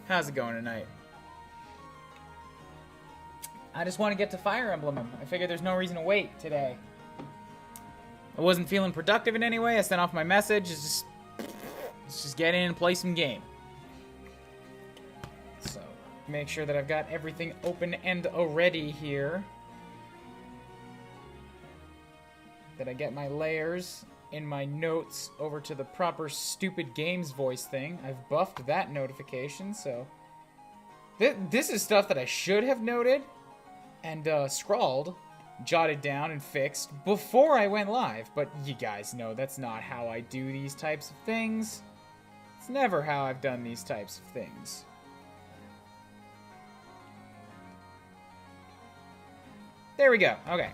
How's it going tonight? I just want to get to Fire Emblem. I figured there's no reason to wait today. I wasn't feeling productive in any way. I sent off my message. Let's just get in and play some game. So, make sure that I've got everything open and ready here. That I get my layers in my notes over to the proper stupid games voice thing. I've buffed that notification, so... This is stuff that I should have noted and scrawled, jotted down, and fixed before I went live. But you guys know that's not how I do these types of things. It's never how I've done these types of things. There we go. Okay.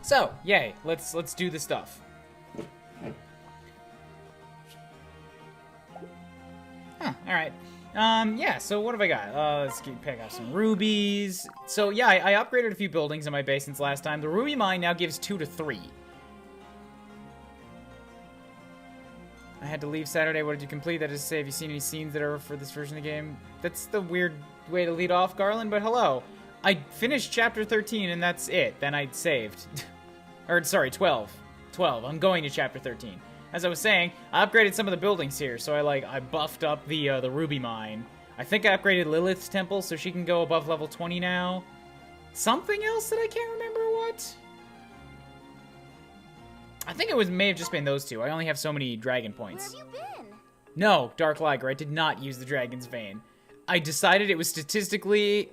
So, yay, let's do the stuff. Huh, alright. Yeah, so what have I got? Let's pick up some rubies. So, yeah, I upgraded a few buildings in my base since last time. The ruby mine now gives 2 to 3. I had to leave Saturday. What did you complete? That is to say, have you seen any scenes that are for this version of the game? That's the weird way to lead off, Garland, but hello. I finished chapter 13 and that's it. Then I saved. Or, sorry, 12. 12. I'm going to chapter 13. As I was saying, I upgraded some of the buildings here, so I buffed up the ruby mine. I think I upgraded Lilith's temple, so she can go above level 20 now. Something else that I can't remember what? I think it may have just been those two. I only have so many dragon points. Where have you been? No, Dark Liger, I did not use the Dragon's Vein. I decided it was statistically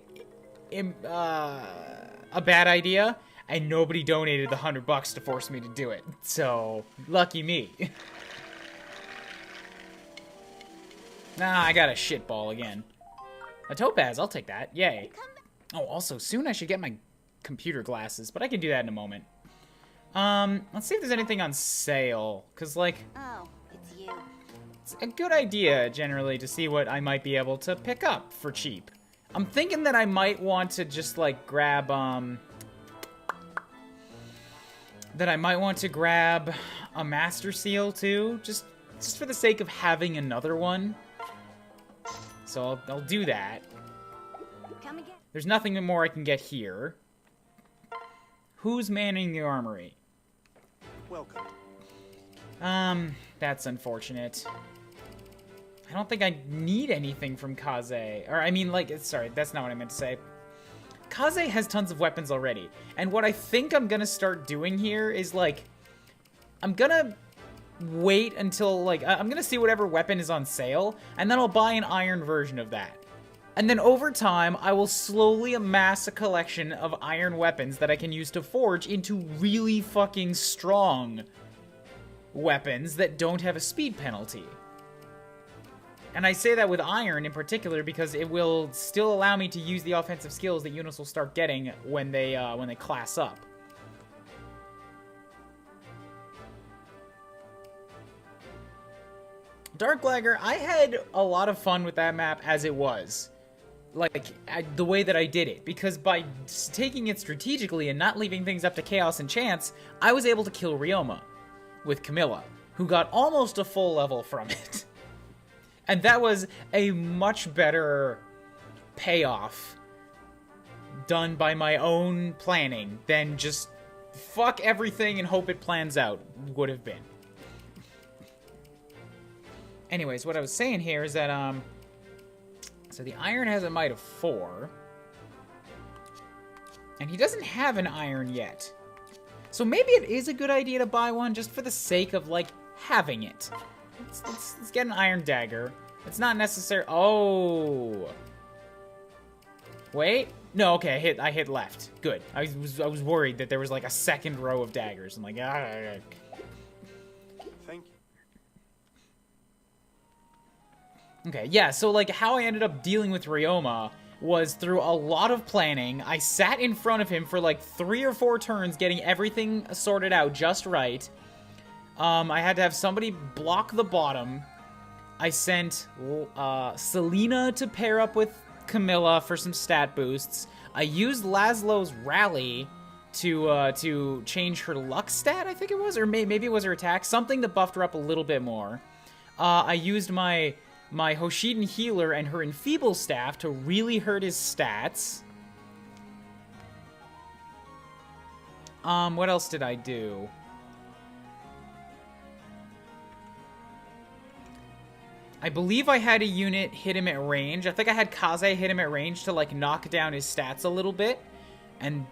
a bad idea, and nobody donated the $100 to force me to do it. So, lucky me. Nah, I got a shitball again. A topaz, I'll take that. Yay. Oh, also, soon I should get my computer glasses, but I can do that in a moment. Let's see if there's anything on sale, because, Oh, it's you. it's a good idea, generally, to see what I might be able to pick up for cheap. I'm thinking that I might want to just, grab, that I might want to grab a Master Seal, too, just for the sake of having another one. So I'll do that. Come again. There's nothing more I can get here. Who's manning the armory? Welcome. That's unfortunate. I don't think I need anything from Kaze. Or, I mean, sorry, that's not what I meant to say. Kaze has tons of weapons already. And what I think I'm gonna start doing here is, I'm gonna wait until, I'm gonna see whatever weapon is on sale, and then I'll buy an iron version of that. And then over time, I will slowly amass a collection of iron weapons that I can use to forge into really fucking strong weapons that don't have a speed penalty. And I say that with iron in particular because it will still allow me to use the offensive skills that units will start getting when they class up. Dark Lagger, I had a lot of fun with that map as it was. The way that I did it. Because by taking it strategically and not leaving things up to chaos and chance, I was able to kill Ryoma with Camilla, who got almost a full level from it. And that was a much better payoff done by my own planning than just fuck everything and hope it plans out would have been. Anyways, what I was saying here is that, so the iron has a might of 4. And he doesn't have an iron yet. So maybe it is a good idea to buy one just for the sake of, having it. Let's get an iron dagger. It's not necessary. Oh. Wait. No, okay, I hit left. Good. I was worried that there was a second row of daggers. I'm like, Thank you. Okay, yeah, so how I ended up dealing with Ryoma was through a lot of planning. I sat in front of him for 3 or 4 turns getting everything sorted out just right. I had to have somebody block the bottom. I sent Selena to pair up with Camilla for some stat boosts. I used Laszlo's rally to change her luck stat, I think it was, or maybe it was her attack. Something that buffed her up a little bit more. I used my my Hoshiden healer and her enfeeble staff to really hurt his stats. What else did I do? I believe I had a unit hit him at range. I think I had Kaze hit him at range to, like, knock down his stats a little bit. And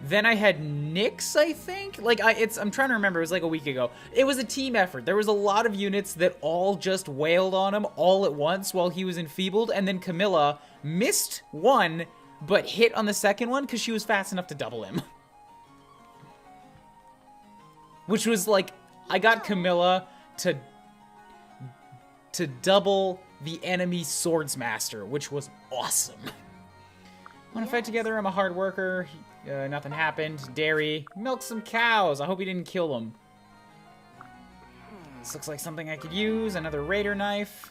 then I had Nyx, I think? Like, I'm trying to remember. It was like a week ago. It was a team effort. There was a lot of units that all just wailed on him all at once while he was enfeebled. And then Camilla missed one, but hit on the second one because she was fast enough to double him. Which was, like, I got Camilla to double the enemy Swordsmaster, which was awesome. Want to fight together? I'm a hard worker. Nothing happened. Dairy. Milk some cows. I hope he didn't kill them. This looks like something I could use. Another raider knife.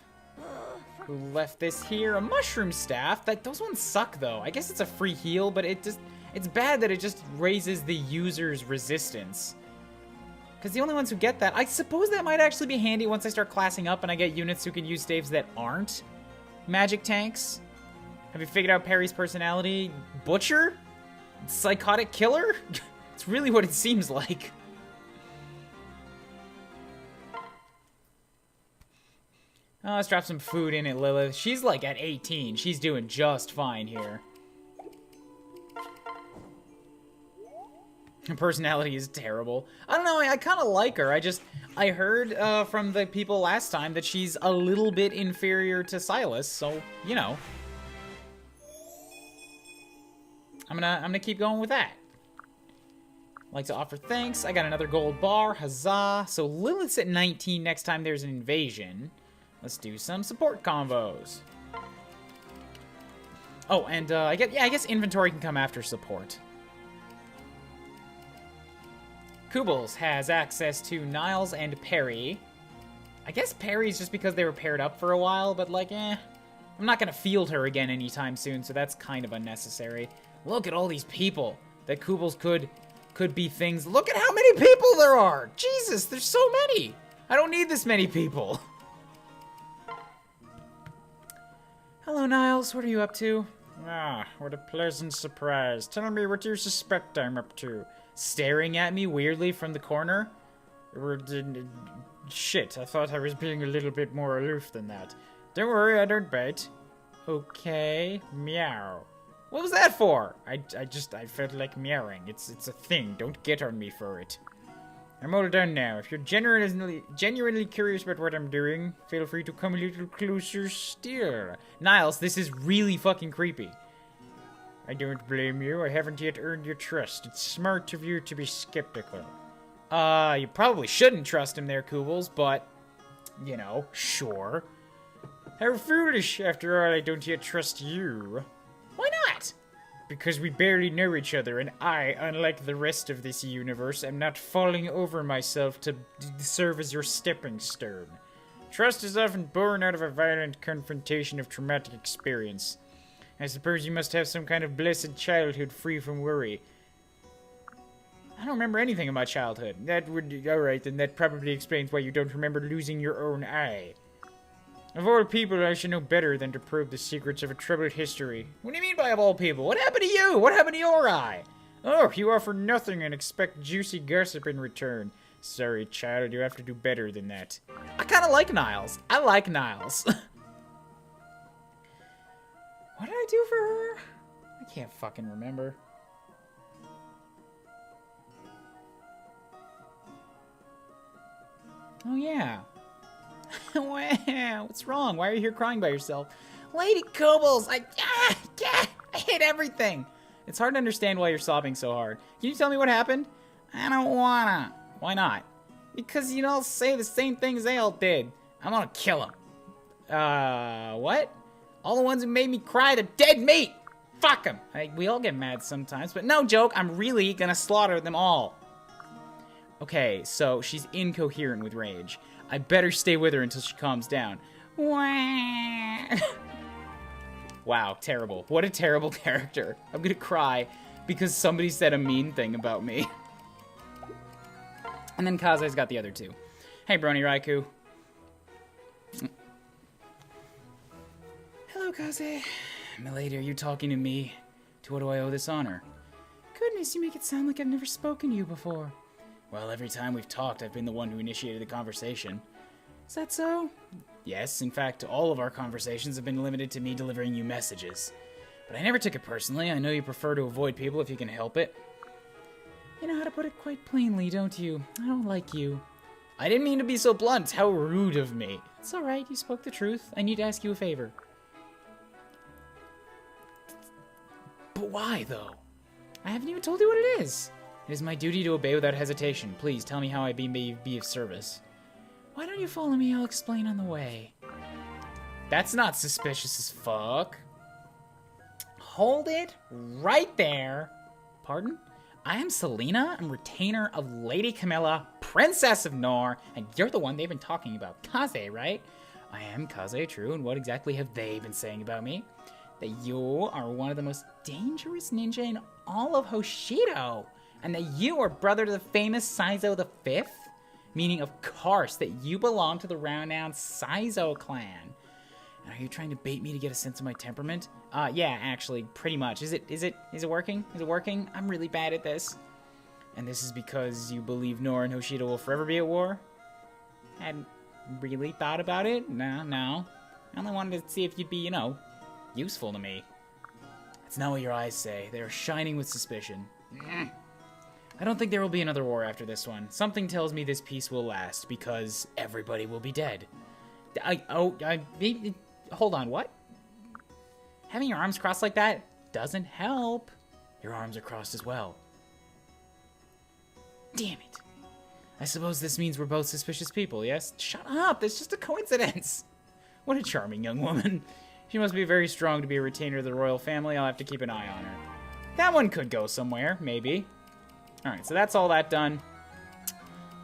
Who left this here? A mushroom staff. Those ones suck, though. I guess it's a free heal, but it's bad that it just raises the user's resistance. Because the only ones who get that, I suppose that might actually be handy once I start classing up and I get units who can use staves that aren't magic tanks. Have you figured out Perry's personality? Butcher? Psychotic killer? It's really what it seems like. Oh, let's drop some food in it, Lilith. She's like at 18. She's doing just fine here. Her personality is terrible. I don't know, I kind of like her. I heard from the people last time that she's a little bit inferior to Silas, so, you know. I'm gonna keep going with that. Like to offer thanks. I got another gold bar, huzzah. So Lilith's at 19 next time there's an invasion. Let's do some support combos. Oh, and I guess inventory can come after support. Kubels has access to Niles and Perry. I guess Perry's just because they were paired up for a while, but like, I'm not gonna field her again anytime soon, so that's kind of unnecessary. Look at all these people that Kubels could be things. Look at how many people there are! Jesus, there's so many! I don't need this many people. Hello, Niles. What are you up to? Ah, what a pleasant surprise. Tell me what you suspect I'm up to. Staring at me weirdly from the corner? Shit, I thought I was being a little bit more aloof than that. Don't worry, I don't bite. Okay. Meow. What was that for? I felt like meowing. It's a thing. Don't get on me for it. I'm all done now. If you're genuinely curious about what I'm doing, feel free to come a little closer still. Niles, this is really fucking creepy. I don't blame you. I haven't yet earned your trust. It's smart of you to be skeptical. You probably shouldn't trust him there, Kubels, but, you know, sure. How foolish. After all, I don't yet trust you. Why not? Because we barely know each other, and I, unlike the rest of this universe, am not falling over myself to serve as your stepping stone. Trust is often born out of a violent confrontation of traumatic experience. I suppose you must have some kind of blessed childhood free from worry. I don't remember anything about childhood. Alright, then that probably explains why you don't remember losing your own eye. Of all people, I should know better than to probe the secrets of a troubled history. What do you mean by of all people? What happened to you? What happened to your eye? Oh, you offer nothing and expect juicy gossip in return. Sorry, child, you have to do better than that. I kind of like Niles. I like Niles. What did I do for her? I can't fucking remember. Oh, yeah. Wow, what's wrong? Why are you here crying by yourself? Lady Kubels, I hate everything. It's hard to understand why you're sobbing so hard. Can you tell me what happened? I don't wanna. Why not? Because you all say the same things they all did. I'm gonna kill them. What? All the ones who made me cry, they're dead meat! Fuck them! We all get mad sometimes, but no joke, I'm really gonna slaughter them all. Okay, so she's incoherent with rage. I better stay with her until she calms down. Wow, terrible. What a terrible character. I'm gonna cry because somebody said a mean thing about me. And then Kaze's got the other two. Hey, Brony Raikou. So, Kaze, milady, are you talking to me? To what do I owe this honor? Goodness, you make it sound like I've never spoken to you before. Well, every time we've talked, I've been the one who initiated the conversation. Is that so? Yes, in fact, all of our conversations have been limited to me delivering you messages. But I never took it personally. I know you prefer to avoid people if you can help it. You know how to put it quite plainly, don't you? I don't like you. I didn't mean to be so blunt. How rude of me. It's alright, you spoke the truth. I need to ask you a favor. But why, though? I haven't even told you what it is. It is my duty to obey without hesitation. Please, tell me how I may be of service. Why don't you follow me? I'll explain on the way. That's not suspicious as fuck. Hold it right there. Pardon? I am Selena. I'm retainer of Lady Camilla, Princess of Nor, and you're the one they've been talking about. Kaze, right? I am Kaze, true, and what exactly have they been saying about me? That you are one of the most dangerous ninja in all of Hoshido, and that you are brother to the famous Saizo the Fifth? Meaning, of course, that you belong to the renowned Saizo clan. And are you trying to bait me to get a sense of my temperament? Yeah, actually, pretty much. Is it working? Is it working? I'm really bad at this. And this is because you believe Nor and Hoshido will forever be at war? Hadn't really thought about it? No. I only wanted to see if you'd be, useful to me. That's not what your eyes say. They are shining with suspicion. I don't think there will be another war after this one. Something tells me this peace will last, because everybody will be dead. Hold on, what? Having your arms crossed like that doesn't help. Your arms are crossed as well. Damn it. I suppose this means we're both suspicious people, yes? Shut up, it's just a coincidence. What a charming young woman. She must be very strong to be a retainer of the royal family. I'll have to keep an eye on her. That one could go somewhere, maybe. Alright, so that's all that done.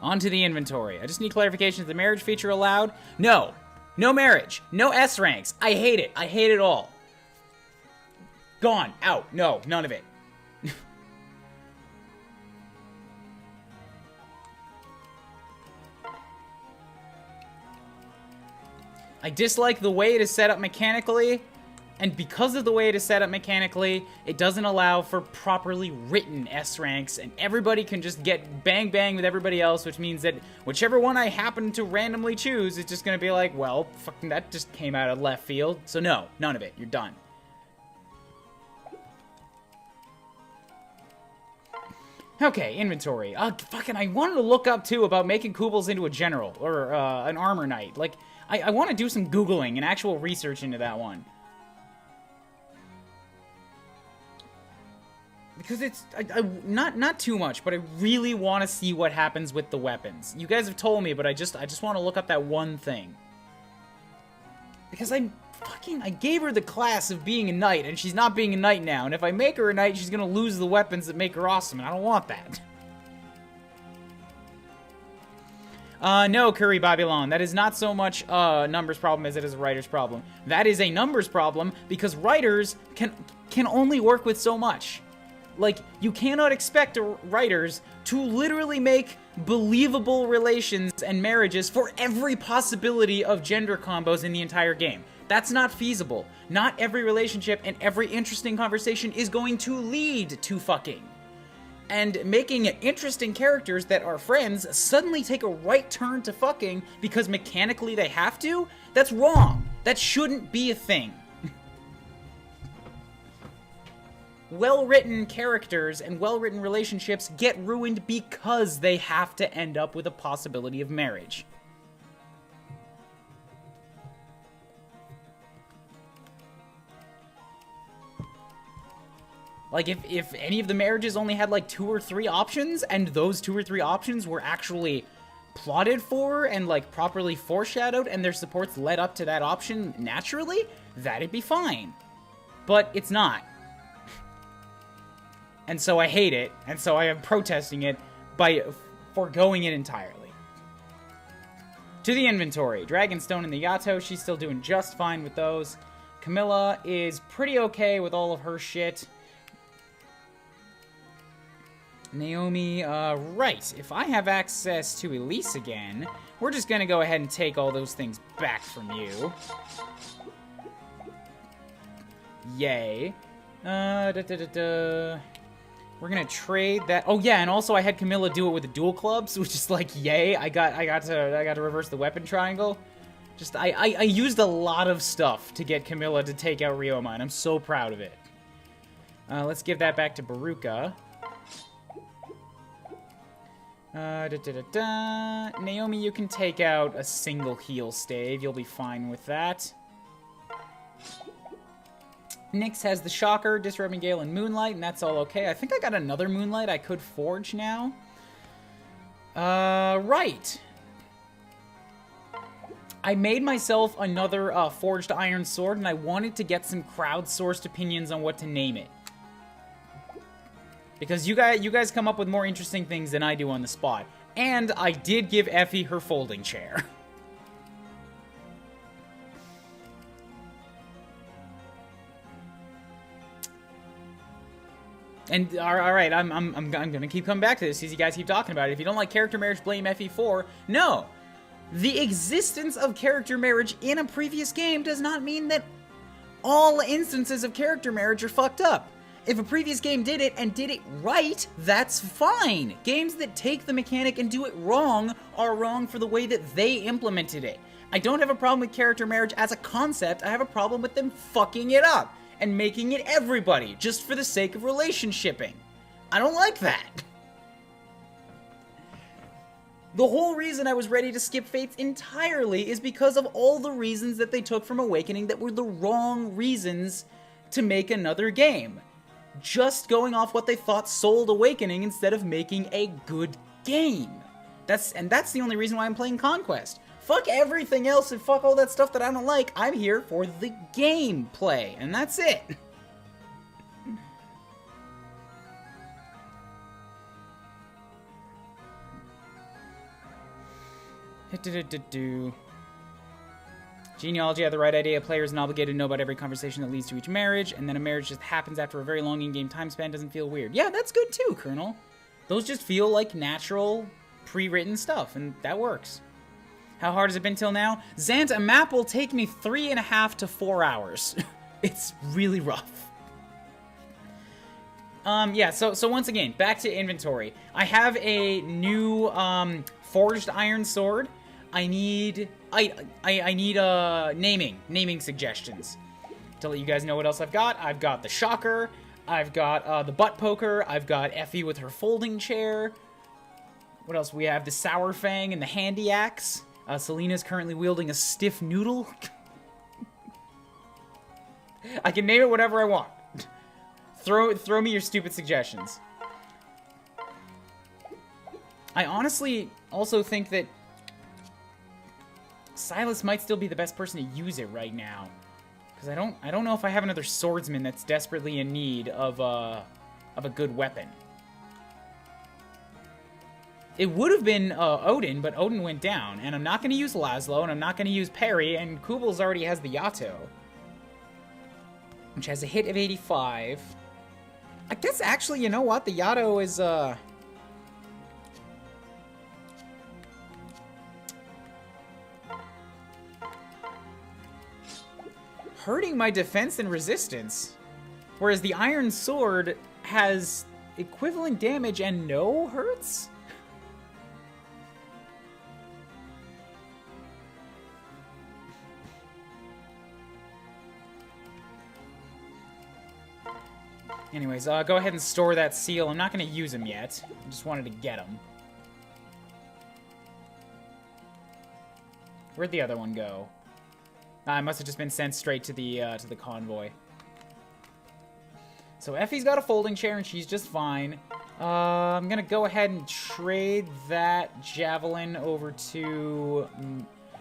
On to the inventory. I just need clarification. Is the marriage feature allowed? No. No marriage. No S ranks. I hate it. I hate it all. Gone. Out. No. None of it. I dislike the way it is set up mechanically. And because of the way it is set up mechanically, it doesn't allow for properly written S ranks, and everybody can just get bang with everybody else, which means that whichever one I happen to randomly choose is just gonna be like, well, fucking that just came out of left field. So no, none of it. You're done. Okay, inventory. Fucking, I wanted to look up, too, about making Kubels into a general, or an armor knight. Like, I want to do some Googling and actual research into that one. Because it's, not too much, but I really want to see what happens with the weapons. You guys have told me, but I just want to look up that one thing. Because I gave her the class of being a knight, and she's not being a knight now. And if I make her a knight, she's gonna lose the weapons that make her awesome, and I don't want that. No, Curry Babylon. That is not so much a numbers problem as it is a writer's problem. That is a numbers problem, because writers can only work with so much. Like, you cannot expect writers to literally make believable relations and marriages for every possibility of gender combos in the entire game. That's not feasible. Not every relationship and every interesting conversation is going to lead to fucking. And making interesting characters that are friends suddenly take a right turn to fucking because mechanically they have to? That's wrong. That shouldn't be a thing. Well-written characters and well-written relationships get ruined because they have to end up with a possibility of marriage. Like, if any of the marriages only had, like, 2 or 3 options, and those 2 or 3 options were actually plotted for and, like, properly foreshadowed, and their supports led up to that option naturally, that'd be fine. But it's not. And so I hate it, and so I am protesting it by foregoing it entirely. To the inventory. Dragonstone and the Yato, she's still doing just fine with those. Camilla is pretty okay with all of her shit. Naomi, right. If I have access to Elise again, we're just gonna go ahead and take all those things back from you. Yay. We're gonna trade that. Oh yeah, and also I had Camilla do it with the dual clubs, which is like, yay! I got to reverse the weapon triangle. Just I used a lot of stuff to get Camilla to take out Ryoma, and I'm so proud of it. Let's give that back to Baruka. Naomi, you can take out a single heal stave. You'll be fine with that. Nyx has the Shocker, Disrobing Gale, and Moonlight, and that's all okay. I think I got another Moonlight I could forge now. Right. I made myself another forged iron sword, and I wanted to get some crowdsourced opinions on what to name it. Because you guys come up with more interesting things than I do on the spot. And I did give Effie her folding chair. And all right, I'm gonna keep coming back to this as you guys keep talking about it. If you don't like character marriage, blame FE4. No, the existence of character marriage in a previous game does not mean that all instances of character marriage are fucked up. If a previous game did it and did it right, that's fine. Games that take the mechanic and do it wrong are wrong for the way that they implemented it. I don't have a problem with character marriage as a concept. I have a problem with them fucking it up and making it everybody, just for the sake of relationshiping. I don't like that. The whole reason I was ready to skip Fates entirely is because of all the reasons that they took from Awakening that were the wrong reasons to make another game. Just going off what they thought sold Awakening instead of making a good game. That's the only reason why I'm playing Conquest. Fuck everything else and fuck all that stuff that I don't like. I'm here for the gameplay, and that's it. Genealogy had the right idea. Players are obligated to know about every conversation that leads to each marriage, and then a marriage just happens after a very long in-game time span. Doesn't feel weird. Yeah, that's good too, Colonel. Those just feel like natural, pre-written stuff, and that works. How hard has it been till now? Zant, a map will take me 3.5 to 4 hours. It's really rough. Yeah, so once again, back to inventory. I have a new, forged iron sword. I need naming suggestions. To let you guys know what else I've got. I've got the Shocker. I've got, the Butt Poker. I've got Effie with her folding chair. What else? We have the Sour Fang and the Handy Axe. Selena's currently wielding a Stiff Noodle. I can name it whatever I want. Throw me your stupid suggestions. I honestly also think that Silas might still be the best person to use it right now. Because I don't know if I have another swordsman that's desperately in need of a good weapon. It would have been Odin, but Odin went down. And I'm not going to use Laszlo, and I'm not going to use Perry, and Kubels already has the Yato. Which has a hit of 85. I guess, actually, you know what? The Yato is, hurting my defense and resistance. Whereas the Iron Sword has equivalent damage and no hurts? Anyways, go ahead and store that seal. I'm not going to use him yet. I just wanted to get him. Where'd the other one go? I must have just been sent straight to the convoy. So Effie's got a folding chair and she's just fine. I'm gonna go ahead and trade that javelin over to...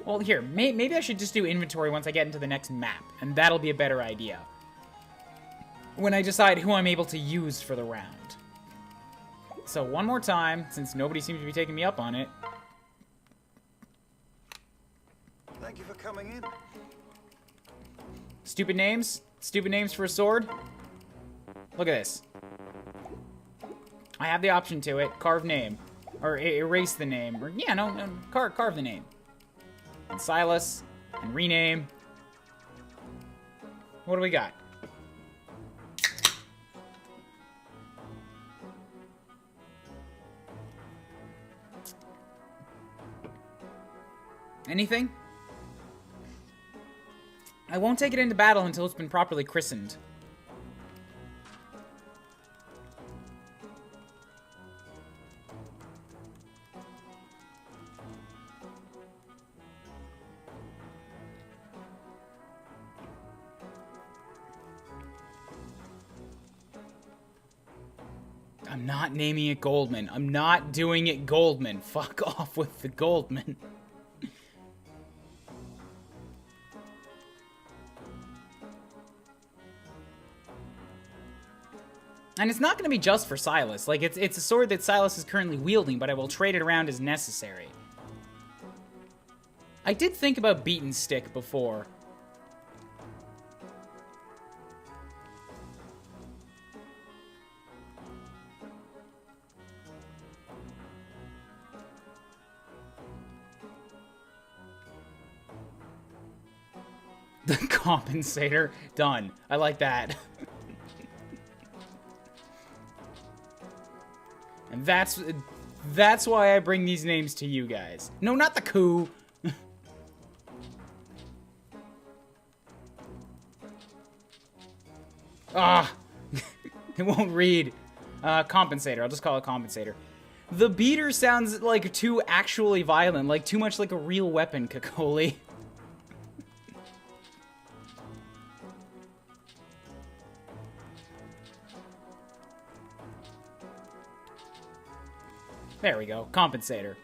well, here, maybe I should just do inventory once I get into the next map, and that'll be a better idea. When I decide who I'm able to use for the round. So one more time, since nobody seems to be taking me up on it. Thank you for coming in. Stupid names? Stupid names for a sword? Look at this. I have the option to it. Carve name. Or erase the name. Or, yeah, no, carve the name. And Silas. And rename. What do we got? Anything? I won't take it into battle until it's been properly christened. I'm not naming it Goldman. I'm not doing it Goldman. Fuck off with the Goldman. And it's not going to be just for Silas. Like, it's a sword that Silas is currently wielding, but I will trade it around as necessary. I did think about Beaten Stick before. The compensator. Done. I like that. And that's why I bring these names to you guys. No, not the coup. Ah. It won't read. Compensator. I'll just call it compensator. The beater sounds like too actually violent. Like too much like a real weapon, Kakoli. There we go. Compensator.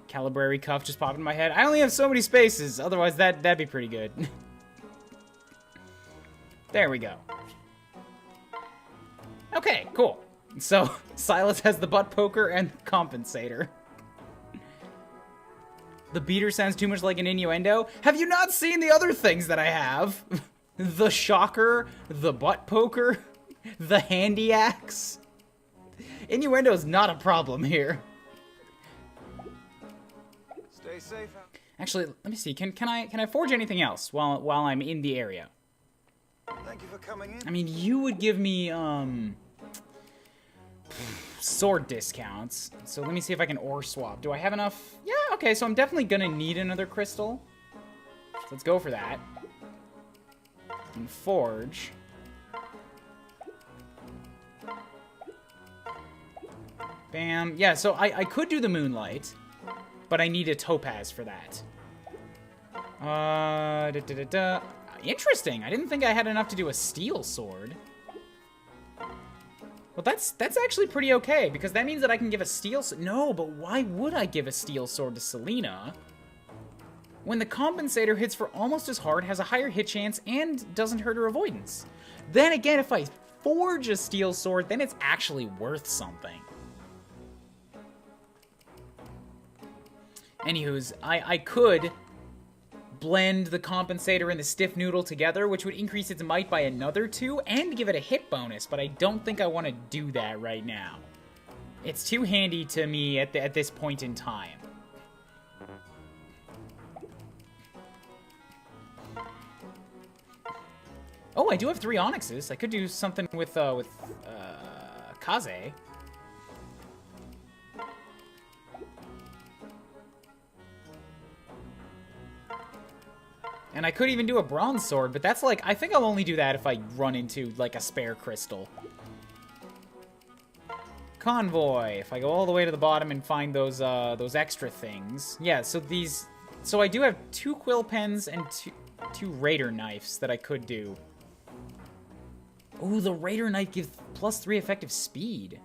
Calibrary cuff just popped in my head. I only have so many spaces. Otherwise, that'd be pretty good. There we go. Okay, cool. So, Silas has the butt poker and the compensator. The beater sounds too much like an innuendo. Have you not seen the other things that I have? The shocker, the butt poker, the handy axe. Innuendo is not a problem here. Stay safe. Actually, let me see. Can I forge anything else while I'm in the area? Thank you for coming in. I mean, you would give me sword discounts. So let me see if I can ore swap. Do I have enough? Yeah, okay, so I'm definitely gonna need another crystal. So let's go for that. And forge. Bam. Yeah, so I could do the moonlight, but I need a topaz for that. Interesting. I didn't think I had enough to do a steel sword. Well, that's actually pretty okay, because that means that I can give a steel... No, but why would I give a steel sword to Selena when the compensator hits for almost as hard, has a higher hit chance, and doesn't hurt her avoidance? Then again, if I forge a steel sword, then it's actually worth something. Anywho's, I could blend the compensator and the stiff noodle together, which would increase its might by another 2 and give it a hit bonus, but I don't think I want to do that right now. It's too handy to me at this point in time. Oh, I do have 3 onyxes. I could do something with Kaze. And I could even do a bronze sword, but that's like, I think I'll only do that if I run into, like, a spare crystal. Convoy. If I go all the way to the bottom and find those extra things. Yeah, so so I do have 2 quill pens and two raider knives that I could do. Ooh, the raider knife gives +3 effective speed.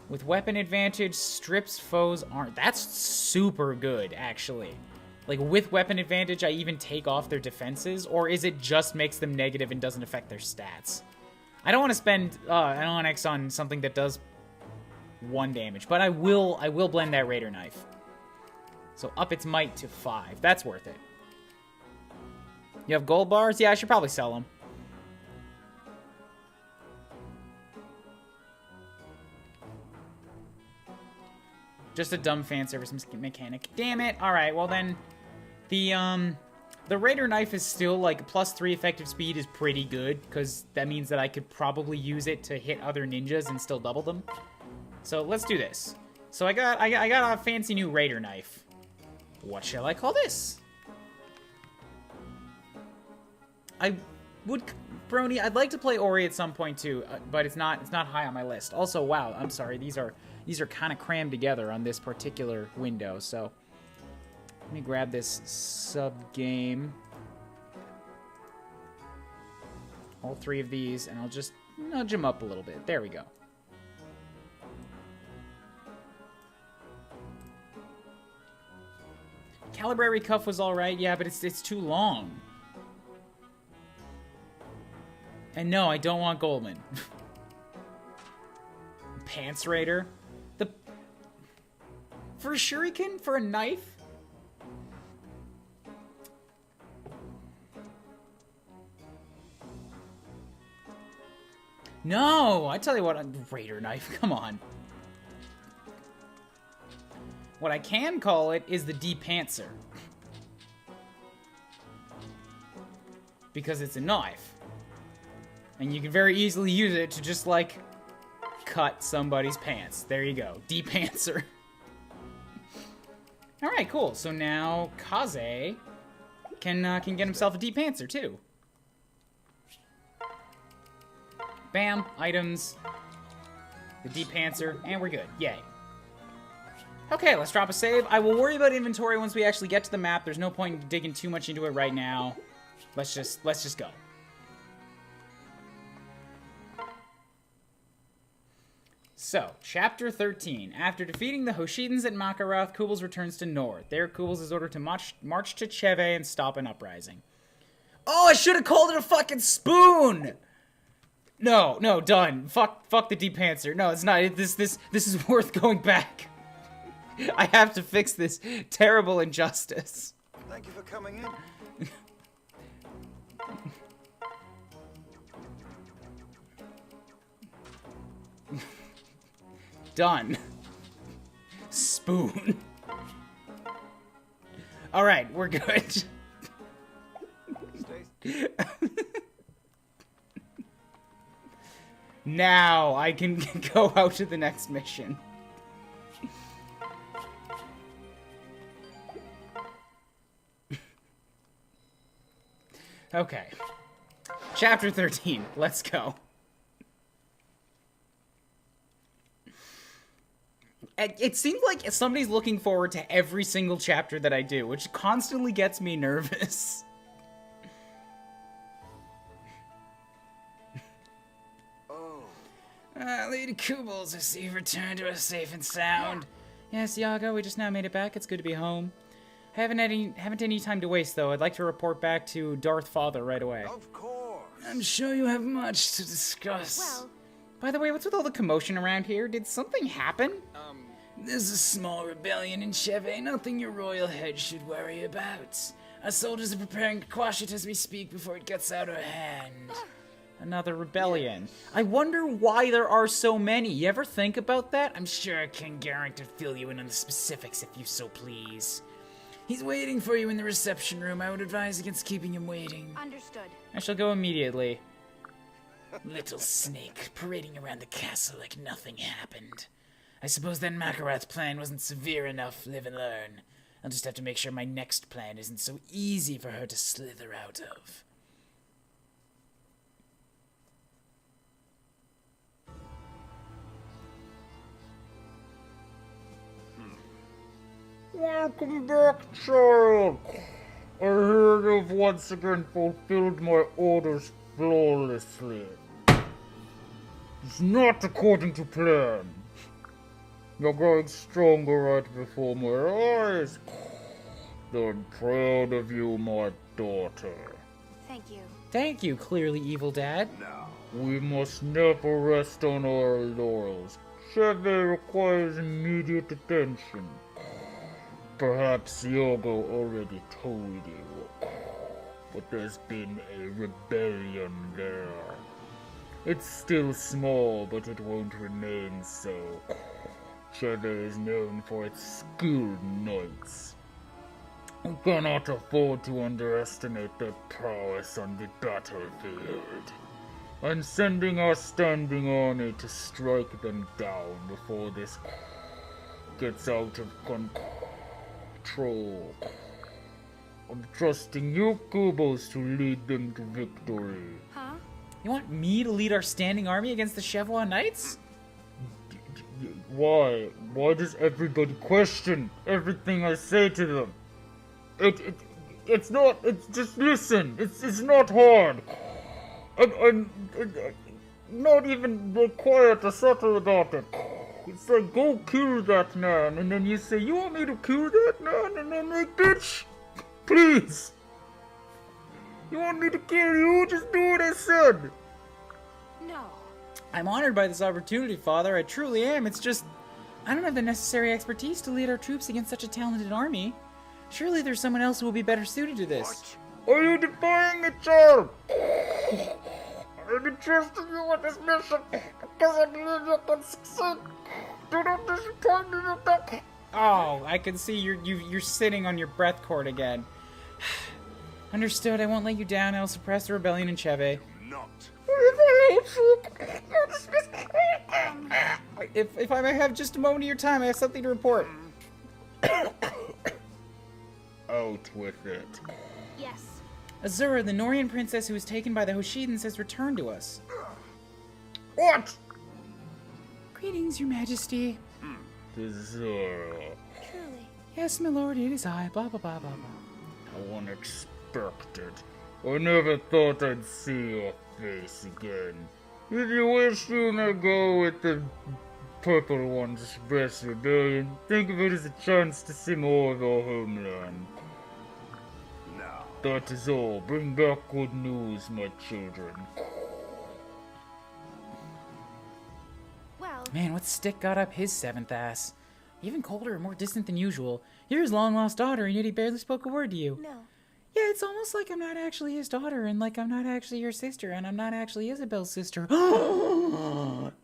With weapon advantage, strips foes aren't. That's super good, actually. Like, with weapon advantage, I even take off their defenses, or is it just makes them negative and doesn't affect their stats? I don't want to spend an onyx on something that does 1 damage, but I will blend that raider knife. So up its might to 5. That's worth it. You have gold bars? Yeah, I should probably sell them. Just a dumb fan service mechanic. Damn it. All right, well then, the raider knife is still like +3 effective speed is pretty good, because that means that I could probably use it to hit other ninjas and still double them. So let's do this. So I got a fancy new raider knife. What shall I call this? I would, Brony, I'd like to play Ori at some point too, but it's not high on my list. Also, wow, I'm sorry, these are kind of crammed together on this particular window, so let me grab this sub-game. All 3 of these, and I'll just nudge them up a little bit. There we go. Calibrary Cuff was alright, yeah, but it's too long. And no, I don't want Goldman. Pants Raider? For a shuriken? For a knife? No! I tell you what, a Raider knife, come on. What I can call it is the De-Pantser. Because it's a knife. And you can very easily use it to just, like, cut somebody's pants. There you go. De-Pantser. Alright, cool. So now Kaze can get himself a De-Pantser, too. Bam. Items. The De-Pantser. And we're good. Yay. Okay, let's drop a save. I will worry about inventory once we actually get to the map. There's no point in digging too much into it right now. Let's just go. So, Chapter 13. After defeating the Hoshidans at Makaroth, Kubels returns to Nord. There, Kubels is ordered to march to Cheve and stop an uprising. Oh, I should have called it a fucking spoon! No, done. Fuck the De-Pantser. No, it's not. This is worth going back. I have to fix this terrible injustice. Thank you for coming in. Done. Spoon. Alright, we're good. Now I can go out to the next mission. Okay. Chapter 13. Let's go. It seems like somebody's looking forward to every single chapter that I do, which constantly gets me nervous. Oh. Lady Kubels, I see you've returned to us safe and sound. Yes, Yaga, we just now made it back. It's good to be home. I haven't any time to waste, though. I'd like to report back to Darth Father right away. Of course. I'm sure you have much to discuss. Well, By the way, what's with all the commotion around here? Did something happen? There's a small rebellion in Cheve, nothing your royal head should worry about. Our soldiers are preparing to quash it as we speak before it gets out of hand. Another rebellion. I wonder why there are so many. You ever think about that? I'm sure King Garrick could fill you in on the specifics if you so please. He's waiting for you in the reception room. I would advise against keeping him waiting. understood. I shall go immediately. Little snake, parading around the castle like nothing happened. I suppose that Makaroth's plan wasn't severe enough, live and learn. I'll just have to make sure my next plan isn't so easy for her to slither out of. Welcome back, child. I hear you've once again fulfilled my orders flawlessly. It's not according to plan. You're growing stronger right before my eyes. I'm proud of you, my daughter. Thank you. Thank you, clearly evil dad. We must never rest on our laurels. Cheve requires immediate attention. Perhaps Yogo already told you, but there's been a rebellion there. It's still small, but it won't remain so. Cheve is known for its skilled knights. We cannot afford to underestimate their prowess on the battlefield. I'm sending our standing army to strike them down before this gets out of control. patrol. I'm trusting you, Kubos, to lead them to victory. Huh? You want me to lead our standing army against the Chevrolet Knights? Why? Why does everybody question everything I say to them? It's not. It's just listen. It's not hard. I'm not even required to settle about it. It's like, go kill that man, and then you say, you want me to kill that man? And I'm like, bitch, please. You want me to kill you? Just do what I said. No. I'm honored by this opportunity, Father. I truly am. It's just, I don't have the necessary expertise to lead our troops against such a talented army. Surely there's someone else who will be better suited to this. Are you defying me, child? I'm entrusting you with this mission because I believe you can succeed. Do not disappoint me with that. Oh, I can see you're sitting on your breath cord again. Understood. I won't let you down. I'll suppress the rebellion in Cheve. Not. If I may have just a moment of your time, I have something to report. Out with it. Yes. Azura, the Norian princess who was taken by the Hoshidans, has returned to us. What? Greetings, your majesty. Azura. Truly. Yes, my lord, it is I. Blah, blah, blah, blah, blah. Unexpected. I never thought I'd see your face again. If you wish you may go with the purple one to suppress rebellion, think of it as a chance to see more of our homeland. No. That is all. Bring back good news, my children. Well, Man, what stick got up his seventh ass? Even colder and more distant than usual. You're his long-lost daughter, and yet he barely spoke a word to you. no. Yeah, it's almost like I'm not actually his daughter, and like I'm not actually your sister, and I'm not actually Isabel's sister.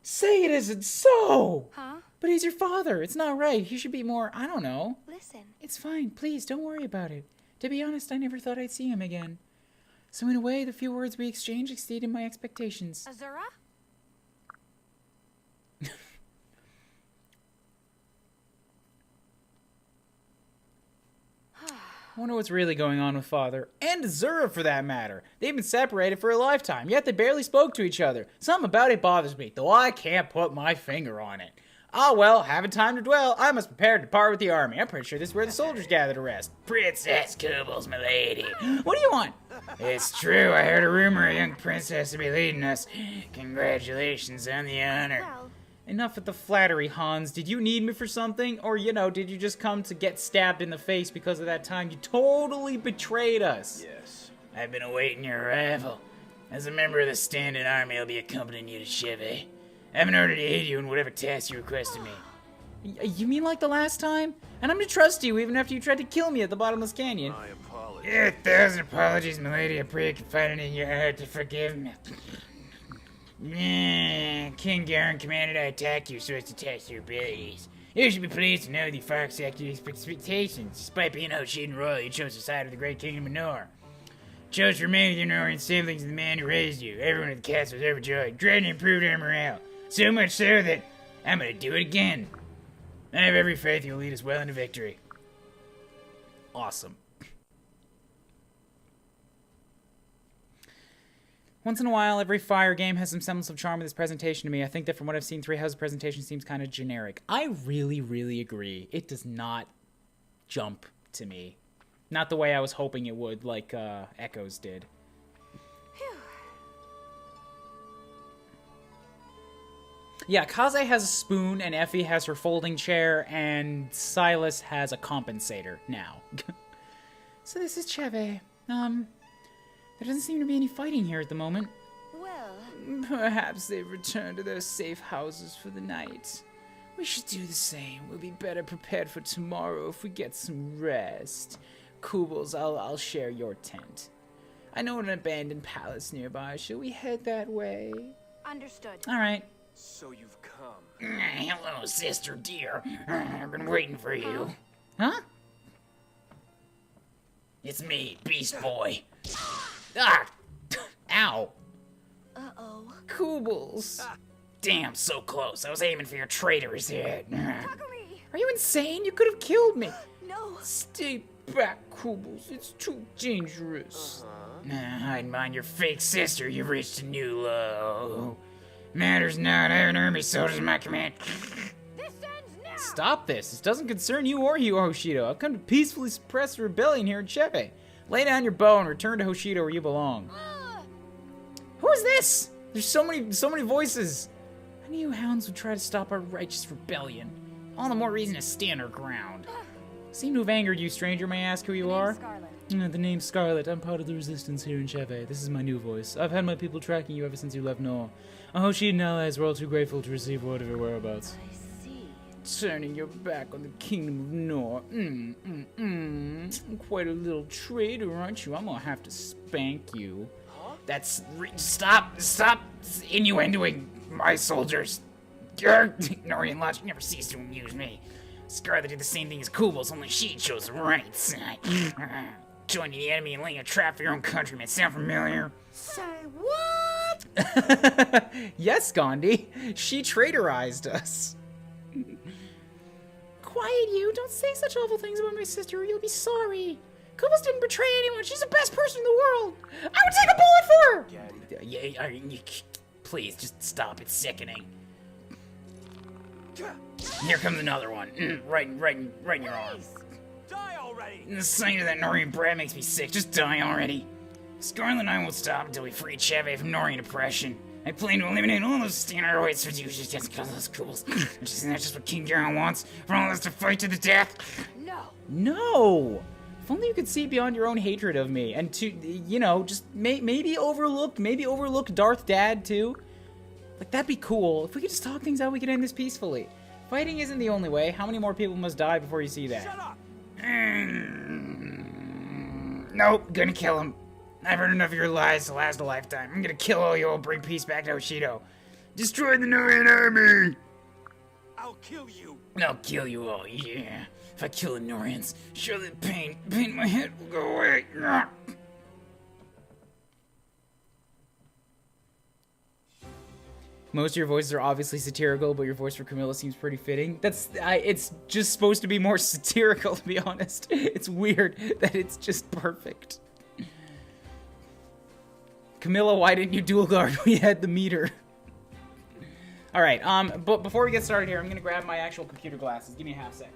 Say it isn't so! Huh? But he's your father. It's not right. He should be more, I don't know. Listen. It's fine. Please, don't worry about it. To be honest, I never thought I'd see him again. So in a way, the few words we exchanged exceeded my expectations. Azura? I wonder what's really going on with Father. And Azura, for that matter. They've been separated for a lifetime, yet they barely spoke to each other. Something about it bothers me, though I can't put my finger on it. Ah, well, having time to dwell, I must prepare to depart with the army. I'm pretty sure this is where the soldiers gather to rest. Princess Kubels, milady. What do you want? It's true, I heard a rumor a young princess will be leading us. Congratulations on the honor. Well, Enough with the flattery, Hans. Did you need me for something? Or, did you just come to get stabbed in the face because of that time you totally betrayed us? Yes. I've been awaiting your arrival. As a member of the standing army, I'll be accompanying you to Cheve. I have an order to aid you in whatever task you requested me. You mean like the last time? And I'm to trust you even after you tried to kill me at the bottomless canyon. I apologize. 1,000 apologies, milady. I pray you can find it in your heart to forgive me. King Garen commanded I attack you so as to test your abilities. You should be pleased to know that you far exceeded your expectations. Despite being Hoshidin royal, you chose the side of the great kingdom of Nor. Chose to remain with your Norian siblings and the man who raised you. Everyone at the castle was overjoyed, dreading and improved their morale. So much so that I'm gonna do it again. I have every faith you'll lead us well into victory. Awesome. Once in a while, every Fire game has some semblance of charm with this presentation to me. I think that from what I've seen, Three Houses' presentation seems kind of generic. I really, really agree. It does not jump to me. Not the way I was hoping it would, like Echoes did. Yeah, Kaze has a spoon, and Effie has her folding chair, and Silas has a compensator now. So this is Cheve. There doesn't seem to be any fighting here at the moment. well, Perhaps they've returned to their safe houses for the night. We should do the same. We'll be better prepared for tomorrow if we get some rest. Kubels, I'll share your tent. I know an abandoned palace nearby. Shall we head that way? understood. All right. So you've come. Hello, sister dear. I've been waiting for you. Huh? It's me, Beast Boy. Ah! Ow. Uh-oh. Kubels. Damn, so close. I was aiming for your traitor's head. Takumi! Are you insane? You could have killed me. No. Stay back, Kubbles. It's too dangerous. Hide behind your fake sister. You've reached a new low. Matters not. I have an army soldiers in my command. This ends now! Stop this. This doesn't concern you or Hoshido. I've come to peacefully suppress the rebellion here in Chepe. Lay down your bow and return to Hoshido where you belong. Who is this? There's so many voices. I knew you hounds would try to stop our righteous rebellion. All the more reason to stand our ground. Seem to have angered you, stranger. May I ask who you are? Scarlet. The name's Scarlet. I'm part of the resistance here in Chepe. This is my new voice. I've had my people tracking you ever since you left Nor. Hoshido and allies were all too grateful to receive word of your whereabouts. I see. Turning your back on the kingdom of Nor. Quite a little traitor, aren't you? I'm gonna have to spank you. That's stop innuendoing my soldiers. Norian logic never ceased to amuse me. Scarlet did the same thing as Kubbles, only she chose the right side. Joining the enemy and laying a trap for your own countrymen. Sound familiar? Say what? Yes, Gandhi. She traitorized us. Quiet, you. Don't say such awful things about my sister or you'll be sorry. Kubbles didn't betray anyone. She's the best person in the world. I would take a bullet for her. Yeah, please, just stop. It's sickening. Here comes another one. Right in your arm. Die already! The sight of that Norian brat makes me sick. Just die already. Scarlet and I won't stop until we free Chepe from Norian oppression. I plan to eliminate all those standard rights for you just because of those Kubbles. Isn't that just what King Garon wants? For all of us to fight to the death? No. No. If only you could see beyond your own hatred of me, and to, you know, just maybe overlook Darth Dad too. Like, that'd be cool. If we could just talk things out, we could end this peacefully. Fighting isn't the only way. How many more people must die before you see that? Shut up! Nope, gonna kill him. I've heard enough of your lies to last a lifetime. I'm gonna kill all you all, bring peace back to Hoshido. Destroy the Norian army! I'll kill you! I'll kill you all, yeah. If I kill the Norians, surely the pain in my head will go away. Most of your voices are obviously satirical, but your voice for Camilla seems pretty fitting. It's just supposed to be more satirical, to be honest. It's weird that it's just perfect. Camilla, why didn't you dual guard? We had the meter. All right, but before we get started here, I'm gonna grab my actual computer glasses. Give me a half sec.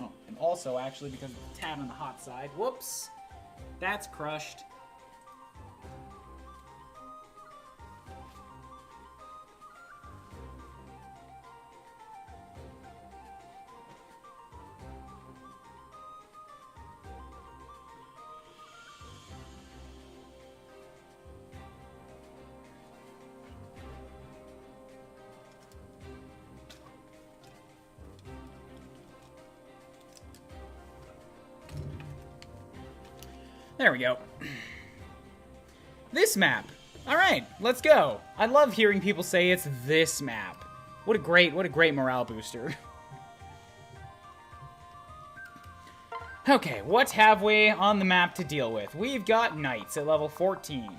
Oh, and also, actually, because of the tab on the hot side, whoops, that's crushed. There we go. This map. All right, let's go. I love hearing people say it's this map. What a great morale booster. Okay, what have we on the map to deal with? We've got knights at level 14.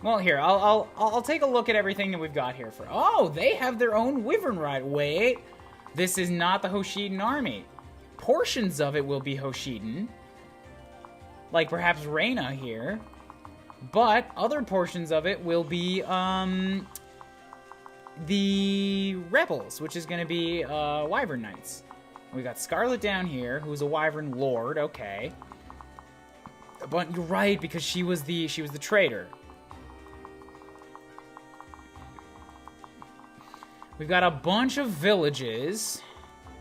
Well, here, I'll take a look at everything that we've got here for. Oh, they have their own wyvern ride. Wait. This is not the Hoshidan army. Portions of it will be Hoshidan. Like perhaps Reyna here. But other portions of it will be, the Rebels, which is going to be, Wyvern Knights. We got Scarlet down here, who's a Wyvern Lord, okay. But you're right, because she was the traitor. We've got a bunch of villages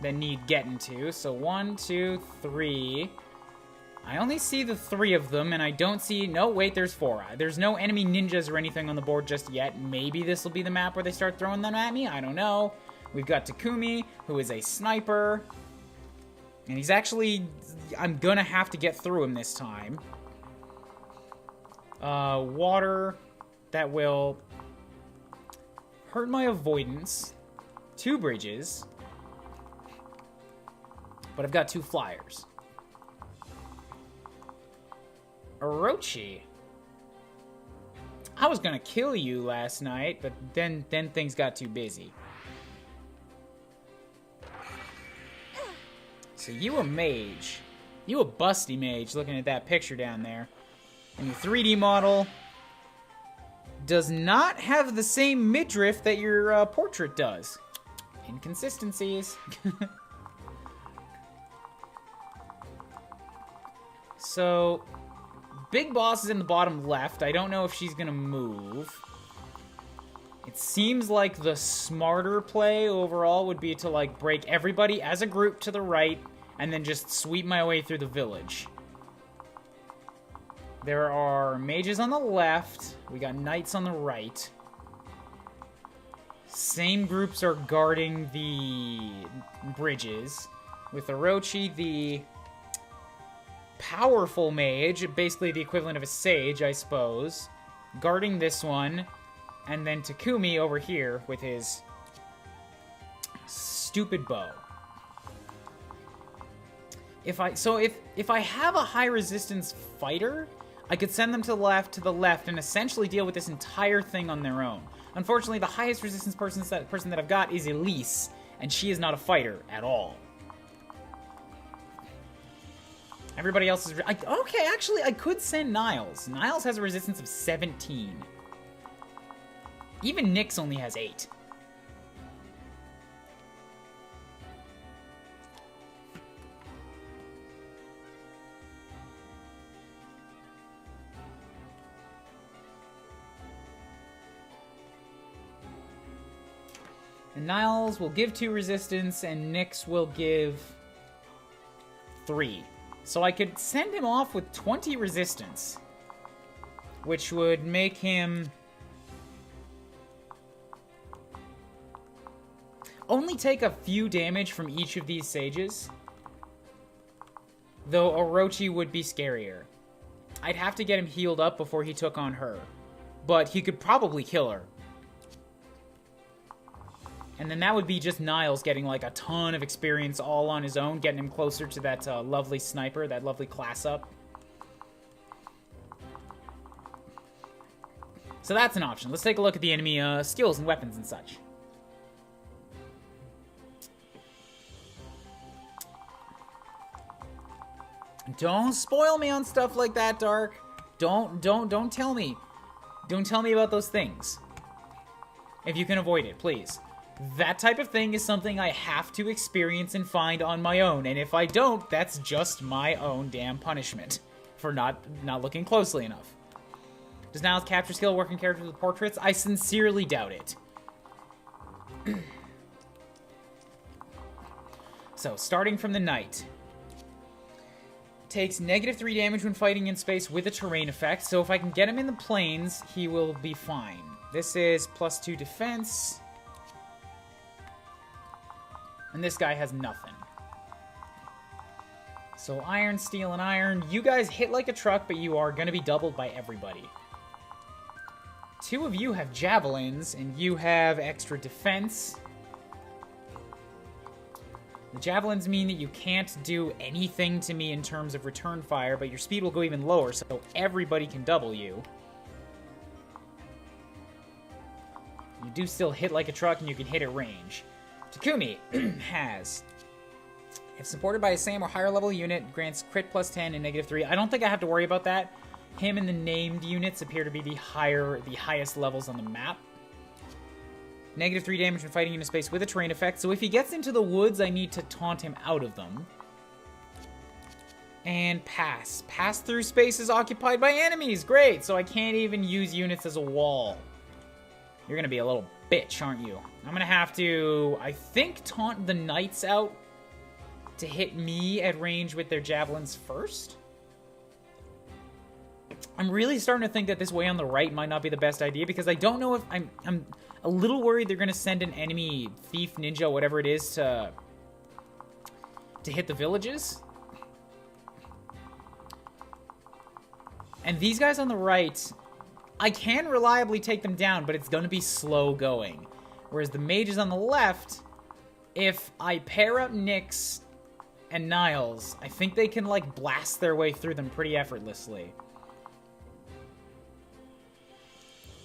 that need getting to. So 1, 2, 3. I only see the 3 of them, and I don't see... No, wait, there's 4. There's no enemy ninjas or anything on the board just yet. Maybe this will be the map where they start throwing them at me. I don't know. We've got Takumi, who is a sniper. And he's actually... I'm gonna have to get through him this time. Water that will... hurt my avoidance. 2 bridges. But I've got 2 flyers. Orochi. I was gonna kill you last night, but then things got too busy. So you a mage. You a busty mage, looking at that picture down there. And your 3D model does not have the same midriff that your portrait does. Inconsistencies. So, Big Boss is in the bottom left. I don't know if she's gonna move. It seems like the smarter play overall would be to, like, break everybody as a group to the right and then just sweep my way through the village. There are mages on the left. We got knights on the right. Same groups are guarding the bridges. With Orochi, the powerful mage, basically the equivalent of a sage, I suppose, guarding this one. And then Takumi over here with his stupid bow. If I have a high resistance fighter, I could send them to the left, and essentially deal with this entire thing on their own. Unfortunately, the highest resistance person that I've got is Elise, and she is not a fighter at all. Everybody else is... okay, actually, I could send Niles. Niles has a resistance of 17. Even Nyx only has 8. And Niles will give 2 resistance, and Nyx will give 3. So I could send him off with 20 resistance, which would make him only take a few damage from each of these sages. Though Orochi would be scarier. I'd have to get him healed up before he took on her. But he could probably kill her. And then that would be just Niles getting like a ton of experience all on his own, getting him closer to that lovely sniper, that lovely class up. So that's an option. Let's take a look at the enemy skills and weapons and such. Don't spoil me on stuff like that, Dark. Don't tell me. Don't tell me about those things. If you can avoid it, please. That type of thing is something I have to experience and find on my own, and if I don't, that's just my own damn punishment for not looking closely enough. Does Niles' capture skill work in characters with portraits? I sincerely doubt it. So, starting from the knight. Takes -3 damage when fighting in space with a terrain effect, so if I can get him in the plains, he will be fine. This is +2 defense. And this guy has nothing. So iron, steel, and iron. You guys hit like a truck, but you are going to be doubled by everybody. 2 of you have javelins, and you have extra defense. The javelins mean that you can't do anything to me in terms of return fire, but your speed will go even lower, so everybody can double you. You do still hit like a truck, and you can hit at range. Takumi has, if supported by a same or higher level unit, grants crit +10 and -3. I don't think I have to worry about that. Him and the named units appear to be the highest levels on the map. -3 damage when fighting in a space with a terrain effect, so if he gets into the woods, I need to taunt him out of them. And pass. Pass through spaces occupied by enemies! Great! So I can't even use units as a wall. You're gonna be a little bitch, aren't you? I'm gonna have to, I think, taunt the knights out to hit me at range with their javelins first. I'm really starting to think that this way on the right might not be the best idea, because I don't know if I'm a little worried they're gonna send an enemy thief, ninja, whatever it is, to hit the villages. And these guys on the right, I can reliably take them down, but it's going to be slow going. Whereas the mages on the left, if I pair up Nyx and Niles. I think they can, like, blast their way through them pretty effortlessly.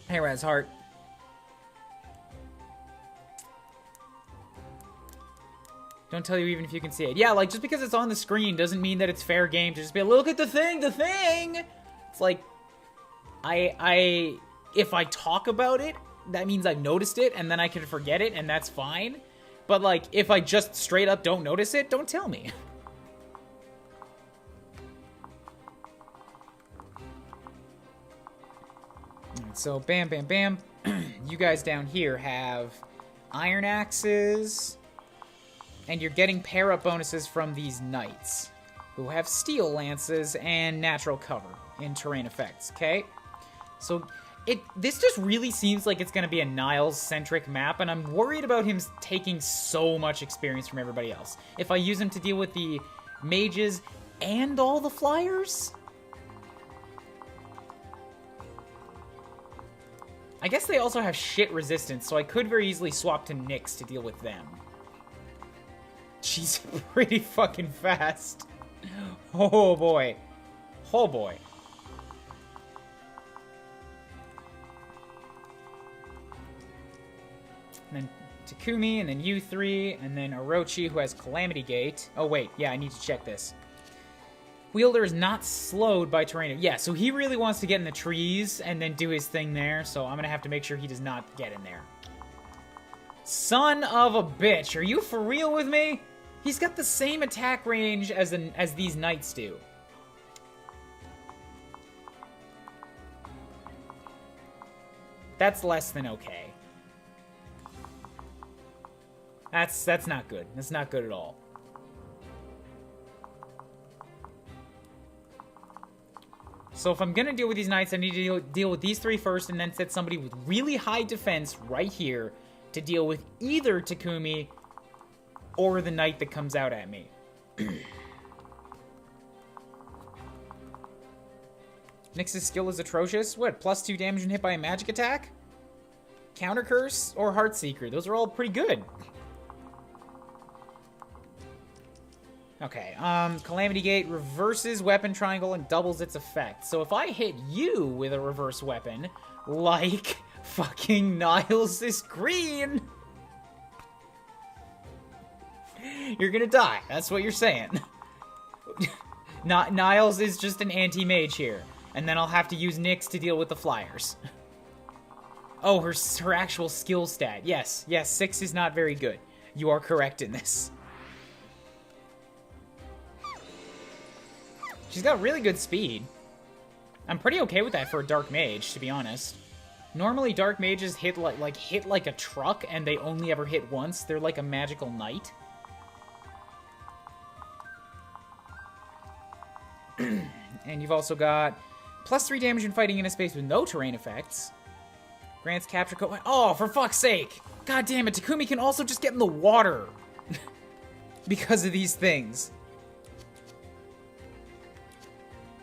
Hey, Razheart. Don't tell you even if you can see it. Yeah, like, just because it's on the screen doesn't mean that it's fair game to just be, look at the thing, the thing! It's like, if I talk about it, that means I've noticed it, and then I can forget it, and that's fine. But, like, if I just straight up don't notice it, don't tell me. Alright, so, bam, bam, bam. You guys down here have iron axes, and you're getting pair-up bonuses from these knights, who have steel lances and natural cover in terrain effects, okay? So, this just really seems like it's going to be a Niles-centric map, and I'm worried about him taking so much experience from everybody else. If I use him to deal with the mages and all the flyers? I guess they also have shit resistance, so I could very easily swap to Nyx to deal with them. She's pretty fucking fast. Oh boy. Oh boy. And then Takumi, and then you three, and then Orochi, who has Calamity Gate. Oh, wait. Yeah, I need to check this. Wielder is not slowed by terrain. Yeah, so he really wants to get in the trees and then do his thing there, so I'm going to have to make sure he does not get in there. Son of a bitch. Are you for real with me? He's got the same attack range as these knights do. That's less than okay. That's not good. That's not good at all. So if I'm gonna deal with these knights, I need to deal with these three first, and then set somebody with really high defense right here to deal with either Takumi or the knight that comes out at me. Nyx's skill is atrocious. What, +2 damage when hit by a magic attack? Counter Curse or Heartseeker? Those are all pretty good. Okay, Calamity Gate reverses weapon triangle and doubles its effect. So if I hit you with a reverse weapon, like fucking Niles is green, you're gonna die. That's what you're saying. Niles is just an anti-mage here. And then I'll have to use Nyx to deal with the flyers. Oh, her actual skill stat. Yes, 6 is not very good. You are correct in this. She's got really good speed. I'm pretty okay with that for a Dark Mage, to be honest. Normally, Dark Mages hit like a truck, and they only ever hit once. They're like a magical knight. And you've also got +3 damage in fighting in a space with no terrain effects. Grants capture code. Oh, for fuck's sake! God damn it, Takumi can also just get in the water. Because of these things.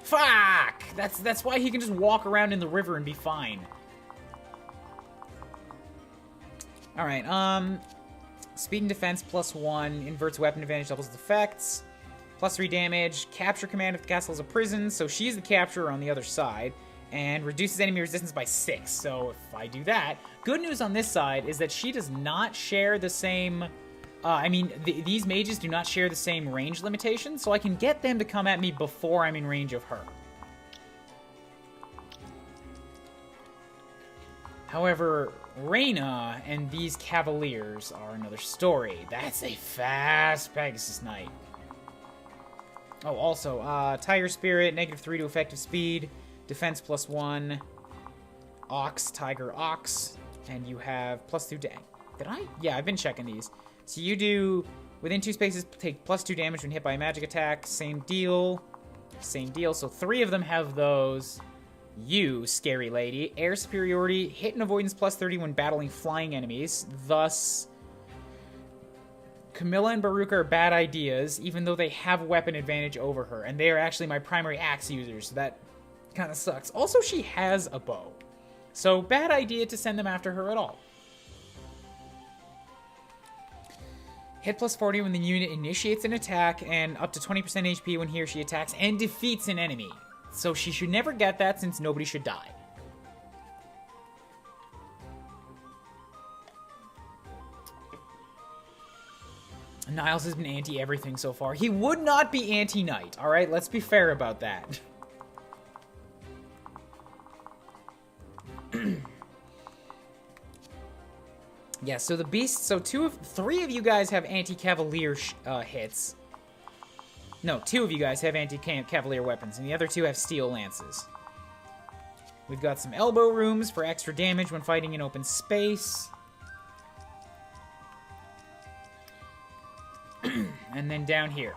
Fuck! That's why he can just walk around in the river and be fine. Alright, speed and defense +1, inverts weapon advantage, doubles its effects. +3 damage, capture command if the castle is a prison, so she's the capturer on the other side, and reduces enemy resistance by 6, so if I do that... Good news on this side is that she does not share the same... these mages do not share the same range limitation, so I can get them to come at me before I'm in range of her. However, Reyna and these Cavaliers are another story. That's a fast Pegasus Knight. Oh, also, Tiger Spirit, -3 to effective speed, defense +1, Ox, Tiger, Ox, and you have +2 did I? Yeah, I've been checking these. So you do, within 2 spaces, take +2 damage when hit by a magic attack. Same deal. So 3 of them have those. You, scary lady. Air superiority, hit and avoidance +30 when battling flying enemies. Thus, Camilla and Baruka are bad ideas, even though they have weapon advantage over her. And they are actually my primary axe users, so that kind of sucks. Also, she has a bow. So, bad idea to send them after her at all. Hit plus 40 when the unit initiates an attack, and up to 20% HP when he or she attacks and defeats an enemy. So she should never get that since nobody should die. Niles has been anti-everything so far. He would not be anti-knight, alright? Let's be fair about that. Yeah, so the beasts, so three of you guys have anti-cavalier hits. No, 2 of you guys have anti-cavalier weapons, and the other 2 have steel lances. We've got some elbow rooms for extra damage when fighting in open space. And then down here,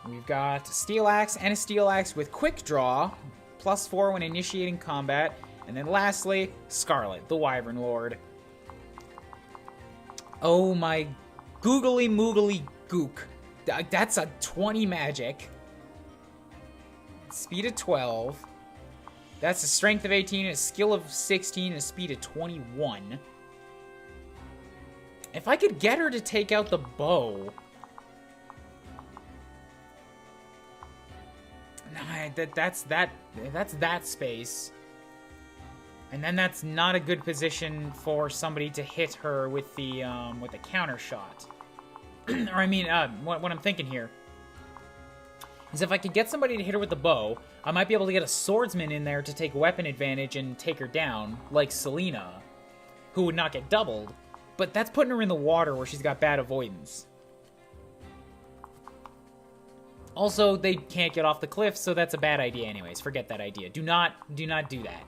we've got a steel axe and a steel axe with quick draw, plus 4 when initiating combat. And then lastly, Scarlet, the Wyvern Lord. Oh my googly moogly gook. That's a 20 magic. Speed of 12. That's a strength of 18, a skill of 16, and a speed of 21. If I could get her to take out the bow... Nah, that's that space. And then that's not a good position for somebody to hit her with the counter shot. Or I mean, what I'm thinking here is if I could get somebody to hit her with the bow, I might be able to get a swordsman in there to take weapon advantage and take her down, like Selena, who would not get doubled. But that's putting her in the water where she's got bad avoidance. Also, they can't get off the cliff, so that's a bad idea anyways. Forget that idea. Do not do that.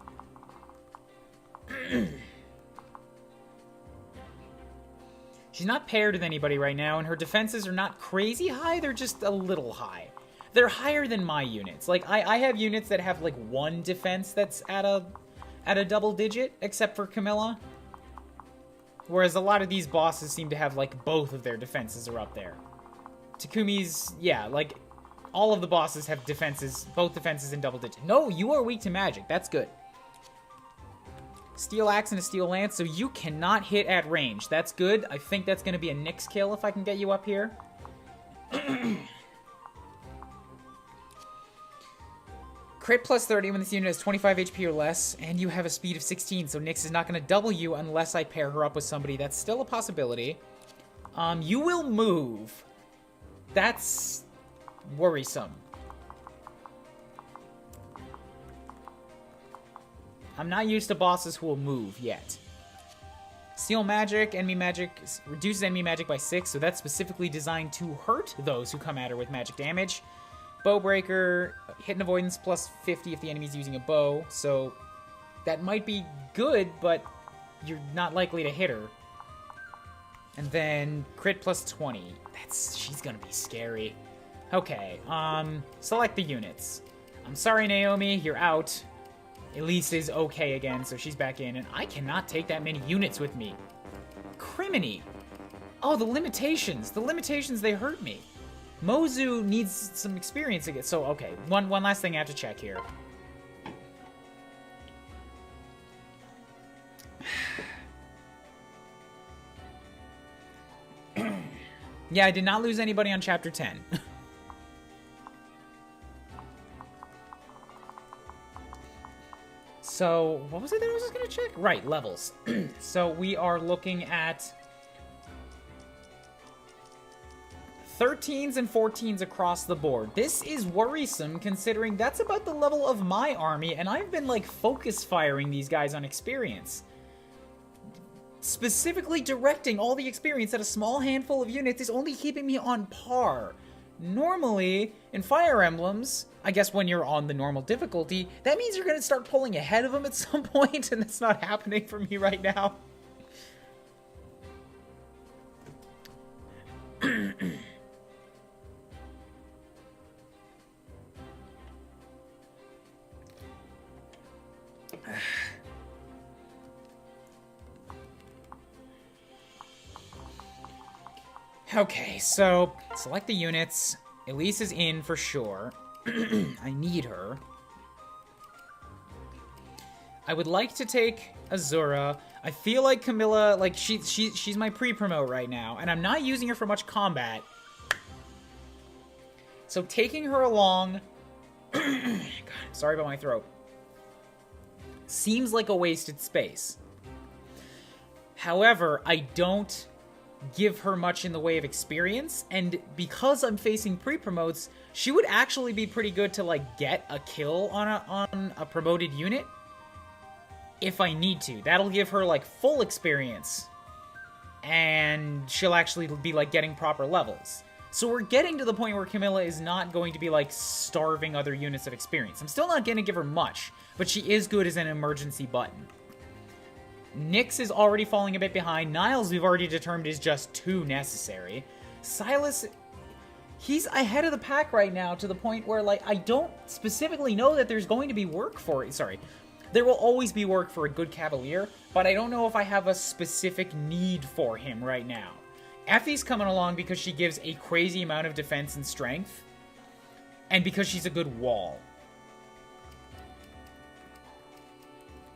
She's not paired with anybody right now, and her defenses are not crazy high, they're just a little high. They're higher than my units. Like, I have units that have, like, 1 defense that's at a double digit, except for Camilla. Whereas a lot of these bosses seem to have, like, both of their defenses are up there. Takumi's, yeah, like, all of the bosses have defenses, both defenses in double digit. No, you are weak to magic. That's good. Steel axe and a steel lance, so you cannot hit at range. That's good. I think that's going to be a Nyx kill if I can get you up here. Crit plus 30 when this unit has 25 HP or less, and you have a speed of 16, so Nyx is not going to double you unless I pair her up with somebody. That's still a possibility. You will move. That's worrisome. I'm not used to bosses who will move yet. Seal magic, enemy magic, reduces enemy magic by 6, so that's specifically designed to hurt those who come at her with magic damage. Bowbreaker, hit and avoidance plus 50 if the enemy's using a bow, so that might be good, but you're not likely to hit her. And then crit plus 20. She's gonna be scary. Okay, select the units. I'm sorry, Naomi, you're out. Elise is okay again, so she's back in, and I cannot take that many units with me. Criminy! Oh, the limitations! The limitations, they hurt me. Mozu needs some experience again. So, okay, one last thing I have to check here. Yeah, I did not lose anybody on Chapter 10. So, what was it that I was just going to check? Right, levels. So, we are looking at 13s and 14s across the board. This is worrisome, considering that's about the level of my army, and I've been, like, focus firing these guys on experience. Specifically directing all the experience at a small handful of units is only keeping me on par. Normally, in Fire Emblems, I guess when you're on the normal difficulty, that means you're going to start pulling ahead of them at some point, and that's not happening for me right now. Okay, so select the units. Elise is in for sure. I need her. I would like to take Azura. I feel like Camilla, like, she's my pre-promote right now, and I'm not using her for much combat. So taking her along... God, sorry about my throat. Seems like a wasted space. However, I don't give her much in the way of experience, and because I'm facing pre-promotes, she would actually be pretty good to, like, get a kill on a promoted unit if I need to. That'll give her, like, full experience, and she'll actually be, like, getting proper levels. So we're getting to the point where Camilla is not going to be, like, starving other units of experience. I'm still not going to give her much, but she is good as an emergency button. Nyx is already falling a bit behind. Niles, we've already determined, is just too necessary. Silas, he's ahead of the pack right now to the point where, like, I don't specifically know that there's going to be work for it. Sorry. There will always be work for a good Cavalier, but I don't know if I have a specific need for him right now. Effie's coming along because she gives a crazy amount of defense and strength, and because she's a good wall.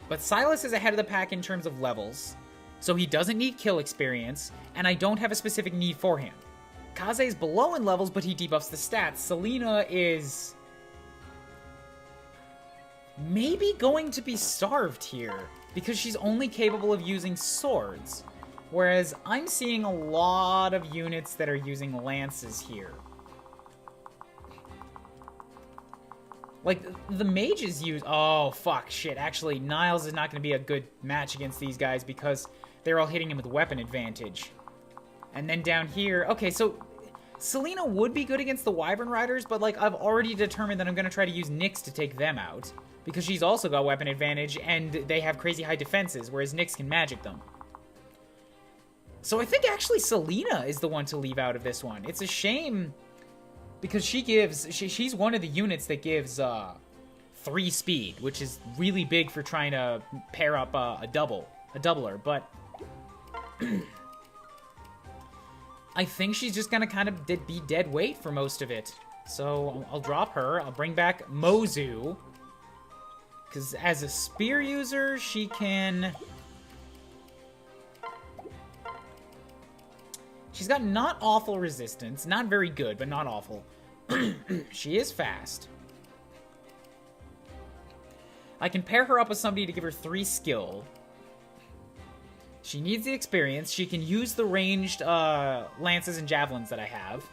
But Silas is ahead of the pack in terms of levels, so he doesn't need kill experience, and I don't have a specific need for him. Kaze's below in levels, but he debuffs the stats. Selena is maybe going to be starved here, because she's only capable of using swords, whereas I'm seeing a lot of units that are using lances here. Like, the mages use... Oh, fuck, shit. Actually, Niles is not going to be a good match against these guys because they're all hitting him with weapon advantage. And then down here... Okay, so Selena would be good against the Wyvern Riders, but, like, I've already determined that I'm going to try to use Nyx to take them out because she's also got weapon advantage and they have crazy high defenses, whereas Nyx can magic them. So I think, actually, Selena is the one to leave out of this one. It's a shame... because she's one of the units that gives 3 speed, which is really big for trying to pair up a doubler, but I think she's just gonna kind of be dead weight for most of it. So I'll drop her, I'll bring back Mozu, because as a spear user, she can... She's got not awful resistance. Not very good, but not awful. She is fast. I can pair her up with somebody to give her 3 skill. She needs the experience. She can use the ranged lances and javelins that I have,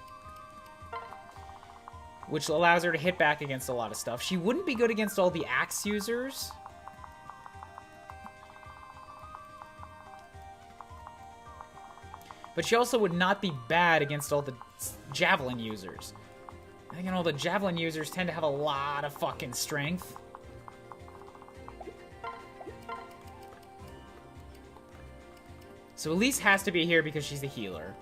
which allows her to hit back against a lot of stuff. She wouldn't be good against all the axe users. But she also would not be bad against all the javelin users. I think all the javelin users tend to have a lot of fucking strength. So Elise has to be here because she's the healer.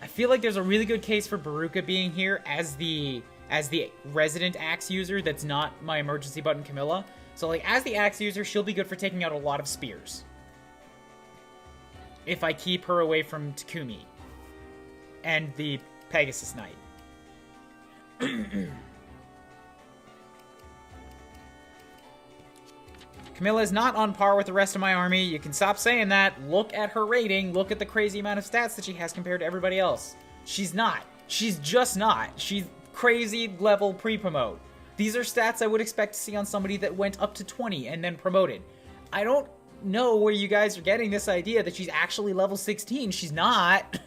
I feel like there's a really good case for Baruka being here as the resident axe user that's not my emergency button Camilla. So, like, as the axe user, she'll be good for taking out a lot of spears. If I keep her away from Takumi and the Pegasus Knight. Camilla is not on par with the rest of my army. You can stop saying that. Look at her rating. Look at the crazy amount of stats that she has compared to everybody else. She's not. She's just not. She's crazy level pre-promote. These are stats I would expect to see on somebody that went up to 20 and then promoted. I don't know where you guys are getting this idea that she's actually level 16. She's not.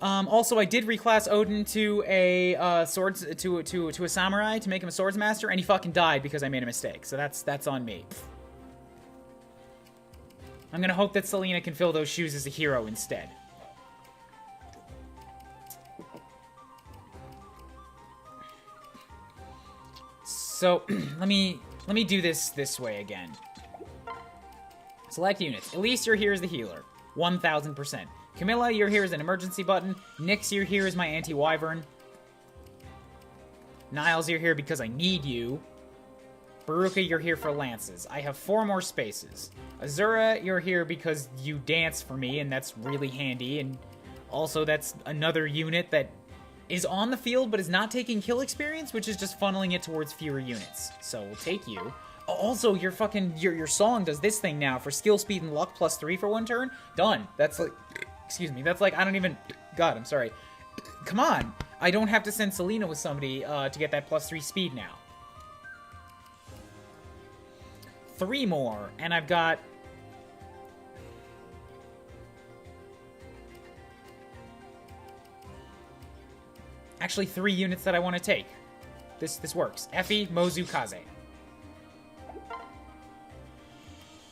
Also, I did reclass Odin to a swords to a samurai to make him a swords master, and he fucking died because I made a mistake. So that's on me. I'm gonna hope that Selena can fill those shoes as a hero instead. So let me do this way again. Select units. Elise, you're here as the healer, 1000%. Camilla, you're here as an emergency button. Nyx, you're here as my anti-wyvern. Niles, you're here because I need you. Baruka, you're here for lances. I have 4 more spaces. Azura, you're here because you dance for me, and that's really handy. And also, that's another unit that is on the field but is not taking kill experience, which is just funneling it towards fewer units. So we'll take you. Also, your song does this thing now for skill, speed, and luck +3 for 1 turn. Done. That's like, excuse me. That's like, I don't even. God, I'm sorry. Come on. I don't have to send Selena with somebody to get that +3 speed now. 3 more, and I've got. Actually, 3 units that I want to take. This works. Effie, Mozu, Kaze.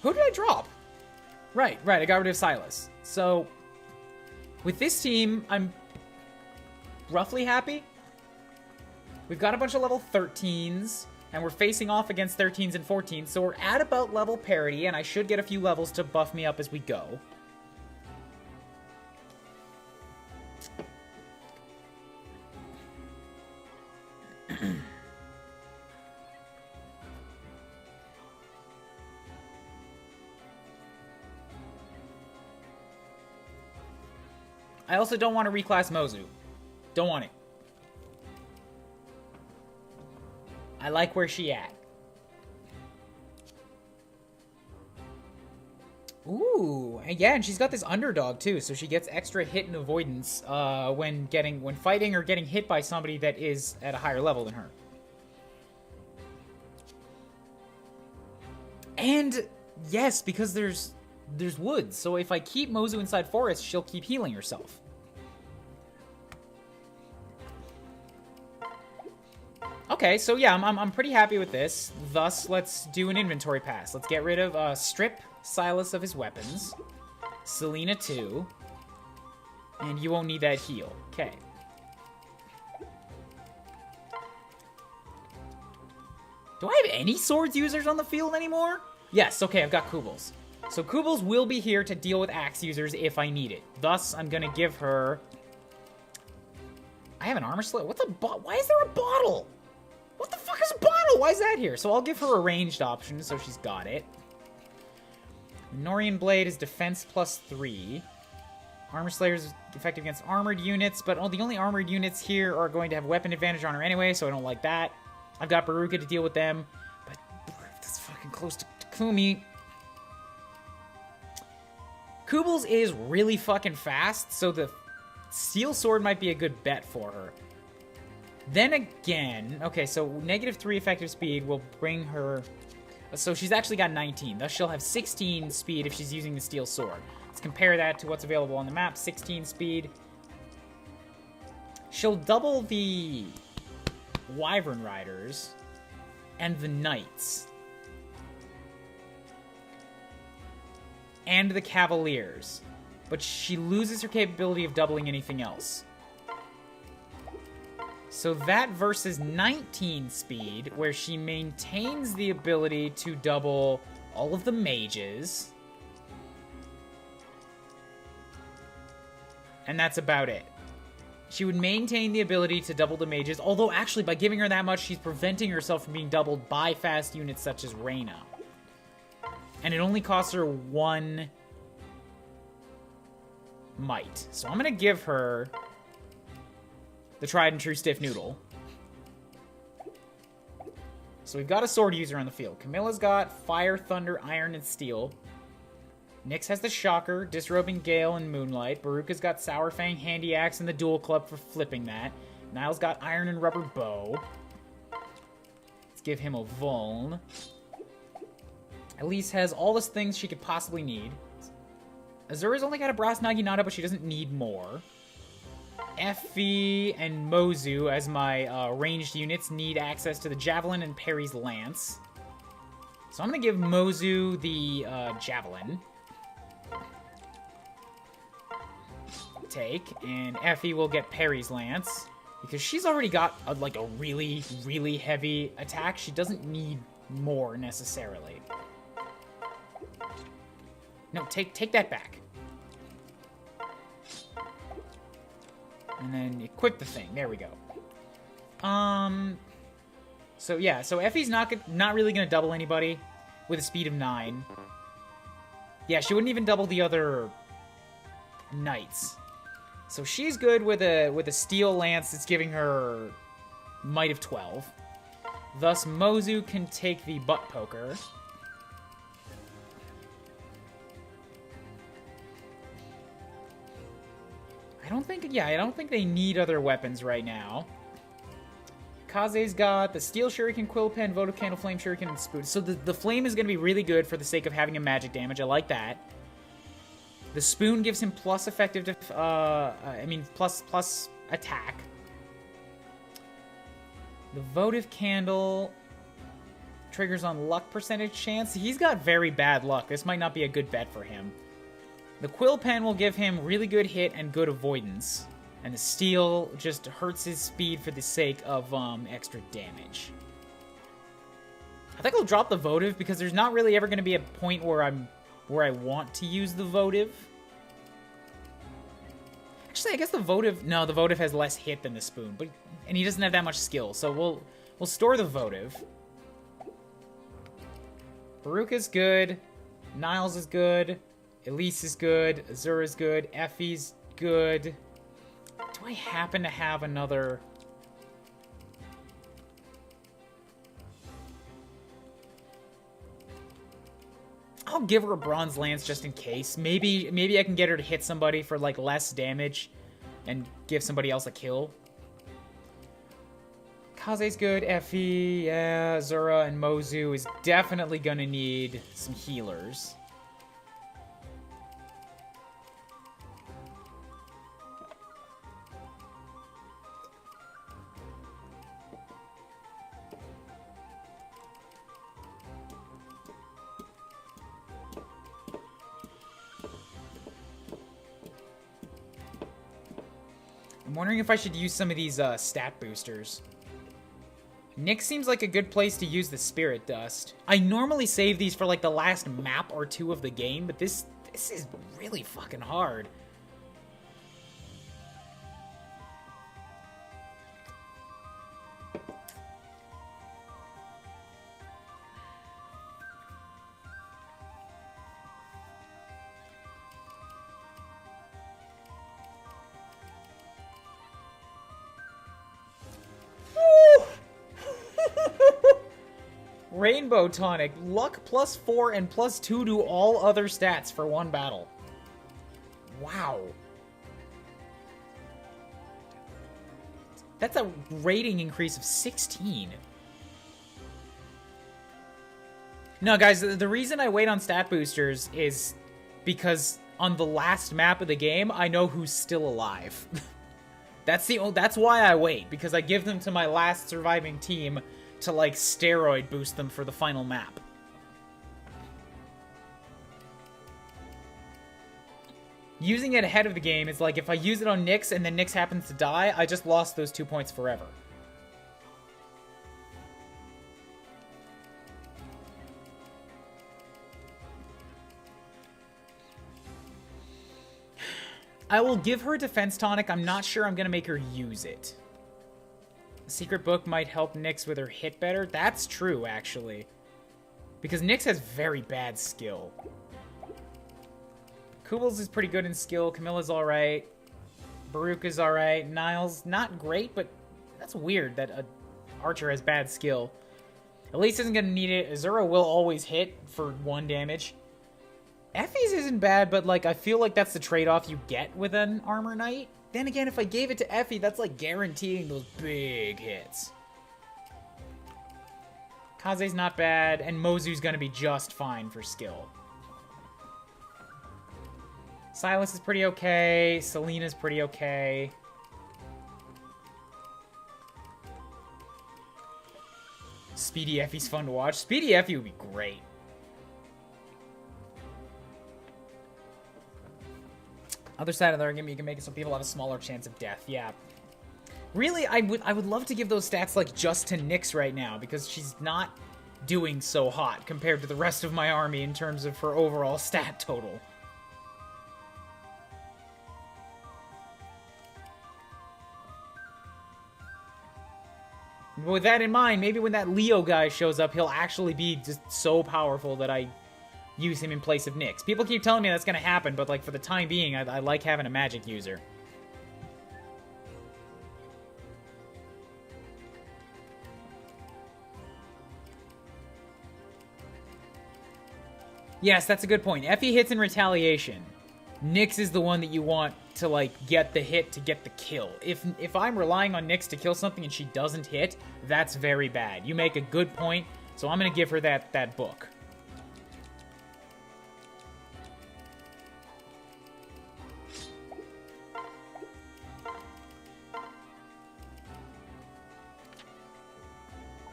Who did I drop? Right, I got rid of Silas. So, with this team, I'm roughly happy. We've got a bunch of level 13s, and we're facing off against 13s and 14s, so we're at about level parity, and I should get a few levels to buff me up as we go. I also don't want to reclass Mozu. Don't want it. I like where she at. Ooh, yeah, and she's got this underdog too, so she gets extra hit and avoidance when fighting or getting hit by somebody that is at a higher level than her. And yes, because there's woods, so if I keep Mozu inside forest, she'll keep healing herself. Okay, so yeah, I'm pretty happy with this. Thus, let's do an inventory pass. Let's get rid of, strip Silas of his weapons. Selena too. And you won't need that heal. Okay. Do I have any swords users on the field anymore? Yes, okay, I've got Kubels. So Kubels will be here to deal with axe users if I need it. Thus, I'm gonna give her... I have an armor slit. What's a why is there a bottle? What the fuck is a bottle? Why is that here? So I'll give her a ranged option, so she's got it. Norian Blade is defense +3. Armor Slayer is effective against armored units, but the only armored units here are going to have weapon advantage on her anyway, so I don't like that. I've got Baruka to deal with them, but that's fucking close to Takumi. Kubels is really fucking fast, so the Steel Sword might be a good bet for her. Then again, okay, so -3 effective speed will bring her... So she's actually got 19, thus she'll have 16 speed if she's using the Steel Sword. Let's compare that to what's available on the map, 16 speed. She'll double the Wyvern Riders and the Knights. And the Cavaliers. But she loses her capability of doubling anything else. So that versus 19 speed, where she maintains the ability to double all of the mages. And that's about it. She would maintain the ability to double the mages, although actually by giving her that much, she's preventing herself from being doubled by fast units such as Reyna. And it only costs her 1 might. So I'm gonna give her the tried and true stiff noodle. So we've got a sword user on the field. Camilla's got fire, thunder, iron, and steel. Nyx has the shocker, disrobing gale, and moonlight. Baruka's got sour fang, handy axe, and the dual club for flipping that. Niles got iron and rubber bow. Let's give him a vuln. Elise has all the things she could possibly need. Azura's only got a brass naginata, but she doesn't need more. Effie and Mozu, as my ranged units, need access to the javelin and Perry's lance. So I'm going to give Mozu the javelin. Take, and Effie will get Perry's lance. Because she's already got a really, really heavy attack. She doesn't need more, necessarily. No, take that back. And then equip the thing. There we go. So yeah, so Effie's not really gonna double anybody with a speed of 9. Yeah, she wouldn't even double the other knights. So she's good with a steel lance that's giving her might of 12. Thus, Mozu can take the butt poker. I don't think they need other weapons right now. Kaze's got the Steel Shuriken, Quill Pen, Votive Candle, Flame Shuriken, and Spoon. So the Flame is going to be really good for the sake of having a magic damage. I like that. The Spoon gives him plus effective, plus attack. The Votive Candle triggers on luck percentage chance. He's got very bad luck. This might not be a good bet for him. The Quill Pen will give him really good hit and good avoidance. And the Steel just hurts his speed for the sake of extra damage. I think I'll drop the Votive because there's not really ever going to be a point where I want to use the Votive. Actually, I guess the Votive... No, the Votive has less hit than the Spoon, and he doesn't have that much skill, so we'll store the Votive. Baruka's good. Niles is good. Elise is good. Azura's good. Effie's good. Do I happen to have another... I'll give her a Bronze Lance just in case. Maybe I can get her to hit somebody for, like, less damage and give somebody else a kill. Kaze's good. Effie, yeah. Zura and Mozu is definitely gonna need some healers. I'm wondering if I should use some of these stat boosters. Nick seems like a good place to use the Spirit Dust. I normally save these for like the last map or two of the game, but this is really fucking hard. Rainbow Tonic. Luck +4 and +2 to all other stats for one battle. Wow. That's a rating increase of 16. No, guys, the reason I wait on stat boosters is because on the last map of the game, I know who's still alive. That's why I wait, because I give them to my last surviving team to, like, steroid boost them for the final map. Using it ahead of the game is like, if I use it on Nyx and then Nyx happens to die, I just lost those 2 points forever. I will give her Defense Tonic. I'm not sure I'm going to make her use it. The Secret Book might help Nyx with her hit better. That's true, actually. Because Nyx has very bad skill. Kubels is pretty good in skill. Camilla's alright. Baruka's alright. Niles, not great, but that's weird that an archer has bad skill. Elise isn't going to need it. Azura will always hit for 1 damage. Effie's isn't bad, but like I feel like that's the trade-off you get with an Armor Knight. Then again, if I gave it to Effie, that's like guaranteeing those big hits. Kaze's not bad, and Mozu's gonna be just fine for skill. Silas is pretty okay. Selena's pretty okay. Speedy Effie's fun to watch. Speedy Effie would be great. Other side of the argument, you can make it so people have a smaller chance of death. Yeah. Really, I would love to give those stats like just to Nyx right now, because she's not doing so hot compared to the rest of my army in terms of her overall stat total. With that in mind, maybe when that Leo guy shows up, he'll actually be just so powerful that I use him in place of Nyx. People keep telling me that's gonna happen, but like for the time being, I like having a magic user. Yes, that's a good point. Effie hits in retaliation. Nyx is the one that you want to, like, get the hit to get the kill. If I'm relying on Nyx to kill something and she doesn't hit, that's very bad. You make a good point, so I'm gonna give her that book.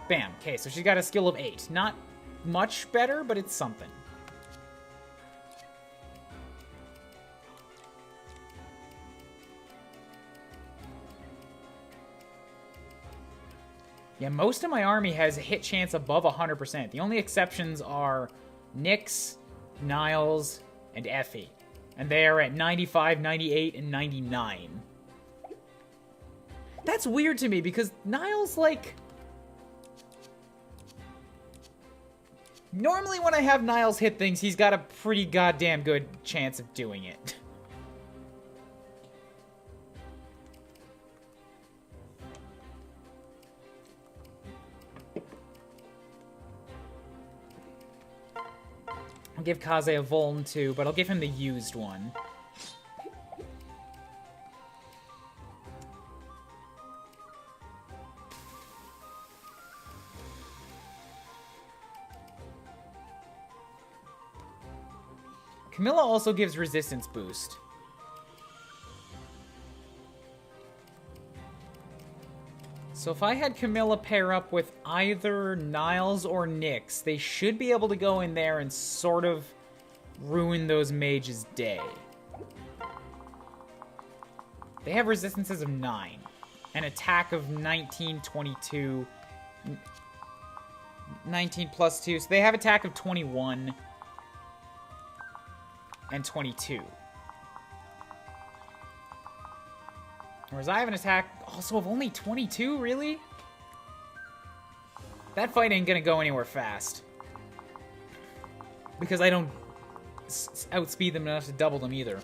Bam. Okay, so she's got a skill of 8. Not much better, but it's something. Yeah, most of my army has a hit chance above 100%. The only exceptions are Nyx, Niles, and Effie. And they are at 95, 98, and 99. That's weird to me, because Niles, like... Normally when I have Niles hit things, he's got a pretty goddamn good chance of doing it. I'll give Kaze a Vuln too, but I'll give him the used one. Camilla also gives resistance boost. So if I had Camilla pair up with either Niles or Nyx, they should be able to go in there and sort of ruin those mages' day. They have resistances of 9, an attack of 19, 22, 19 plus 2, so they have attack of 21 and 22. Whereas I have an attack also of only 22, really? That fight ain't gonna go anywhere fast. Because I don't outspeed them enough to double them either.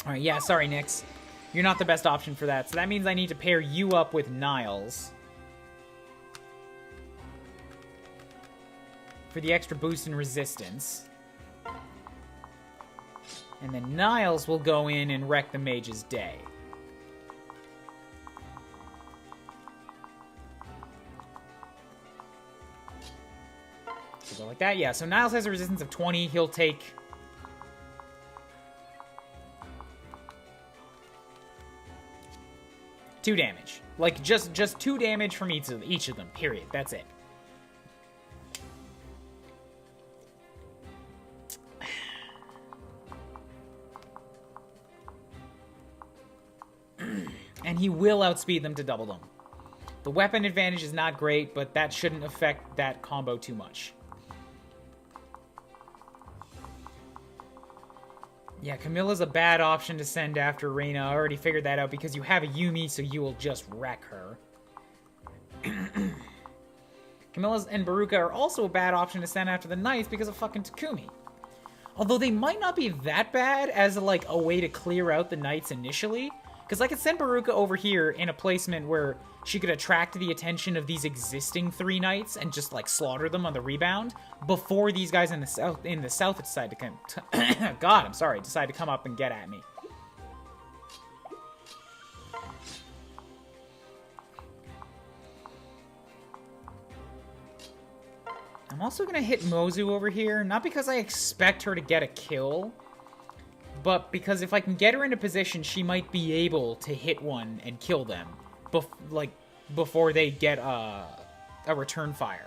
Alright, yeah, sorry, Nyx. You're not the best option for that, so that means I need to pair you up with Niles. For the extra boost in resistance. And then Niles will go in and wreck the mage's day. So go like that, yeah. So Niles has a resistance of 20. He'll take... two damage. Like, just 2 damage from each of them, period. That's it. And he will outspeed them to double them. The weapon advantage is not great, but that shouldn't affect that combo too much. Yeah, Camilla's a bad option to send after Reina. I already figured that out because you have a Yumi, so you will just wreck her. Camilla's and Baruka are also a bad option to send after the Knights because of fucking Takumi. Although they might not be that bad as like a way to clear out the Knights initially. Because I could send Baruka over here in a placement where she could attract the attention of these existing 3 Knights and just like slaughter them on the rebound before these guys in the south decide to come. God, I'm sorry, decide to come up and get at me. I'm also gonna hit Mozu over here, not because I expect her to get a kill, but because if I can get her into position, she might be able to hit one and kill them, before they get a return fire.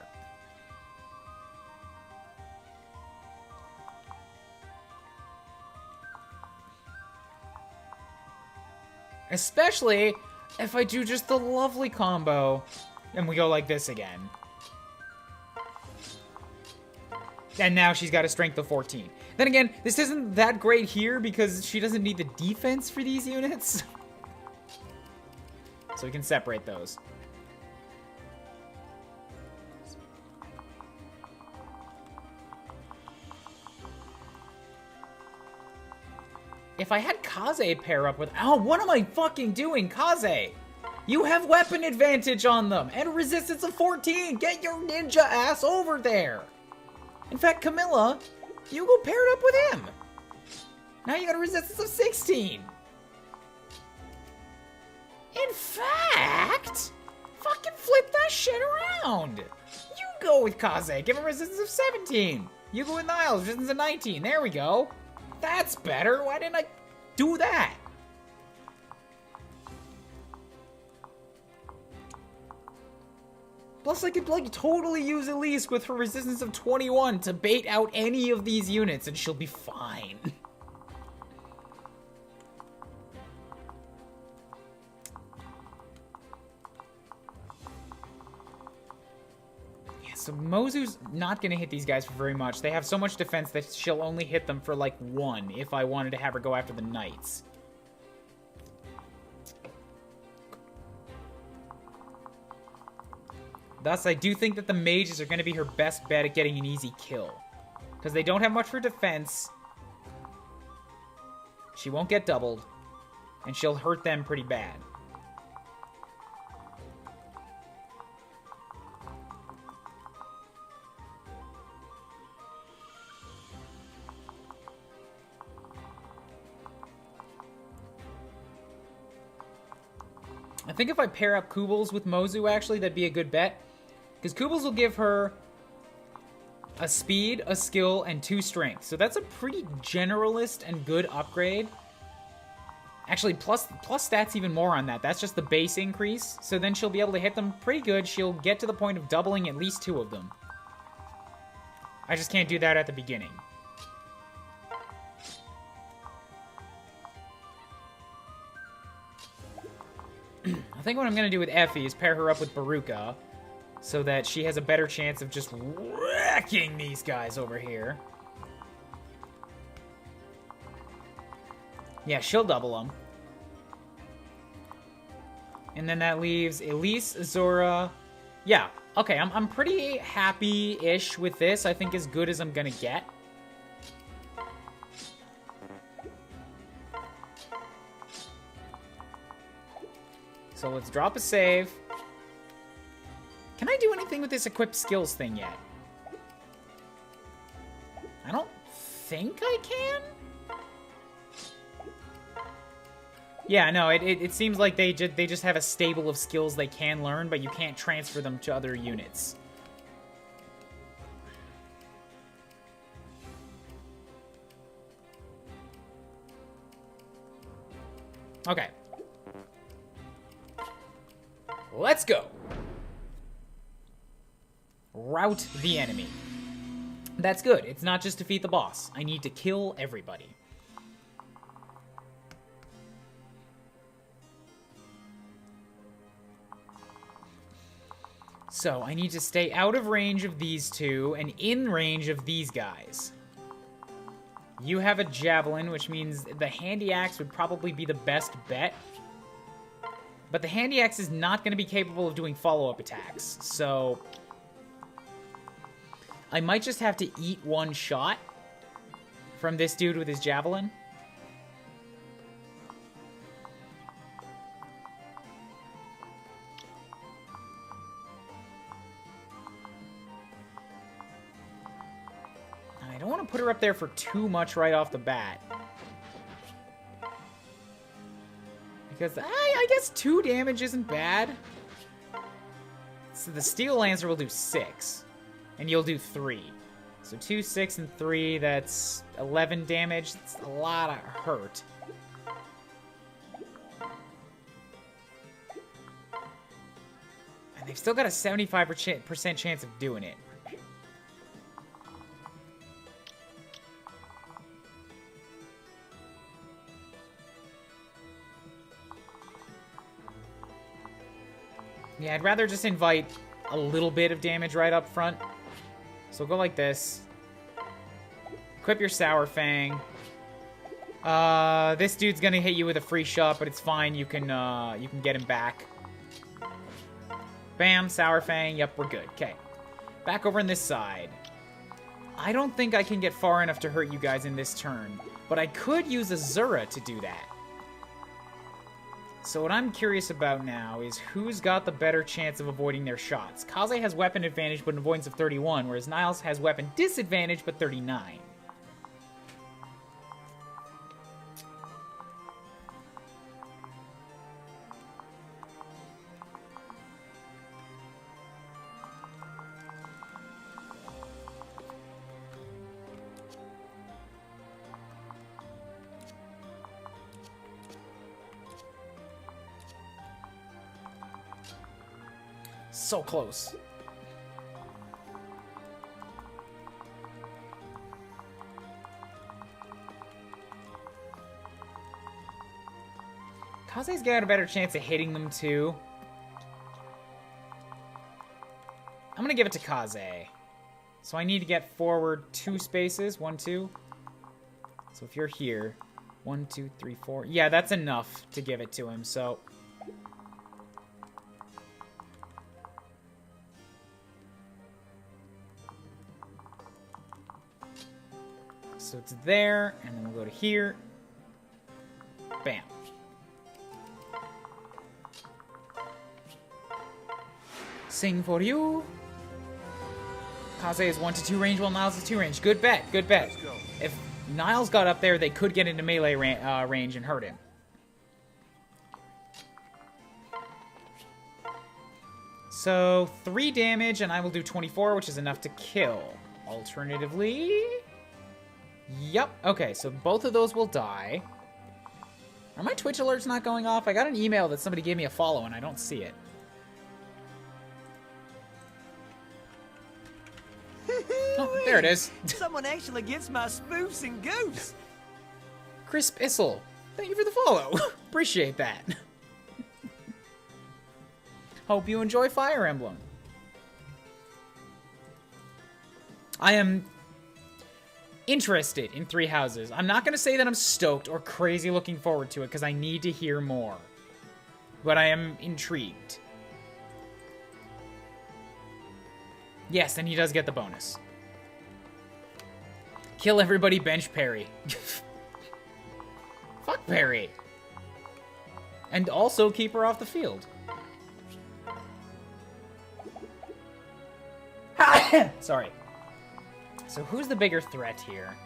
Especially if I do just the lovely combo, and we go like this again. And now she's got a strength of 14. Then again, this isn't that great here because she doesn't need the defense for these units. So we can separate those. If I had Kaze pair up with... Oh, what am I fucking doing, Kaze? You have weapon advantage on them and a resistance of 14. Get your ninja ass over there. In fact, Camilla, you go paired up with him. Now you got a resistance of 16. In fact, fucking flip that shit around. You go with Kaze, give him a resistance of 17. You go with Niles, resistance of 19. There we go. That's better. Why didn't I do that? Plus, I could, like, totally use Elise with her resistance of 21 to bait out any of these units, and she'll be fine. Yeah, so Mozu's not going to hit these guys for very much. They have so much defense that she'll only hit them for, like, 1 if I wanted to have her go after the Knights. Thus, I do think that the mages are going to be her best bet at getting an easy kill. Because they don't have much for defense. She won't get doubled. And she'll hurt them pretty bad. I think if I pair up Kubels with Mozu, actually, that'd be a good bet. Because Kubels will give her a speed, a skill, and 2 strength. So that's a pretty generalist and good upgrade. Actually, plus stats even more on that. That's just the base increase. So then she'll be able to hit them pretty good. She'll get to the point of doubling at least 2 of them. I just can't do that at the beginning. I think what I'm going to do with Effie is pair her up with Baruka. So that she has a better chance of just wrecking these guys over here. Yeah, she'll double them. And then that leaves Elise, Zora. Yeah, okay, I'm pretty happy-ish with this. I think as good as I'm gonna get. So let's drop a save. Can I do anything with this equipped skills thing yet? I don't think I can. Yeah, no, it seems like they just have a stable of skills they can learn, but you can't transfer them to other units. Okay. Let's go. Rout the enemy. That's good. It's not just defeat the boss. I need to kill everybody. So, I need to stay out of range of these two and in range of these guys. You have a javelin, which means the handy axe would probably be the best bet. But the handy axe is not going to be capable of doing follow-up attacks, so I might just have to eat one shot from this dude with his javelin. I don't want to put her up there for too much right off the bat. Because I guess 2 damage isn't bad. So the Steel Lancer will do 6. And you'll do 3. So 2, 6, and 3, that's 11 damage. That's a lot of hurt. And they've still got a 75% chance of doing it. Yeah, I'd rather just invite a little bit of damage right up front. So go like this. Equip your Sour Fang. This dude's gonna hit you with a free shot, but it's fine. You can get him back. Bam, Sour Fang. Yep, we're good. Okay. Back over on this side. I don't think I can get far enough to hurt you guys in this turn, but I could use Azura to do that. So what I'm curious about now is who's got the better chance of avoiding their shots. Kaze has weapon advantage but an avoidance of 31, whereas Niles has weapon disadvantage but 39. So close. Kaze's got a better chance of hitting them too. I'm gonna give it to Kaze. So I need to get forward 2 spaces. 1, 2. So if you're here, 1, 2, 3, 4. Yeah, that's enough to give it to him. So it's there, and then we'll go to here. Bam. Sing for you. Kaze is 1 to 2 range, while Niles is 2 range. Good bet, good bet. Let's go. If Niles got up there, they could get into melee range and hurt him. So, 3 damage, and I will do 24, which is enough to kill. Alternatively... Yep. Okay, so both of those will die. Are my Twitch alerts not going off? I got an email that somebody gave me a follow, and I don't see it. Oh, there it is. Someone actually gets my spoofs and goofs. Crisp Issel. Thank you for the follow. Appreciate that. Hope you enjoy Fire Emblem. I am interested in 3 Houses. I'm not going to say that I'm stoked or crazy looking forward to it because I need to hear more. But I am intrigued. Yes, and he does get the bonus. Kill everybody, bench Perry. Fuck Perry. And also keep her off the field. Sorry. So who's the bigger threat here?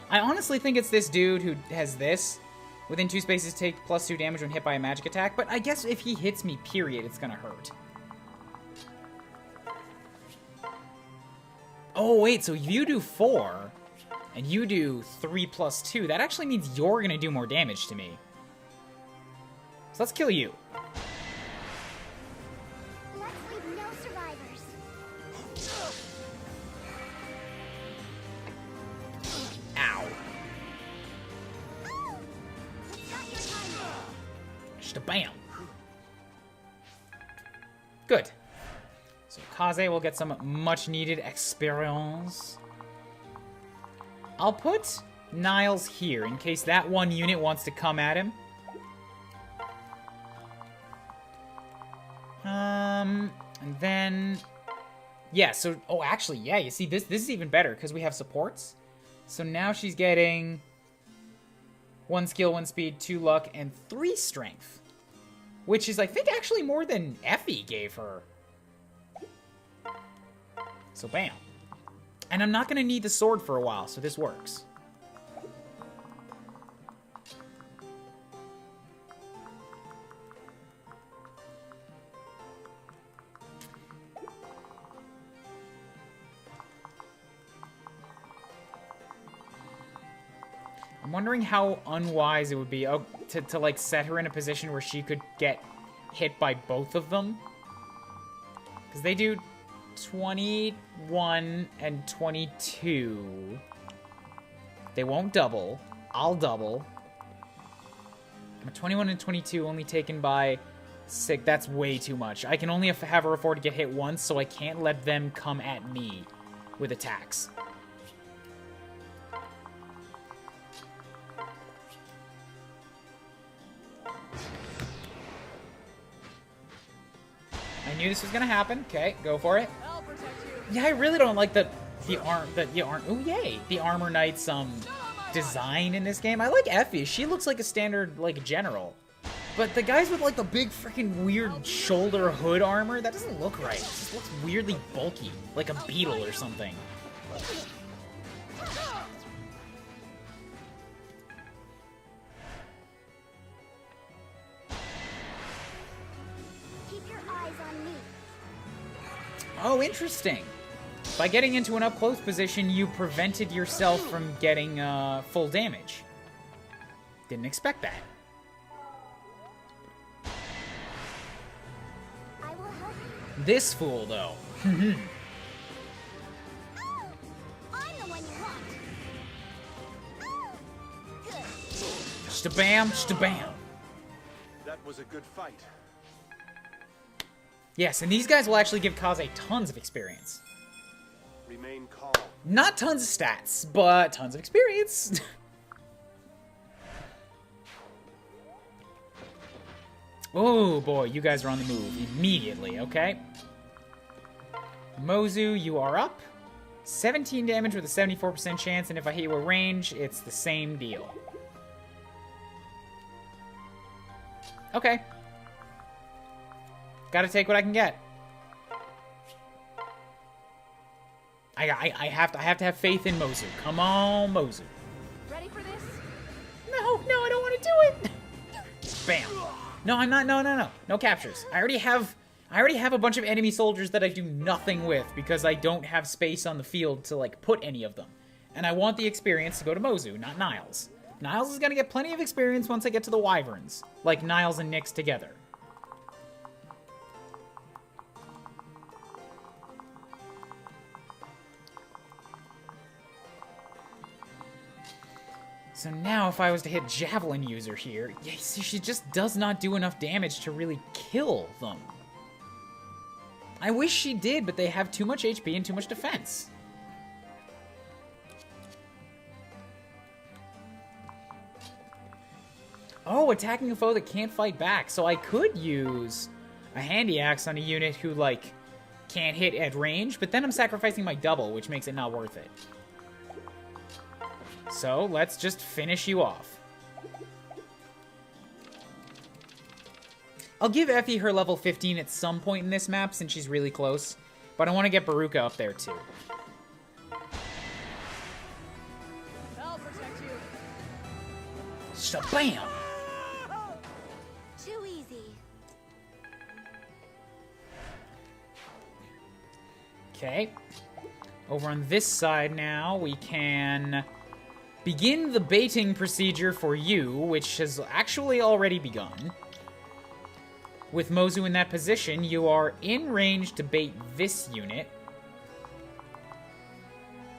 I honestly think it's this dude who has this. Within 2 spaces, take +2 damage when hit by a magic attack. But I guess if he hits me, period, it's gonna hurt. Oh, wait, so if you do 4, and you do 3 + 2, that actually means you're gonna do more damage to me. So let's kill you. Let's leave no survivors. Ow. It's not your time. Just a bam. Good. So Kaze will get some much needed experience. I'll put Niles here in case that one unit wants to come at him. And then... Yeah, so... Oh, actually, yeah, you see, this is even better because we have supports. So now she's getting 1 skill, 1 speed, 2 luck, and 3 strength. Which is, I think, actually more than Effie gave her. So bam. And I'm not going to need the sword for a while, so this works. I'm wondering how unwise it would be to like set her in a position where she could get hit by both of them. Because they do 21 and 22. They won't double. I'll double. 21 and 22 only taken by 6. That's way too much. I can only have her afford to get hit once, so I can't let them come at me. with attacks. I knew this was gonna happen. Okay, go for it. Yeah, I really don't like the armor knight's design in this game. I like Effie. She looks like a standard like general. But the guys with like the big freaking weird shoulder hood armor, that doesn't look right. It just looks weirdly bulky, like a beetle or something. Keep your eyes on me. Oh, interesting. By getting into an up-close position, you prevented yourself from getting full damage. Didn't expect that. I will help you. This fool, though. I'm the one you want. Good. Stabam, stabam. That was a good fight. Yes, and these guys will actually give Kaze tons of experience. Remain calm. Not tons of stats, but tons of experience. Oh boy, you guys are on the move immediately, okay? Mozu, you are up. 17 damage with a 74% chance, and if I hit you at range, it's the same deal. Okay. Gotta take what I can get. I have to have faith in Mozu. Come on, Mozu. Ready for this? No, I don't want to do it. Bam. No, I'm not. No. No captures. I already have a bunch of enemy soldiers that I do nothing with because I don't have space on the field to like put any of them. And I want the experience to go to Mozu, not Niles. Niles is gonna get plenty of experience once I get to the Wyverns, like Niles and Nyx together. So now if I was to hit Javelin user here, yeah, see, she just does not do enough damage to really kill them. I wish she did, but they have too much HP and too much defense. Oh, attacking a foe that can't fight back. So I could use a handy axe on a unit who, like, can't hit at range, but then I'm sacrificing my double, which makes it not worth it. So, let's just finish you off. I'll give Effie her level 15 at some point in this map, since she's really close. But I want to get Baruka up there, too. I'll protect you. Shabam! Too easy. Okay. Over on this side now, we can begin the baiting procedure for you, which has actually already begun. With Mozu in that position, you are in range to bait this unit,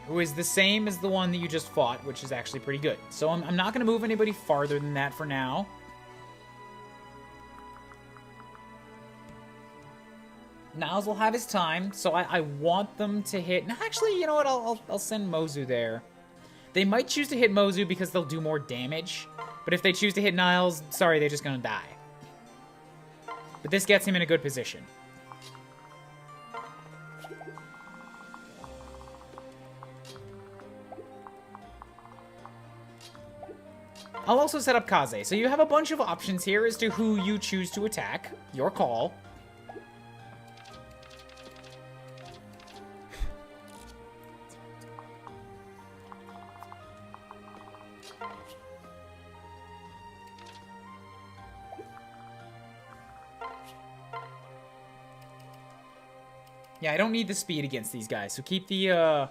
who is the same as the one that you just fought, which is actually pretty good. So I'm not going to move anybody farther than that for now. Niles will have his time, so I want them to hit... No, actually, you know what? I'll send Mozu there. They might choose to hit Mozu because they'll do more damage. But if they choose to hit Niles, sorry, they're just gonna die. But this gets him in a good position. I'll also set up Kaze, so you have a bunch of options here as to who you choose to attack. Your call. Yeah, I don't need the speed against these guys, so keep the,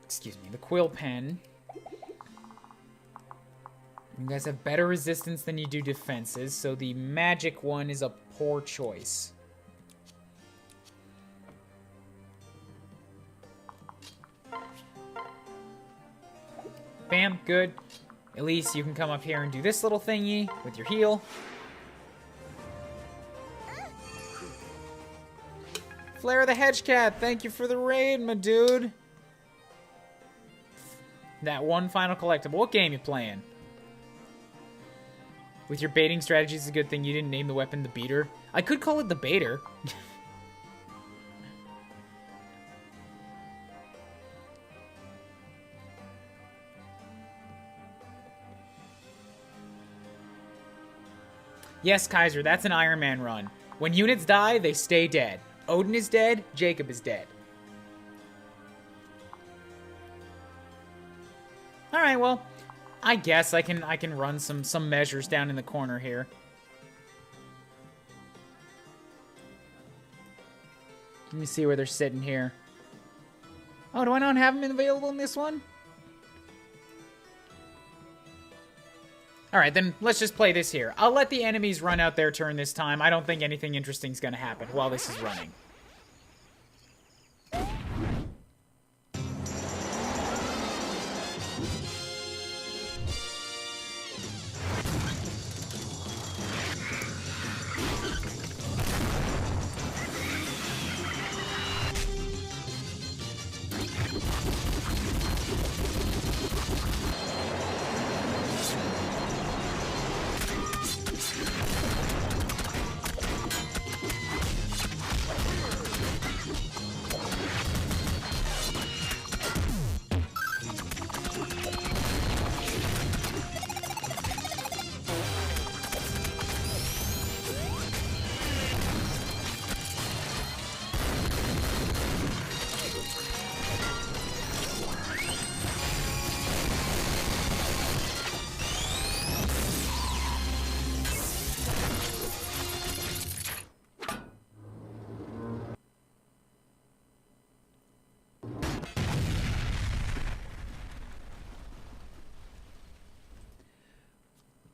excuse me, the quill pen. You guys have better resistance than you do defenses, so the magic one is a poor choice. Bam, good. At least you can come up here and do this little thingy with your heal. Flare the Hedge Cat, thank you for the raid, my dude. That one final collectible. What game you playing? With your baiting strategy, it's a good thing you didn't name the weapon the beater. I could call it the baiter. Yes, Kaiser, that's an Iron Man run. When units die, they stay dead. Odin is dead, Jacob is dead. Alright, well, I guess I can run some measures down in the corner here. Let me see where they're sitting here. Oh, do I not have them available in this one? Alright, then let's just play this here. I'll let the enemies run out their turn this time. I don't think anything interesting is going to happen while this is running.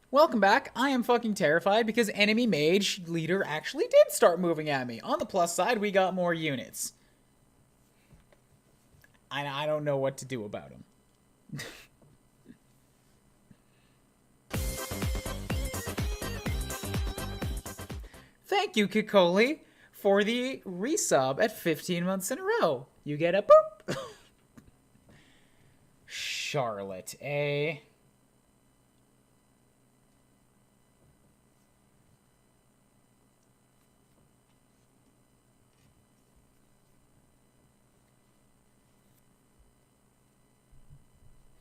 Welcome back. I am fucking terrified because enemy mage leader actually did start moving at me. On the plus side, we got more units. I don't know what to do about him. Thank you, Kikoli, for the resub at 15 months in a row. You get a boop. Charlotte, eh?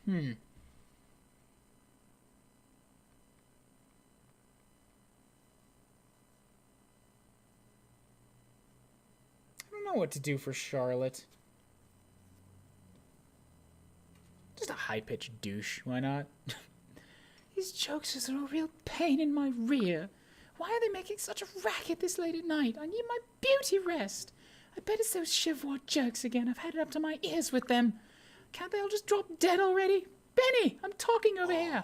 I don't know what to do for Charlotte. Just a high-pitched douche, why not? These jokes are a real pain in my rear. Why are they making such a racket this late at night? I need my beauty rest. I bet it's those Chivwad jokes again. I've had it up to my ears with them. Can't they all just drop dead already? Benny, I'm talking over here.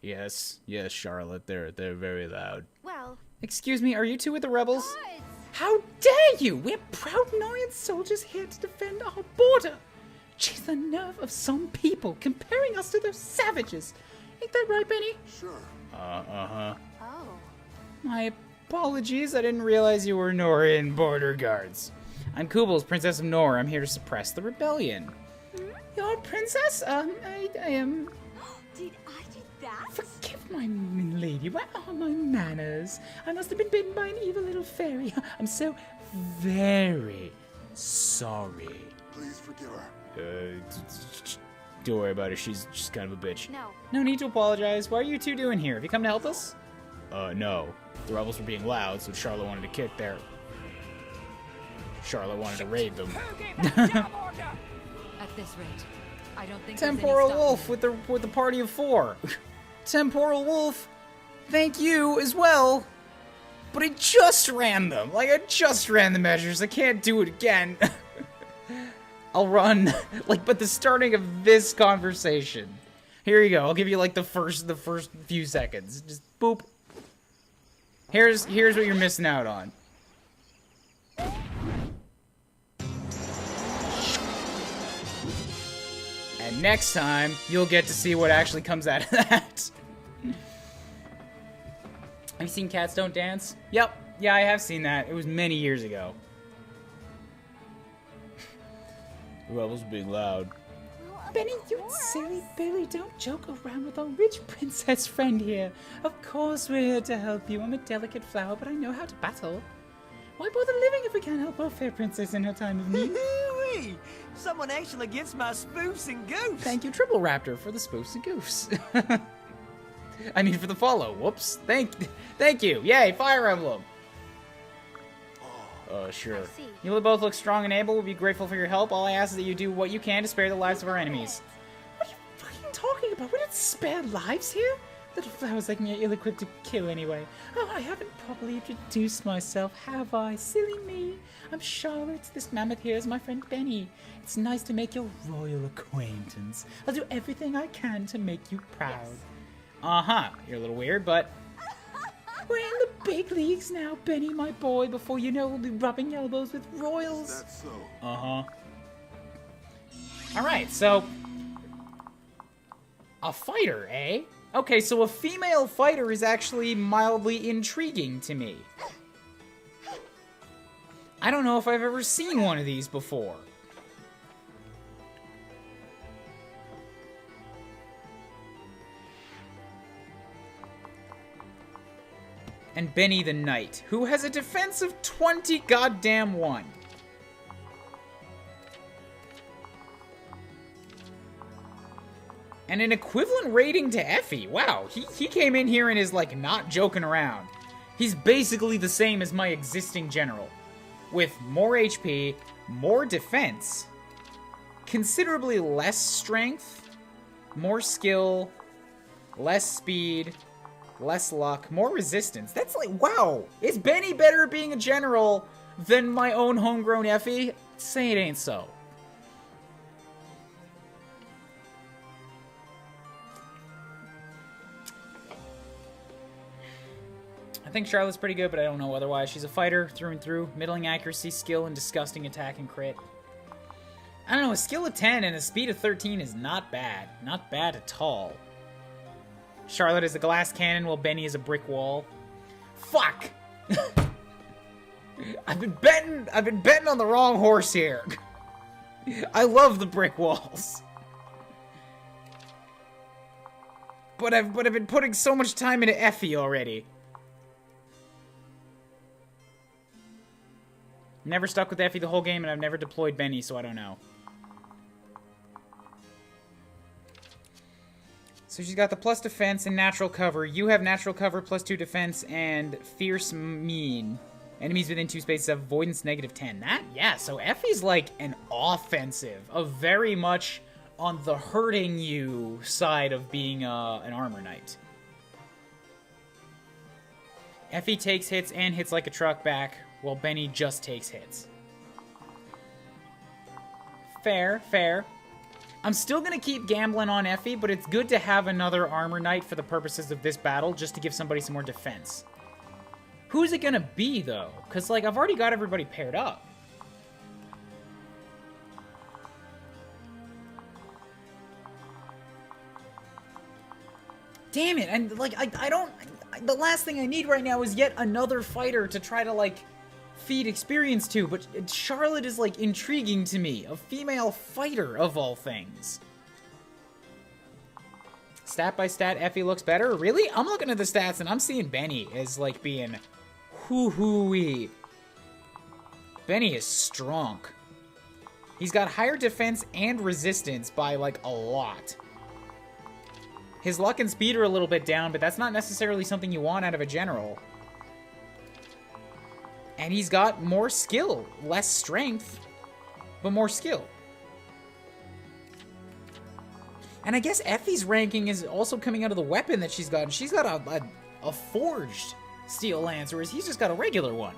Yes, Charlotte, they're very loud. Well, excuse me, are you two with the rebels? guys. How dare you! We're proud Noryan soldiers here to defend our border. Jeez, the nerve of some people comparing us to those savages. Ain't that right, Benny? Sure. Oh. My apologies, I didn't realize you were Noryan border guards. I'm Kubl's Princess of Nor. I'm here to suppress the rebellion. Your princess? I am... Did I do that? Forgive my lady, where are my manners? I must have been bitten by an evil little fairy. I'm so very sorry. Please forgive her. Don't worry about her, she's kind of a bitch. No. No need to apologize. What are you two doing here? Have you come to help us? No. The rebels were being loud, so Charlotte wanted to kick their... Charlotte wanted to raid them. At this rate, I don't think Temporal there's any Wolf with the party of 4. Temporal Wolf, thank you as well. But I just ran them. Like, I just ran the measures. I can't do it again. I'll run, like, but the starting of this conversation. Here you go. I'll give you, like, the first few seconds. Just boop. Here's what you're missing out on. And next time, you'll get to see what actually comes out of that. Have you seen Cats Don't Dance? Yep. Yeah, I have seen that. It was many years ago. Whoever's being loud. Benny, you silly Billy, don't joke around with our rich princess friend here. Of course we're here to help you. I'm a delicate flower, but I know how to battle. Why bother living if we can't help our fair princess in her time of need? Hoo-wee! Someone actually gets my spoofs and goose. Thank you, Triple Raptor, for the spoofs and goofs. I mean, for the follow. Whoops. Thank you. Yay, Fire Emblem. Sure. You both look strong and able. We'll be grateful for your help. All I ask is that you do what you can to spare the lives of our enemies. What are you fucking talking about? We didn't spare lives here? Little flowers like me are ill-equipped to kill anyway. Oh, I haven't properly introduced myself, have I? Silly me. I'm Charlotte. This mammoth here is my friend Benny. It's nice to make your royal acquaintance. I'll do everything I can to make you proud. Yes. Uh-huh. You're a little weird, but... We're in the big leagues now, Benny, my boy. Before you know, we'll be rubbing elbows with royals. Is that so? Uh-huh. Alright, so... A fighter, eh? Okay, so a female fighter is actually mildly intriguing to me. I don't know if I've ever seen one of these before. And Benny the Knight, who has a defense of 20 goddamn 1. And an equivalent rating to Effie. Wow, he came in here and is, like, not joking around. He's basically the same as my existing general. With more HP, more defense, considerably less strength, more skill, less speed, less luck, more resistance. That's like, wow! Is Benny better at being a general than my own homegrown Effie? Say it ain't so. I think Charlotte's pretty good, but I don't know otherwise. She's a fighter through and through. Middling accuracy, skill, and disgusting attack and crit. I don't know, a skill of 10 and a speed of 13 is not bad. Not bad at all. Charlotte is a glass cannon while Benny is a brick wall. Fuck! I've been betting on the wrong horse here. I love the brick walls. But I've been putting so much time into Effie already. Never stuck with Effie the whole game, and I've never deployed Benny, so I don't know. So she's got the plus defense and natural cover. You have natural cover, plus 2 defense, and fierce mean. Enemies within 2 spaces have avoidance negative 10. Yeah, so Effie's like an offensive. A very much on the hurting you side of being an armor knight. Effie takes hits and hits like a truck back, while Benny just takes hits. Fair, fair. I'm still gonna keep gambling on Effie, but it's good to have another armor knight for the purposes of this battle, just to give somebody some more defense. Who's it gonna be, though? Because, like, I've already got everybody paired up. Damn it, and, like, I don't... The last thing I need right now is yet another fighter to try to, like, feed experience to, but Charlotte is, like, intriguing to me. A female fighter, of all things. Stat by stat, Effie looks better? Really? I'm looking at the stats and I'm seeing Benny as, like, being hoo-hoo-wee. Benny is strong. He's got higher defense and resistance by, like, a lot. His luck and speed are a little bit down, but that's not necessarily something you want out of a general. And he's got more skill. Less strength, but more skill. And I guess Effie's ranking is also coming out of the weapon that she's got. She's got a forged steel lance, whereas he's just got a regular one.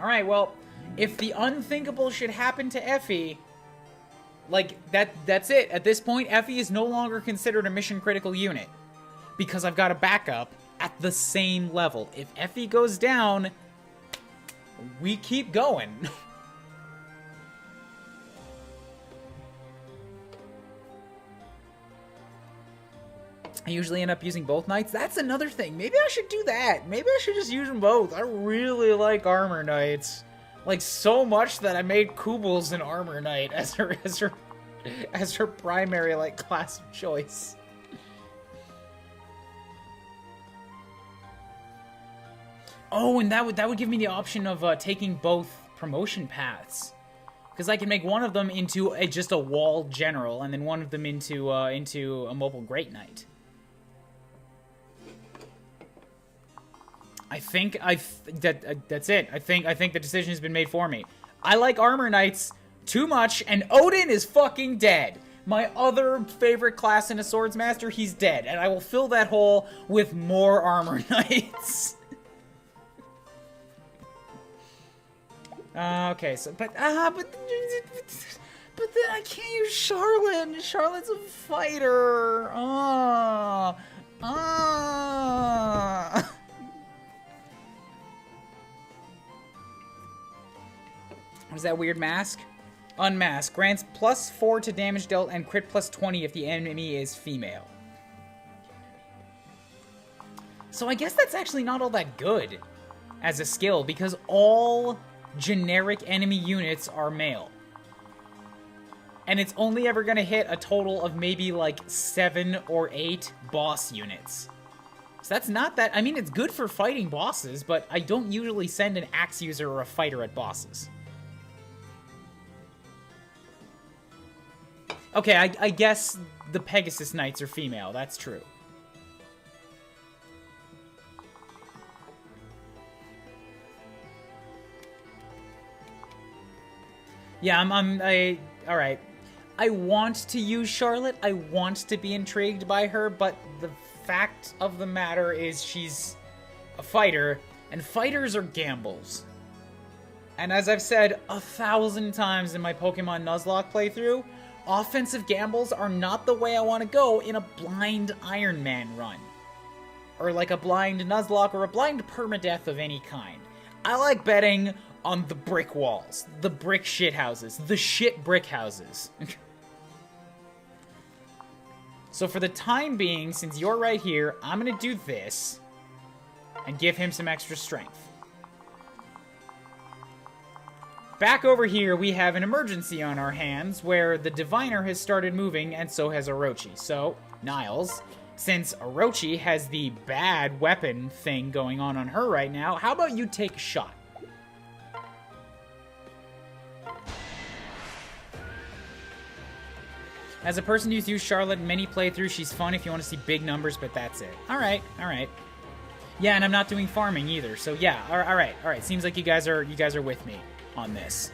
Alright, well, if the unthinkable should happen to Effie, like, that's it. At this point, Effie is no longer considered a mission-critical unit. Because I've got a backup at the same level. If Effie goes down, we keep going. I usually end up using both knights. That's another thing. Maybe I should do that. Maybe I should just use them both. I really like armor knights. Like, so much that I made Kubel's an armor knight as her primary, like, class of choice. Oh, and that would give me the option of taking both promotion paths, because I can make one of them into just a wall general, and then one of them into a mobile great knight. I think that's it. I think the decision has been made for me. I like armor knights too much, and Odin is fucking dead. My other favorite class in a swordsmaster, he's dead, and I will fill that hole with more armor knights. Okay, so but then I can't use Charlotte. Charlotte's a fighter. What is that weird mask? Unmask. Grants +4 to damage dealt and crit +20 if the enemy is female. So I guess that's actually not all that good as a skill, because all generic enemy units are male. And it's only ever going to hit a total of maybe like 7 or 8 boss units. So that's not that... I mean, it's good for fighting bosses, but I don't usually send an axe user or a fighter at bosses. Okay, I guess the Pegasus Knights are female. That's true. Yeah, all right. I want to use Charlotte. I want to be intrigued by her, but the fact of the matter is she's a fighter, and fighters are gambles. And as I've said 1,000 times in my Pokemon Nuzlocke playthrough, offensive gambles are not the way I want to go in a blind Ironman run. Or like a blind Nuzlocke or a blind permadeath of any kind. I like betting on the brick walls, the brick shit houses, the shit brick houses. So for the time being, since you're right here, I'm gonna do this and give him some extra strength. Back over here, we have an emergency on our hands where the Diviner has started moving and so has Orochi. So, Niles, since Orochi has the bad weapon thing going on her right now, how about you take a shot? As a person who's used Charlotte in many playthroughs, she's fun if you want to see big numbers, but that's it. Alright, alright. Yeah, and I'm not doing farming either, so yeah, alright. Seems like you guys are with me on this.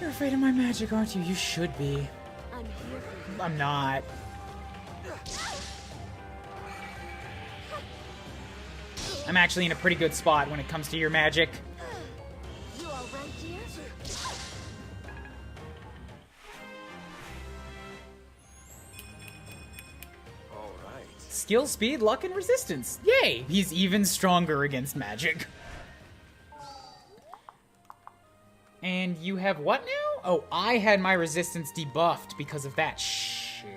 You're afraid of my magic, aren't you? You should be. I'm here for you. I'm not. I'm actually in a pretty good spot when it comes to your magic. You all right, dear? All right. Skill, speed, luck, and resistance. Yay! He's even stronger against magic. And you have what now? Oh, I had my resistance debuffed because of that shit.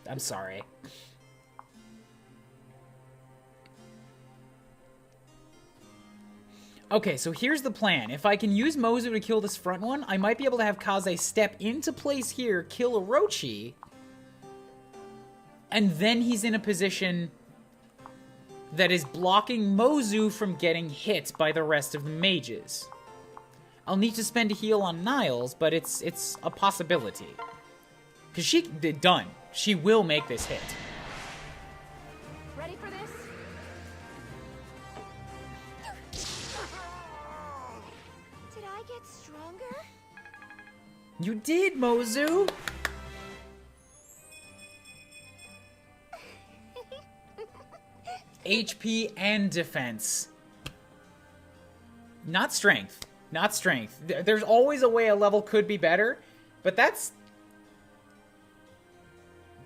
I'm sorry. Okay, so here's the plan. If I can use Mozu to kill this front one, I might be able to have Kaze step into place here, kill Orochi, and then he's in a position that is blocking Mozu from getting hit by the rest of the mages. I'll need to spend a heal on Niles, but it's a possibility. Because she did done. She will make this hit. Ready for this? Did I get stronger? You did, Mozu! HP and defense. Not strength. Not strength. There's always a way a level could be better, but that's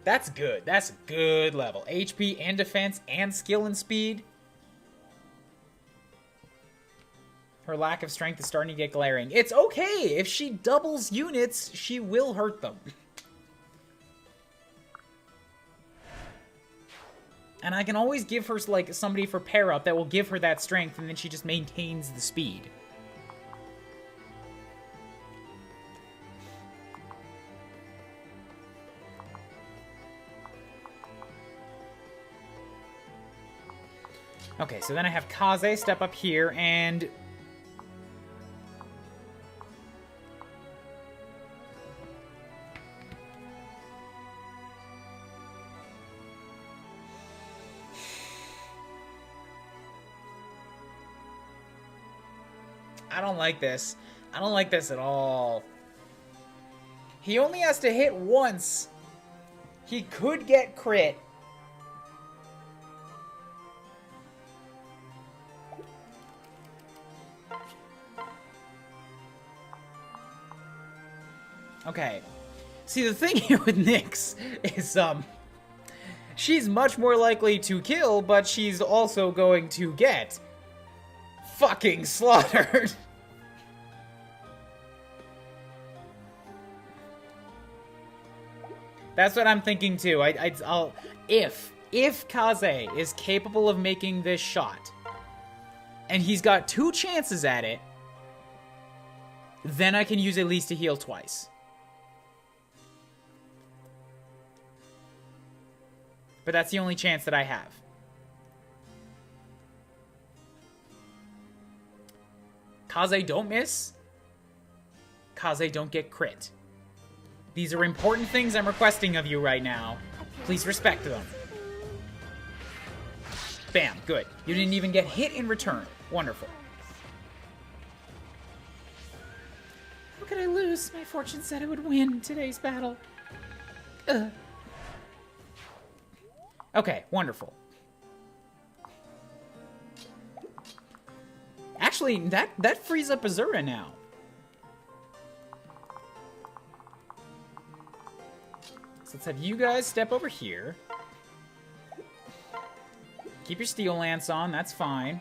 That's good. That's a good level. HP and defense and skill and speed. Her lack of strength is starting to get glaring. It's okay. If she doubles units, she will hurt them. And I can always give her, like, somebody for pair up that will give her that strength, and then she just maintains the speed. Okay, so then I have Kaze step up here, and... I don't like this. I don't like this at all. He only has to hit once. He could get crit. Okay. See, the thing here with Nyx is, she's much more likely to kill, but she's also going to get fucking slaughtered. That's what I'm thinking too. I'll if Kaze is capable of making this shot, and he's got 2 chances at it, then I can use Elise to heal twice. But that's the only chance that I have. Kaze, don't miss. Kaze, don't get crit. These are important things I'm requesting of you right now. Please respect them. Bam, good. You didn't even get hit in return. Wonderful. How could I lose? My fortune said I would win today's battle. Ugh. Okay, wonderful. Actually, that frees up Azura now. So let's have you guys step over here. Keep your steel lance on, that's fine.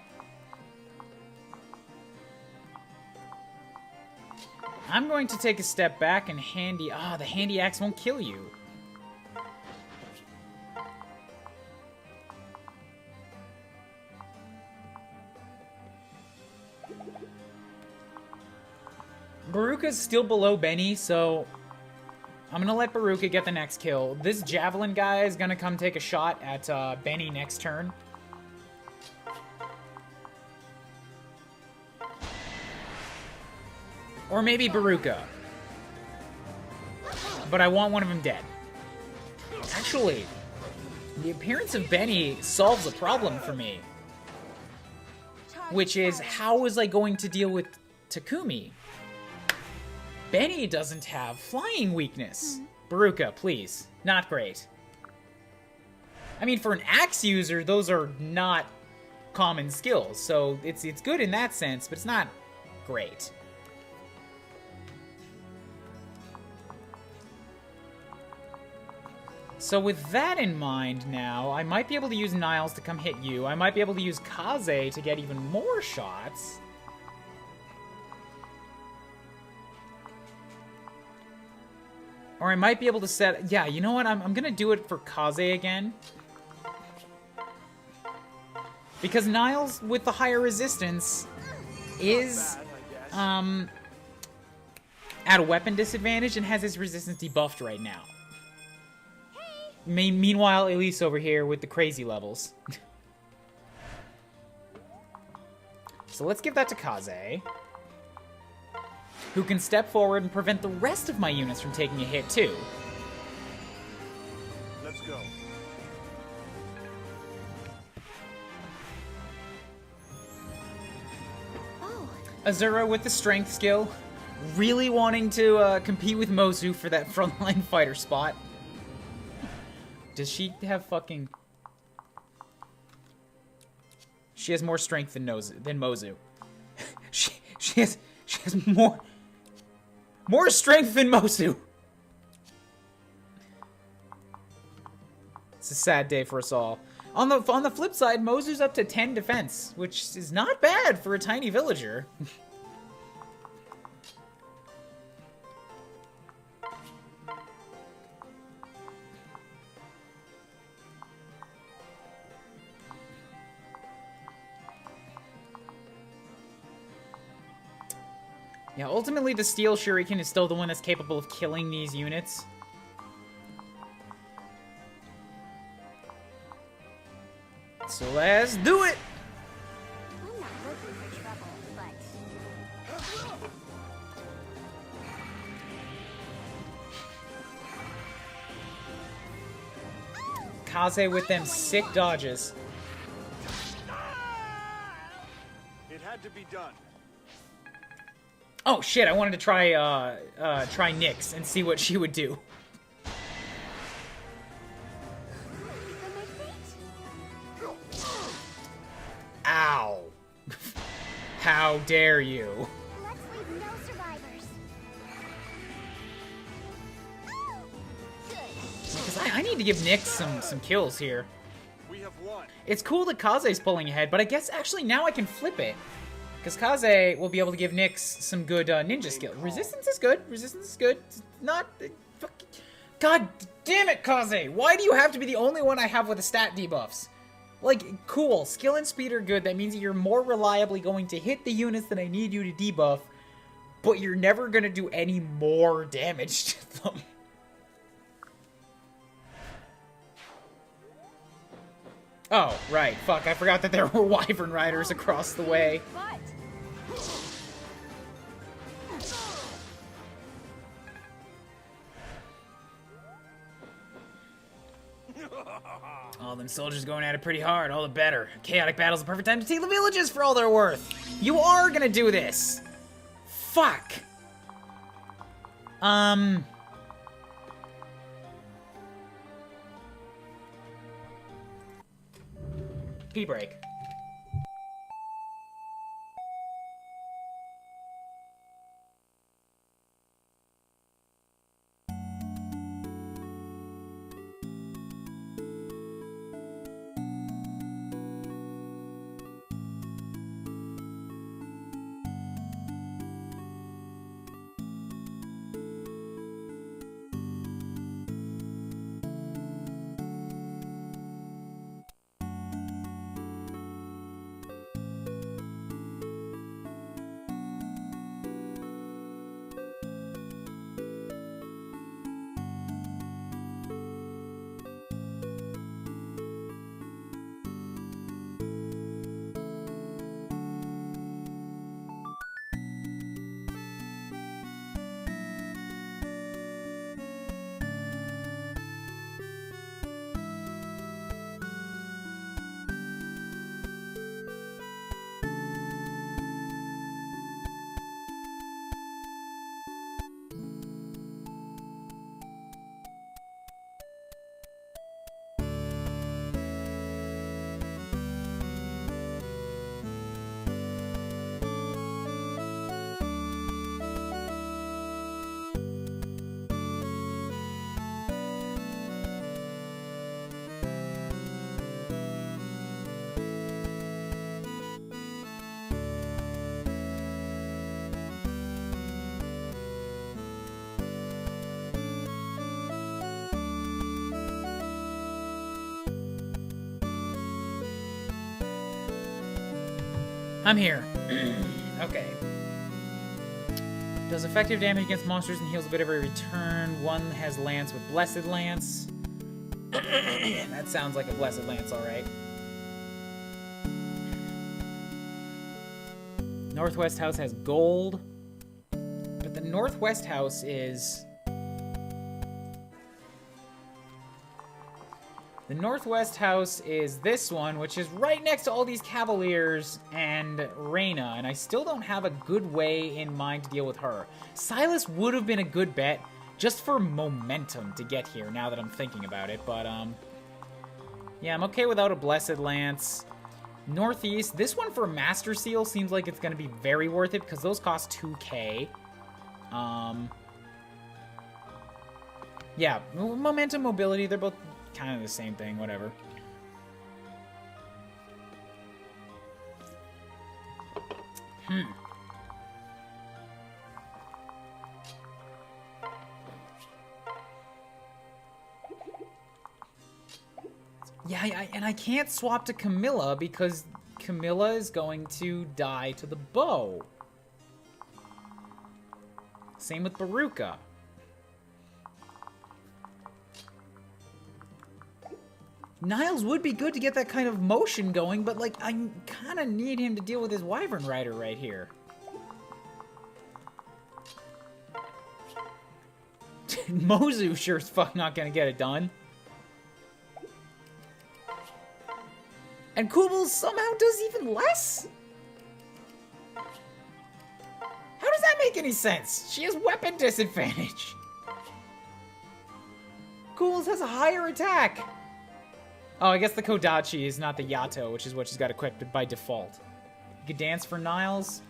I'm going to take a step back and handy... Ah, the handy axe won't kill you. Baruka's still below Benny, so I'm gonna let Baruka get the next kill. This Javelin guy is gonna come take a shot at Benny next turn. Or maybe Baruka. But I want one of them dead. Actually, the appearance of Benny solves a problem for me. Which is, how was I going to deal with Takumi? Benny doesn't have flying weakness. Baruka, please. Not great. I mean, for an axe user, those are not common skills, so it's good in that sense, but it's not great. So with that in mind now, I might be able to use Niles to come hit you. I might be able to use Kaze to get even more shots. Or I might be able to set... Yeah, you know what? I'm going to do it for Kaze again. Because Niles, with the higher resistance, is at a weapon disadvantage and has his resistance debuffed right now. Meanwhile, Elise over here with the crazy levels. So let's give that to Kaze, who can step forward and prevent the rest of my units from taking a hit, too. Let's go. Oh, Azura with the strength skill, really wanting to compete with Mozu for that frontline fighter spot. Does she have fucking... She has more strength than Mozu. she has more strength than Mozu. It's a sad day for us all. On the flip side, Mozu's up to 10 defense, which is not bad for a tiny villager. Yeah, ultimately the Steel Shuriken is still the one that's capable of killing these units. So let's do it! I'm not looking for trouble, but... Kaze with them sick dodges. It had to be done. Oh shit, I wanted to try Nyx and see what she would do. Ow. How dare you? Let's leave no survivors. Good. Because I need to give Nyx some kills here. We have won. It's cool that Kaze's pulling ahead, but I guess actually now I can flip it. Because Kaze will be able to give Nyx some good ninja skill. Resistance is good. Resistance is good. It's not... God damn it, Kaze! Why do you have to be the only one I have with the stat debuffs? Like, cool. Skill and speed are good. That means that you're more reliably going to hit the units that I need you to debuff, but you're never going to do any more damage to them. Oh, right. Fuck, I forgot that there were Wyvern Riders across the way. But... All them soldiers going at it pretty hard, all the better. Chaotic battle's the perfect time to take the villages for all they're worth. You are gonna do this. Fuck. Pee break. I'm here. Okay. Does effective damage against monsters and heals a bit every return. One has Lance with Blessed Lance. That sounds like a Blessed Lance, alright. Northwest House has gold. But the Northwest House is... The Northwest House is this one, which is right next to all these Cavaliers and Reyna, and I still don't have a good way in mind to deal with her. Silas would have been a good bet, just for momentum to get here, now that I'm thinking about it, but, yeah, I'm okay without a Blessed Lance. Northeast, this one for Master Seal seems like it's going to be very worth it, because those cost 2k. Yeah, momentum, mobility, they're both kind of the same thing, whatever. Yeah, and I can't swap to Camilla because Camilla is going to die to the bow. Same with Baruka. Niles would be good to get that kind of motion going, but, like, I kind of need him to deal with his Wyvern Rider right here. Mozu sure as fuck not gonna get it done. And Kubel somehow does even less? How does that make any sense? She has weapon disadvantage. Kubel's has a higher attack. Oh, I guess the Kodachi is not the Yato, which is what she's got equipped by default. You could dance for Niles.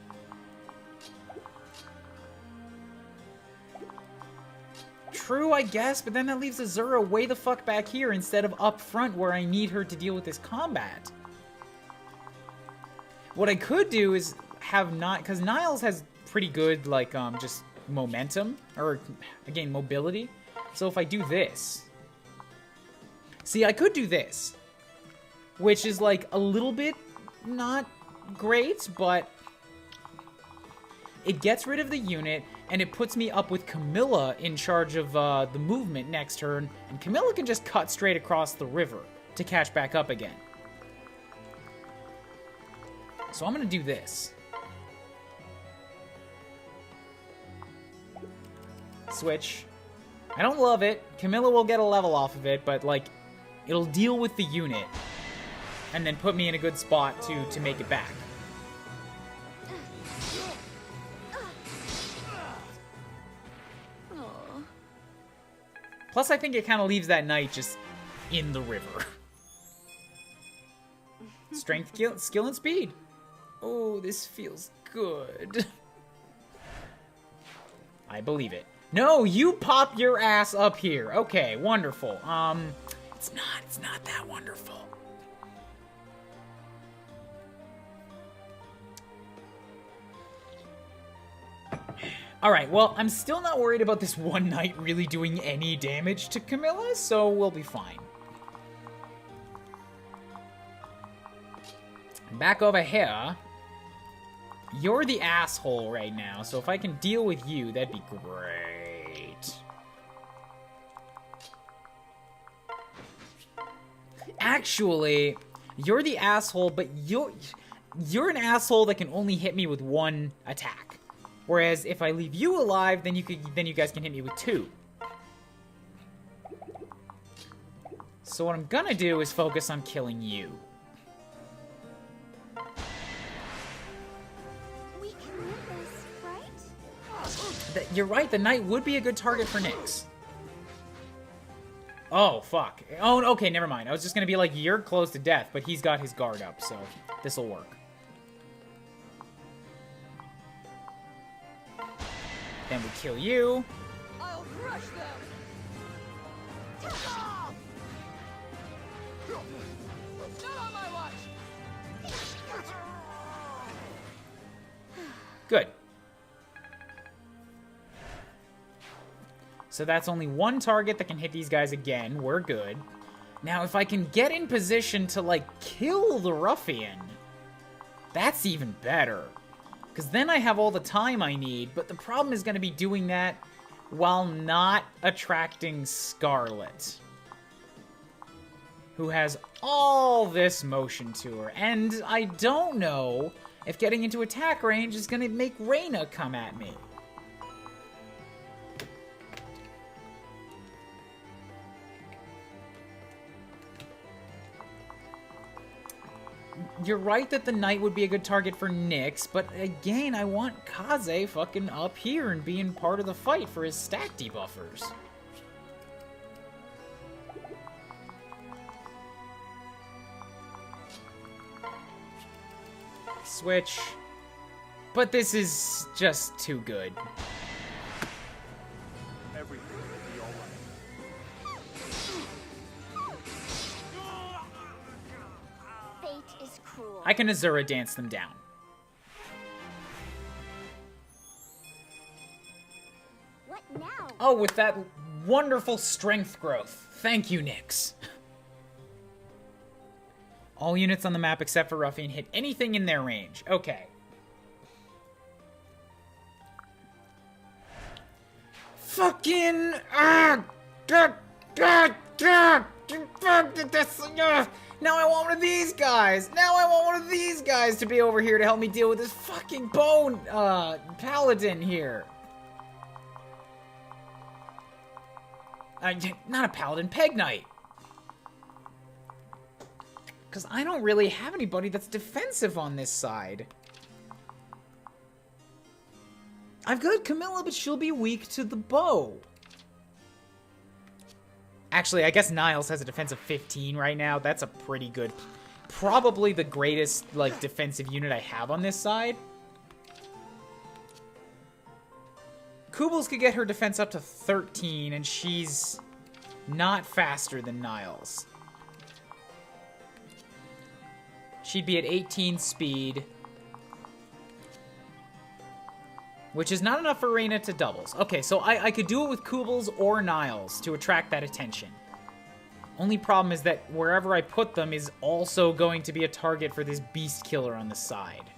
True, I guess, but then that leaves Azura way the fuck back here instead of up front where I need her to deal with this combat. What I could do is have not, because Niles has pretty good, like, just momentum, or, again, mobility. So if I do this... See, I could do this, which is, like, a little bit not great, but it gets rid of the unit, and it puts me up with Camilla in charge of the movement next turn, and Camilla can just cut straight across the river to catch back up again. So I'm going to do this. Switch. I don't love it. Camilla will get a level off of it, but, like, it'll deal with the unit and then put me in a good spot to make it back. Plus, I think it kind of leaves that knight just in the river. Strength, skill, and speed. Oh, this feels good. I believe it. No, you pop your ass up here. Okay, wonderful. It's not that wonderful. Alright, well, I'm still not worried about this one knight really doing any damage to Camilla, so we'll be fine. Back over here. You're the asshole right now, so if I can deal with you, that'd be great. Actually, you're the asshole, but you're an asshole that can only hit me with one attack. Whereas if I leave you alive, then you guys can hit me with two. So what I'm gonna do is focus on killing you. We can win this, right? You're right, the knight would be a good target for Nyx. Oh, fuck. Oh, okay, never mind. I was just gonna be like, you're close to death, but he's got his guard up, so this'll work. Then we kill you. I'll crush them. Not on my watch. Good. So that's only one target that can hit these guys again. We're good. Now, if I can get in position to, like, kill the ruffian, that's even better. Because then I have all the time I need, but the problem is going to be doing that while not attracting Scarlet, who has all this motion to her. And I don't know if getting into attack range is going to make Reyna come at me. You're right that the knight would be a good target for Nyx, but again, I want Kaze fucking up here and being part of the fight for his stat debuffers. Switch. But this is just too good. Everything will be all right. cruel. I can Azura dance them down. What now? Oh, with that wonderful strength growth. Thank you, Nyx. All units on the map except for Ruffian hit anything in their range. Okay. Fucking... Now I want one of these guys! Now I want one of these guys to be over here to help me deal with this fucking bone, paladin here. Not a paladin, Peg Knight. Because I don't really have anybody that's defensive on this side. I've got Camilla, but she'll be weak to the bow. Actually, I guess Niles has a defense of 15 right now. That's a pretty good... Probably the greatest, like, defensive unit I have on this side. Kubels could get her defense up to 13, and she's not faster than Niles. She'd be at 18 speed. Which is not enough for Reyna to doubles. Okay, so I could do it with Kubels or Niles to attract that attention. Only problem is that wherever I put them is also going to be a target for this beast killer on the side.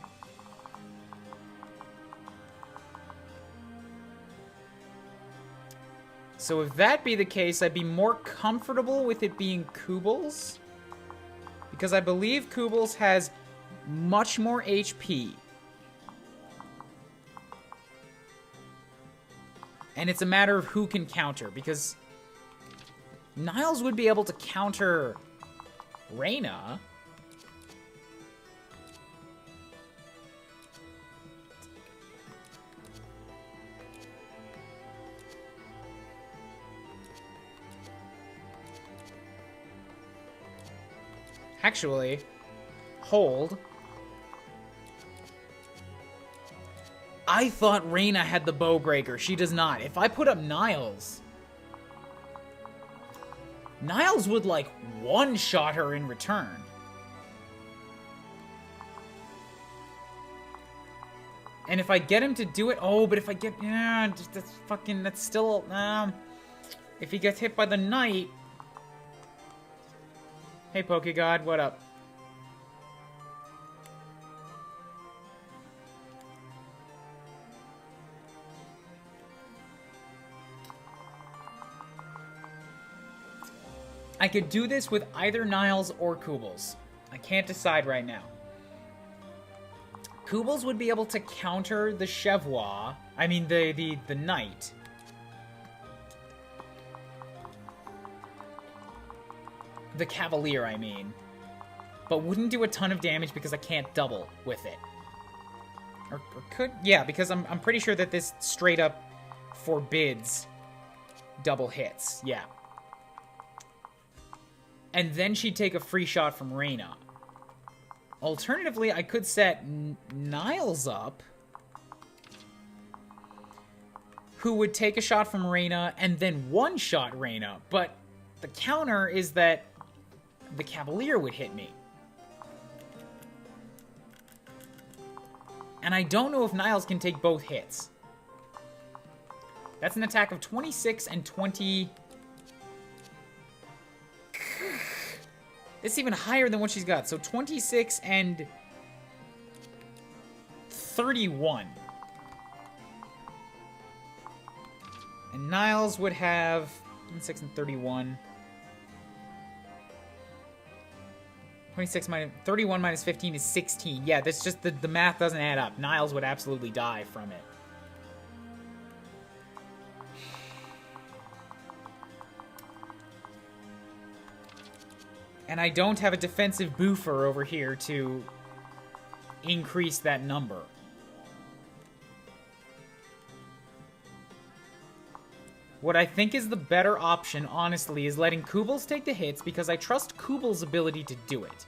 So if that be the case, I'd be more comfortable with it being Kubels. Because I believe Kubels has much more HP. And it's a matter of who can counter, because Niles would be able to counter Reyna. Actually, hold. I thought Reyna had the bow breaker. She does not. If I put up Niles, Niles would, like, one-shot her in return. And if I get him to do it... Oh, but if I get... Yeah, that's fucking... That's still... if he gets hit by the knight... Hey, Pokegod, what up? I could do this with either Niles or Kubels. I can't decide right now. Kubels would be able to counter the Chevois. I mean, the Knight. The Cavalier, I mean. But wouldn't do a ton of damage because I can't double with it. Or could... Yeah, because I'm pretty sure that this straight up forbids double hits. Yeah. And then she'd take a free shot from Reyna. Alternatively, I could set Niles up, who would take a shot from Reyna and then one-shot Reyna. But the counter is that the Cavalier would hit me. And I don't know if Niles can take both hits. That's an attack of 26 and 20... It's even higher than what she's got. So 26 and 31. And Niles would have 26 and 31. 26 minus 31 minus 15 is 16. Yeah, that's just the math doesn't add up. Niles would absolutely die from it. And I don't have a defensive boofer over here to increase that number. What I think is the better option, honestly, is letting Kubels take the hits because I trust Kubels' ability to do it.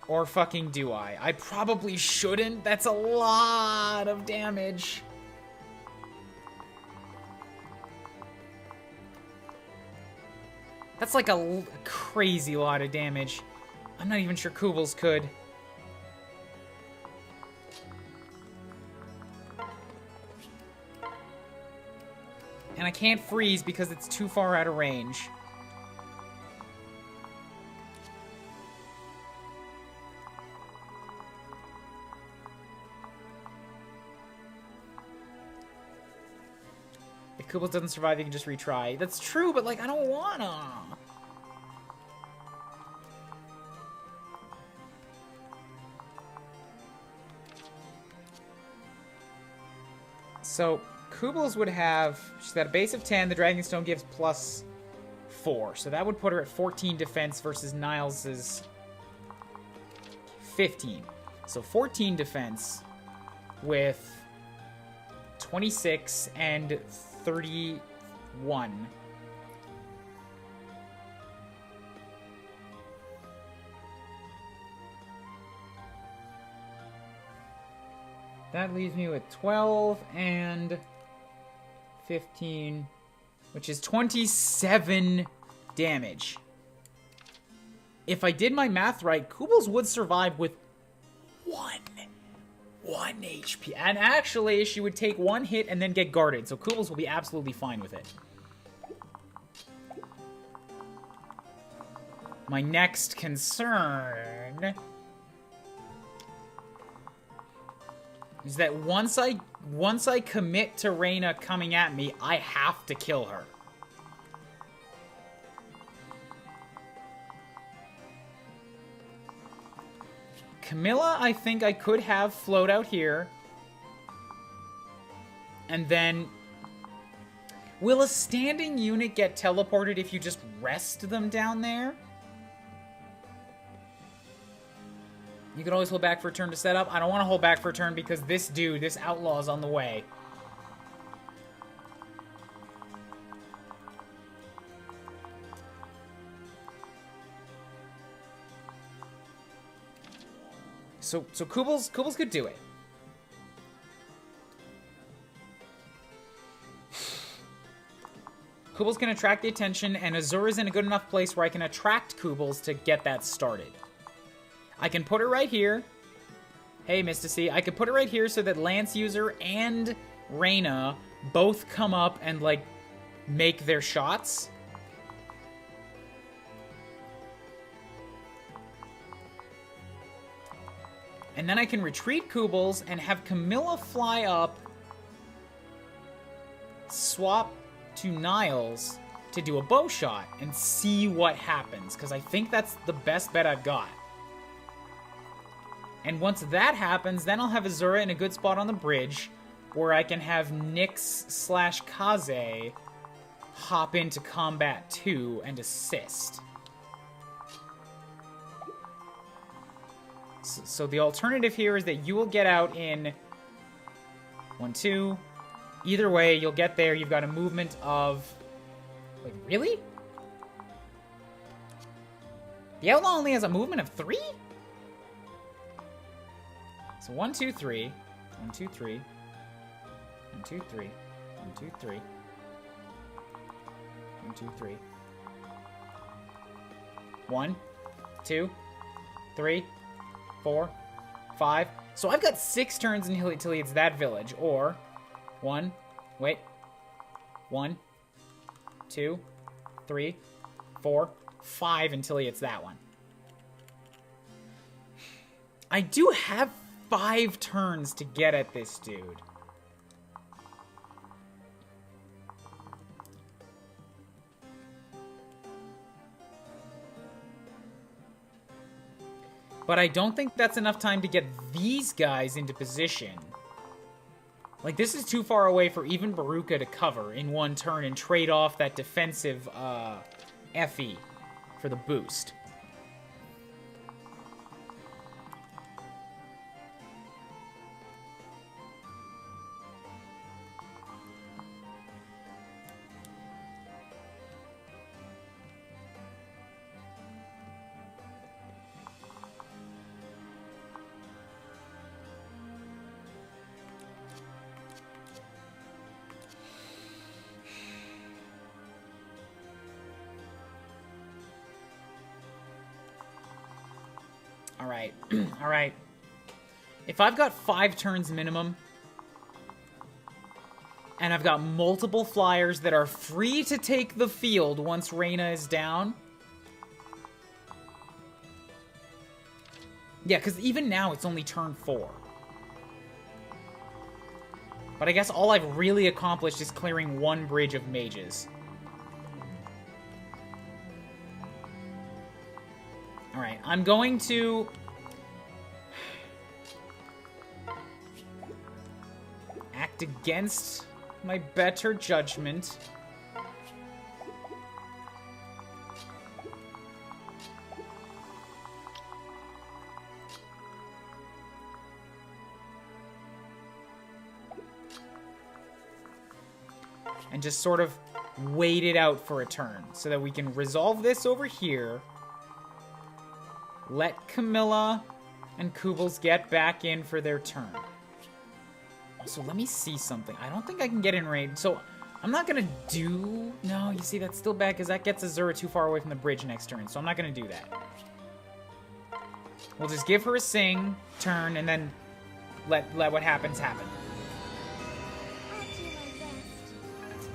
Or fucking do I? I probably shouldn't. That's a lot of damage. That's like a crazy lot of damage. I'm not even sure Kubels could. And I can't freeze because it's too far out of range. If Kubels doesn't survive, you can just retry. That's true, but, like, I don't wanna. So, Kubels would have... She's got a base of 10. The Dragonstone gives plus 4. So that would put her at 14 defense versus Niles' 15. So 14 defense with 26 and 31. That leaves me with 12 and 15, which is 27 damage. If I did my math right, Kubels would survive with 1 HP. And actually, she would take 1 hit and then get guarded, so Kubels will be absolutely fine with it. My next concern is that once I commit to Reyna coming at me, I have to kill her. Camilla, I think I could have float out here. And then... Will a standing unit get teleported if you just rest them down there? You can always hold back for a turn to set up. I don't want to hold back for a turn because this dude, this outlaw, is on the way. So Kubels could do it. Kubels can attract the attention, and Azura's in a good enough place where I can attract Kubels to get that started. I can put her right here. Hey, Mysticy. I could put her right here so that Lance User and Reyna both come up and, like, make their shots. And then I can retreat Kubels and have Camilla fly up, swap to Niles to do a bow shot and see what happens, because I think that's the best bet I've got. And once that happens, then I'll have Azura in a good spot on the bridge where I can have Nyx/Kaze hop into combat 2 and assist. So the alternative here is that you will get out in 1, 2. Either way, you'll get there. You've got a movement of... Wait, really? The outlaw only has a movement of 3? So 1, 2, 3. 1, 2, 3. 1, 2, 3. 1, 2, 3. 1, 2, 3. 1, 2, 3, 4, 5. So I've got 6 turns until he hits that village. Or 1, 2, 3, 4, 5 until he hits that one. I do have 5 turns to get at this dude. But I don't think that's enough time to get these guys into position. Like, this is too far away for even Baruka to cover in 1 turn and trade off that defensive FE for the boost. Alright. Alright. If I've got 5 turns minimum, and I've got multiple flyers that are free to take the field once Reyna is down. Yeah, because even now it's only turn 4. But I guess all I've really accomplished is clearing 1 bridge of mages. Alright, I'm going to... act against my better judgment. And just sort of wait it out for a turn so that we can resolve this over here. Let Camilla and Kubels get back in for their turn. So let me see something. I don't think I can get in range. So I'm not going to do... No, you see, that's still bad because that gets Azura too far away from the bridge next turn. So I'm not going to do that. We'll just give her a sing turn and then let what happens happen. I'll do my best.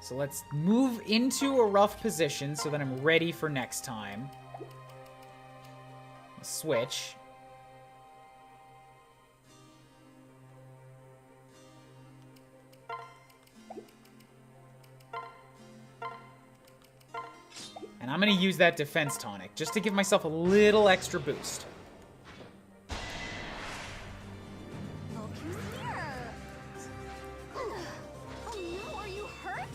So let's move into a rough position so that I'm ready for next time. Switch. And I'm going to use that defense tonic just to give myself a little extra boost. Look who's here. Oh no, are you hurt?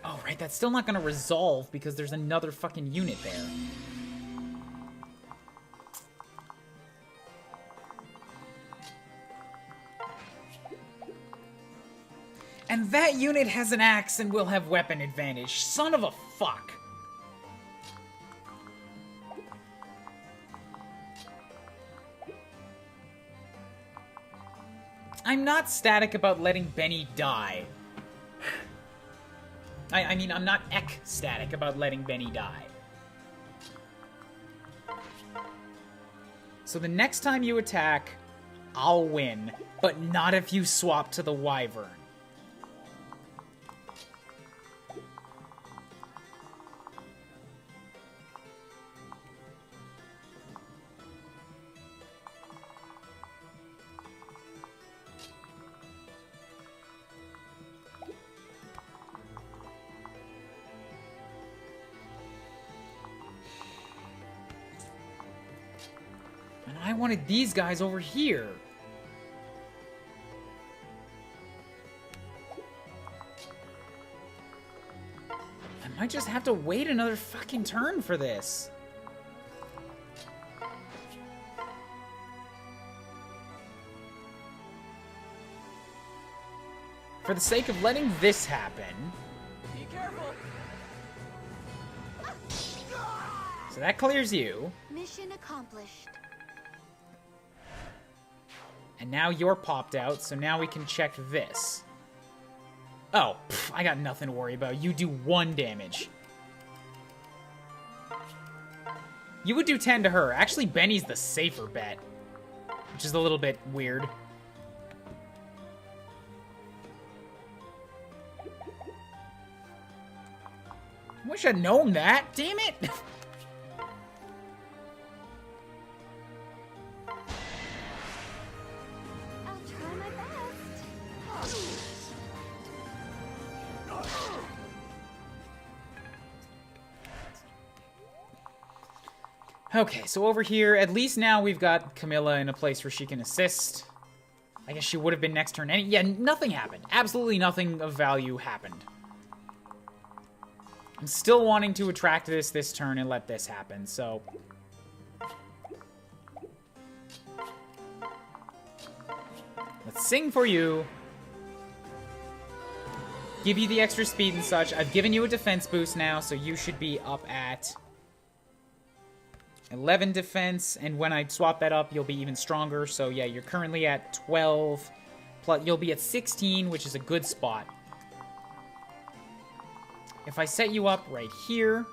Oh, right, that's still not going to resolve because there's another fucking unit there. And that unit has an axe and will have weapon advantage. Son of a fuck. I'm not static about letting Benny die. I mean, I'm not ecstatic about letting Benny die. So the next time you attack, I'll win, but not if you swap to the Wyvern. And I wanted these guys over here. I might just have to wait another fucking turn for this. For the sake of letting this happen. Be careful. So that clears you. Mission accomplished. And now you're popped out, so now we can check this. Oh, I got nothing to worry about. You do 1 damage. You would do 10 to her. Actually, Benny's the safer bet. Which is a little bit weird. I wish I'd known that. Damn it! I'll try my best. Okay, so over here, at least now we've got Camilla in a place where she can assist. I guess she would have been next turn. And yeah, nothing happened. Absolutely nothing of value happened. I'm still wanting to attract this turn and let this happen, so... Let's sing for you. Give you the extra speed and such. I've given you a defense boost now, so you should be up at 11 defense, and when I swap that up, you'll be even stronger. So yeah, you're currently at 12 Plus, you'll be at 16, which is a good spot. If I set you up right here...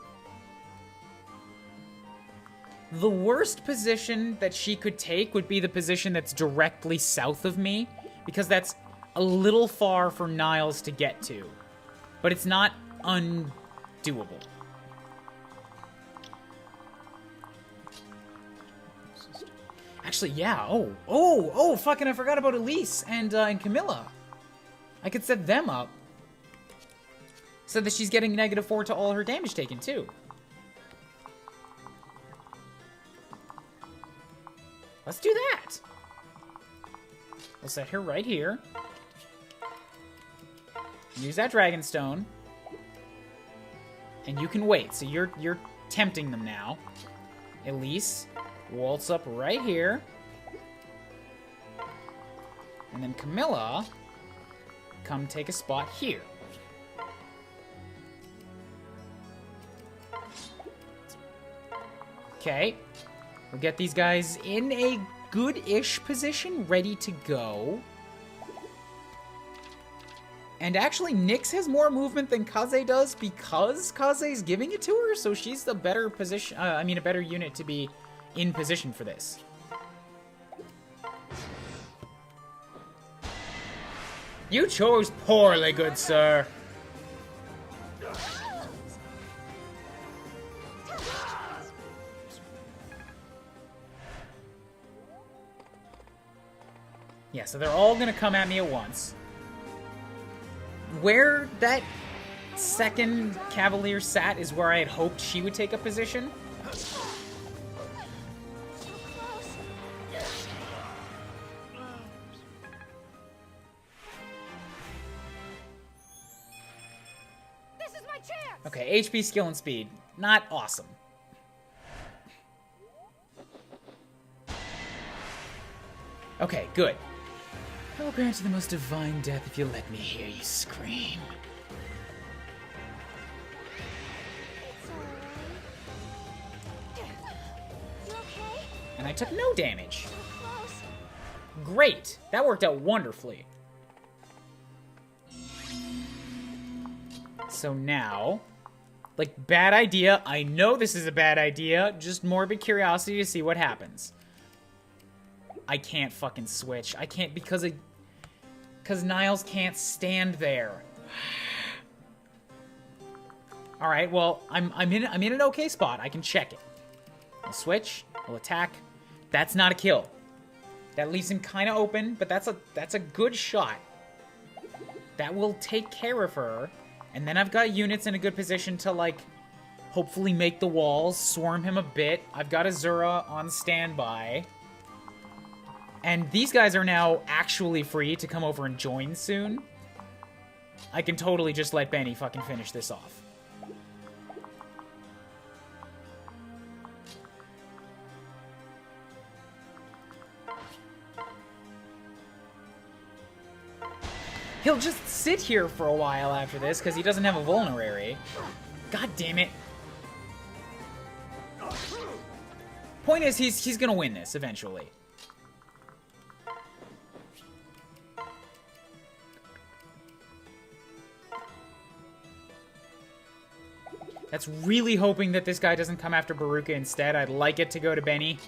The worst position that she could take would be the position that's directly south of me, because that's a little far for Niles to get to. But it's not undoable. Actually, yeah. Oh, fucking I forgot about Elise and Camilla. I could set them up so that she's getting -4 to all her damage taken, too. Let's do that. We'll set her right here. Use that Dragonstone. And you can wait. So you're tempting them now. Elise, waltz up right here. And then Camilla, come take a spot here. Okay. We'll get these guys in a good-ish position, ready to go. And actually, Nyx has more movement than Kaze does because Kaze's giving it to her, so she's the better position, a better unit to be in position for this. You chose poorly, good sir. Yeah, so they're all gonna come at me at once. Where that second Cavalier sat is where I had hoped she would take a position. This is my chance. Okay, HP, skill, and speed. Not awesome. Okay, good. I will grant you the most divine death if you let me hear you scream. It's alright. You okay? And I took no damage. You're close. Great! That worked out wonderfully. So now... Like, bad idea. I know this is a bad idea. Just morbid curiosity to see what happens. I can't fucking switch. I can't because Niles can't stand there. All right, well, I'm in an okay spot. I can check it. I'll switch. I'll attack. That's not a kill. That leaves him kind of open, but that's a good shot. That will take care of her, and then I've got units in a good position to like hopefully make the walls, swarm him a bit. I've got Azura on standby. And these guys are now actually free to come over and join soon. I can totally just let Benny fucking finish this off. He'll just sit here for a while after this because he doesn't have a vulnerary. God damn it. Point is, he's gonna win this eventually. That's really hoping that this guy doesn't come after Baruka instead. I'd like it to go to Benny.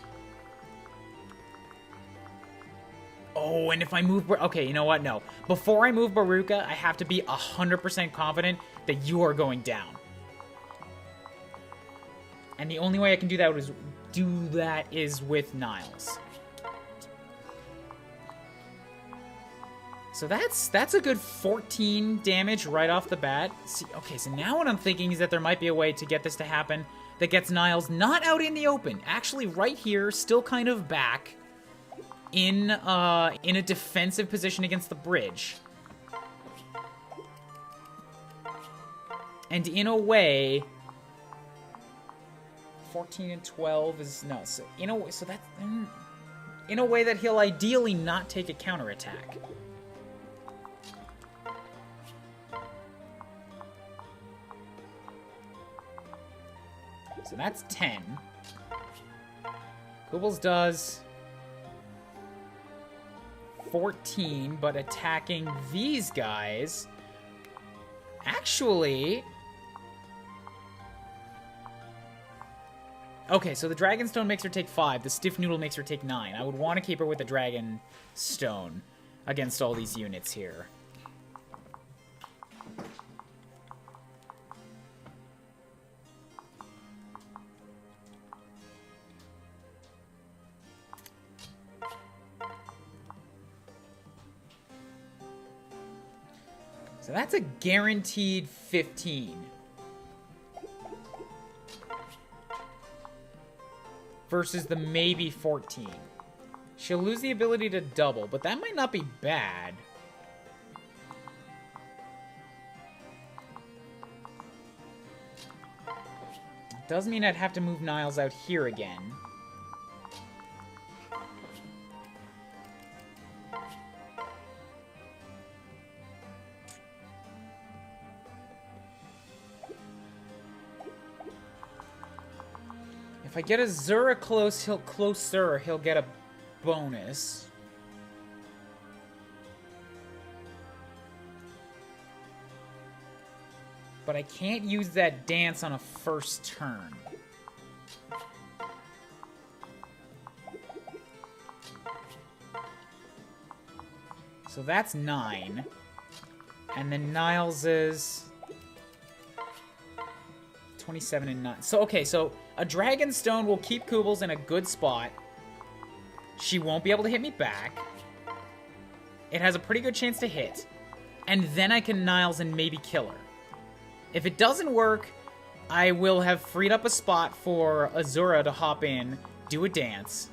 Oh, and if I move... Okay, you know what? No. Before I move Baruka, I have to be 100% confident that you are going down. And the only way I can do that is with Niles. So that's a good 14 damage right off the bat. See, okay, so now what I'm thinking is that there might be a way to get this to happen that gets Niles not out in the open, actually right here, still kind of back in a defensive position against the bridge. And in a way, 14 and 12 is no. So in a way that he'll ideally not take a counterattack. So that's 10. Kubels does 14, but attacking these guys... Actually... Okay, so the Dragon Stone makes her take 5. The Stiff Noodle makes her take 9. I would want to keep her with the Dragon Stone against all these units here. So that's a guaranteed 15. Versus the maybe 14. She'll lose the ability to double, but that might not be bad. Does mean I'd have to move Niles out here again. If I get a Zura closer, he'll get a bonus. But I can't use that dance on a first turn. So that's 9. And then Niles is 27 and 9. So, okay, so a Dragon Stone will keep Kubels in a good spot. She won't be able to hit me back. It has a pretty good chance to hit. And then I can Niles and maybe kill her. If it doesn't work, I will have freed up a spot for Azura to hop in, do a dance.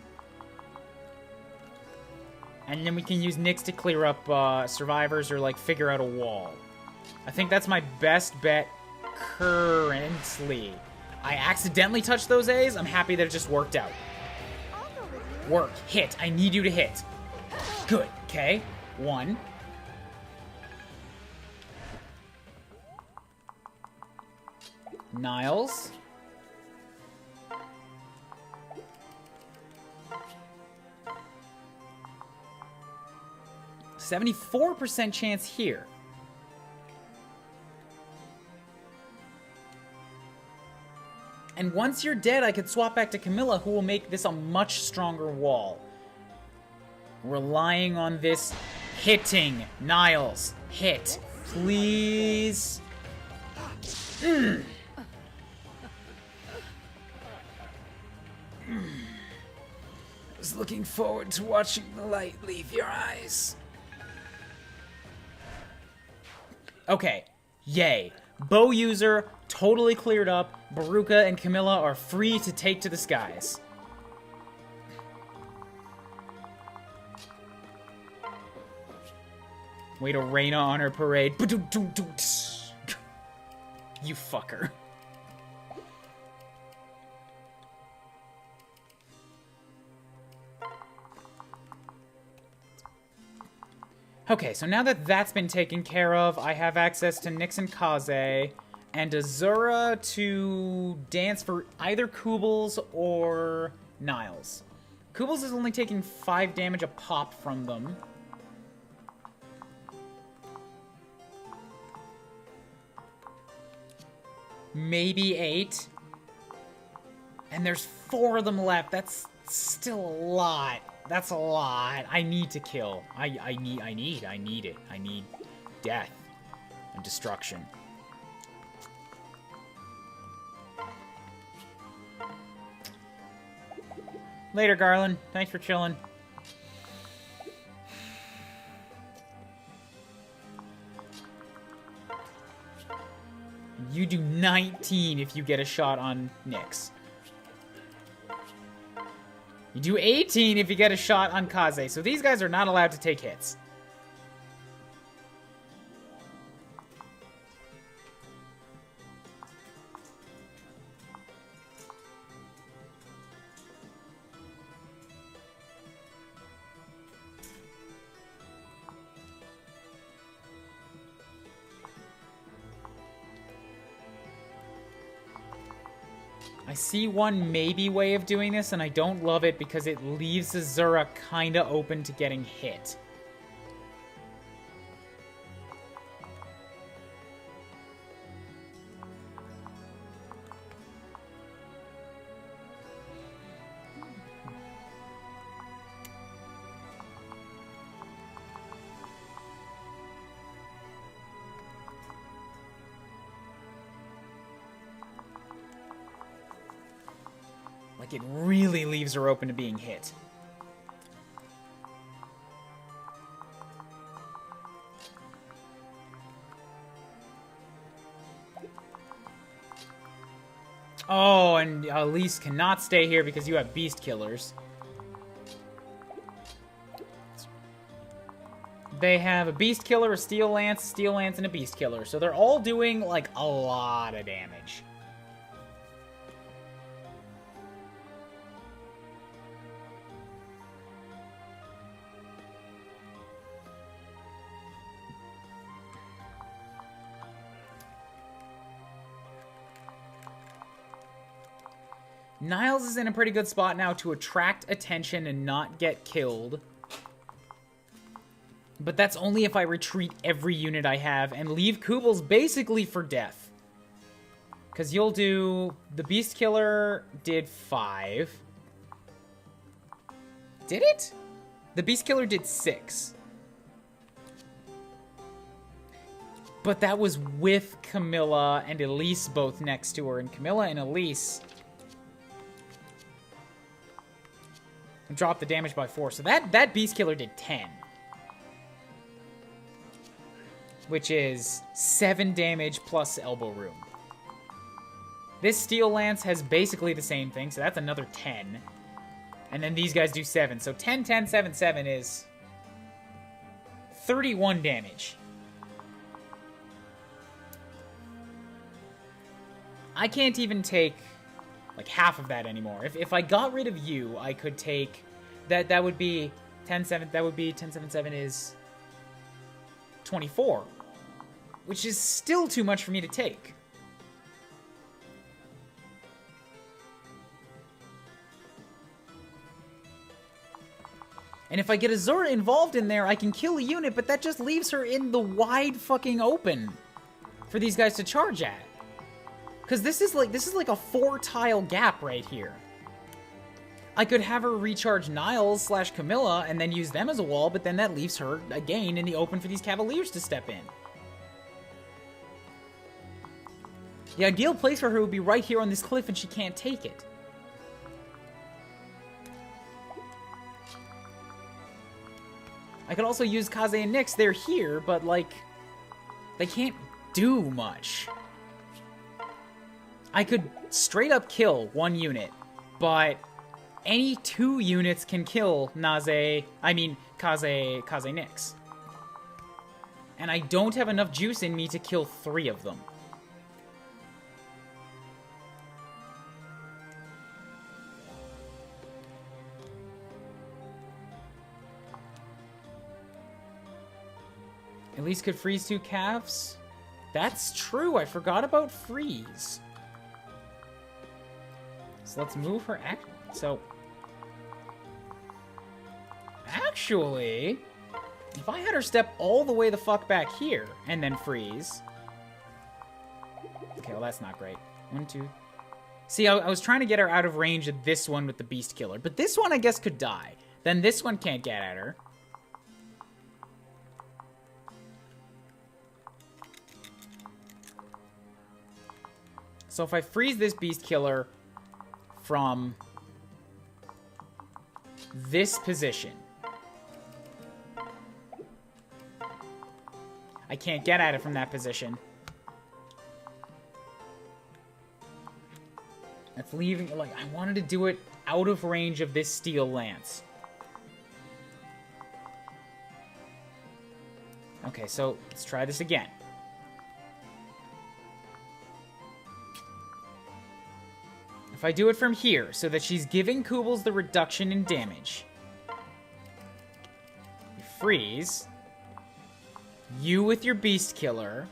And then we can use Nyx to clear up survivors or, like, figure out a wall. I think that's my best bet currently. I accidentally touched those A's. I'm happy that it just worked out. Work. Hit. I need you to hit. Good. Okay. 1. Niles. %74% chance here. And once you're dead, I could swap back to Camilla, who will make this a much stronger wall. Relying on this hitting. Niles, hit. Please. I was looking forward to watching the light leave your eyes. Okay, yay. Bow user, totally cleared up. Baruka and Camilla are free to take to the skies. Way to Reyna on her parade. You fucker. Okay, so now that that's been taken care of, I have access to Nyx and Kaze, and Azura to dance for either Kubels or Niles. Kubels is only taking 5 damage a pop from them. Maybe 8. And there's 4 of them left. That's still a lot. That's a lot. I need to kill. I need it. I need death and destruction. Later, Garland. Thanks for chilling. You do 19 if you get a shot on Nyx. You do 18 if you get a shot on Kaze. So these guys are not allowed to take hits. I see one maybe way of doing this, and I don't love it because it leaves Azura kinda open to getting hit. Like, it really leaves her open to being hit. Oh, and Elise cannot stay here because you have beast killers. They have a beast killer, a steel lance, and a beast killer. So they're all doing, like, a lot of damage. Niles is in a pretty good spot now to attract attention and not get killed. But that's only if I retreat every unit I have and leave Kubels basically for death. Because you'll do... The Beast Killer did 5. Did it? The Beast Killer did 6. But that was with Camilla and Elise both next to her. And Camilla and Elise... dropped the damage by 4. So that Beast Killer did 10. Which is 7 damage plus elbow room. This Steel Lance has basically the same thing, so that's another 10. And then these guys do 7. So 10, 10, 7, 7 is 31 damage. I can't even take... like half of that anymore. If I got rid of you, I could take that would be 10 7 that would be 10 7 7 is 24, which is still too much for me to take. And if I get Azura involved in there, I can kill a unit, but that just leaves her in the wide fucking open for these guys to charge at. Because this is like a 4-tile gap right here. I could have her recharge Niles / Camilla and then use them as a wall, but then that leaves her, again, in the open for these Cavaliers to step in. The ideal place for her would be right here on this cliff and she can't take it. I could also use Kaze and Nyx. They're here, but, like, they can't do much. I could straight up kill 1 unit, but any 2 units can kill Kaze Nyx. And I don't have enough juice in me to kill 3 of them. At least could freeze 2 calves? That's true, I forgot about freeze. So let's move her actually, if I had her step all the way the fuck back here and then freeze. Okay, well that's not great. 1, 2. See, I was trying to get her out of range of this one with the Beast Killer, but this one I guess could die. Then this one can't get at her. So if I freeze this Beast Killer from this position, I can't get at it from that position. That's leaving, like, I wanted to do it out of range of this Steel Lance. Okay, so let's try this again. If I do it from here, so that she's giving Kubels the reduction in damage. You freeze. You with your Beast Killer.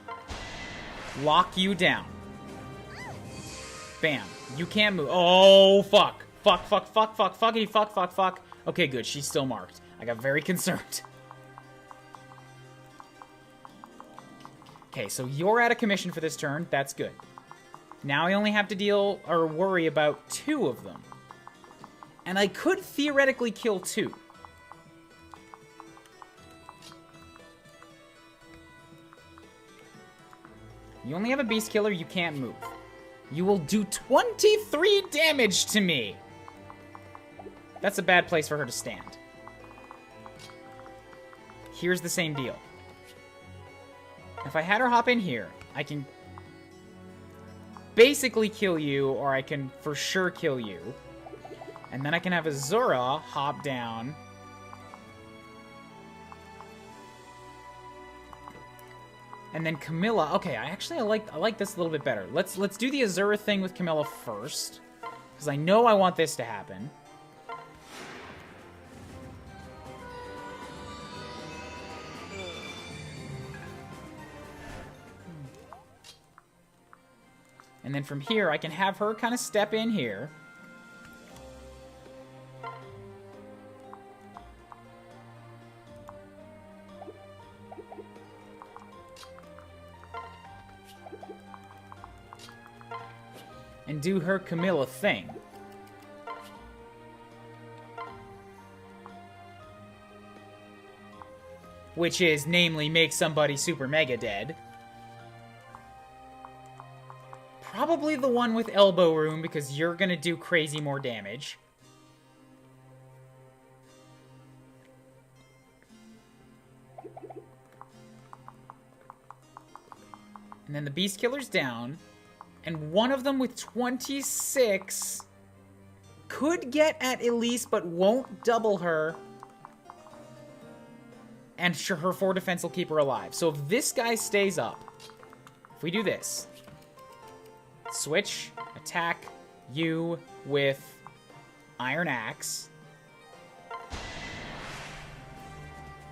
Lock you down. Bam. You can't move. Oh, fuck. Fuck, fuck, fuck, fuck, fuckity, fuck, fuck, fuck. Okay, good. She's still marked. I got very concerned. Okay, so you're out of commission for this turn. That's good. Now I only have to deal or worry about 2 of them. And I could theoretically kill 2. You only have a Beast Killer, you can't move. You will do 23 damage to me. That's a bad place for her to stand. Here's the same deal. If I had her hop in here, I can basically kill you, or I can for sure kill you. And then I can have Azura hop down. And then Camilla. Okay, I like this a little bit better. Let's do the Azura thing with Camilla first, because I know I want this to happen. And then from here, I can have her kind of step in here. And do her Camilla thing. Which is, namely, make somebody super mega dead. Probably the one with elbow room, because you're gonna do crazy more damage. And then the Beast Killer's down. And one of them with 26 could get at Elise, but won't double her. And sure, her 4 defense will keep her alive. So if this guy stays up, if we do this, switch, attack you with Iron Axe.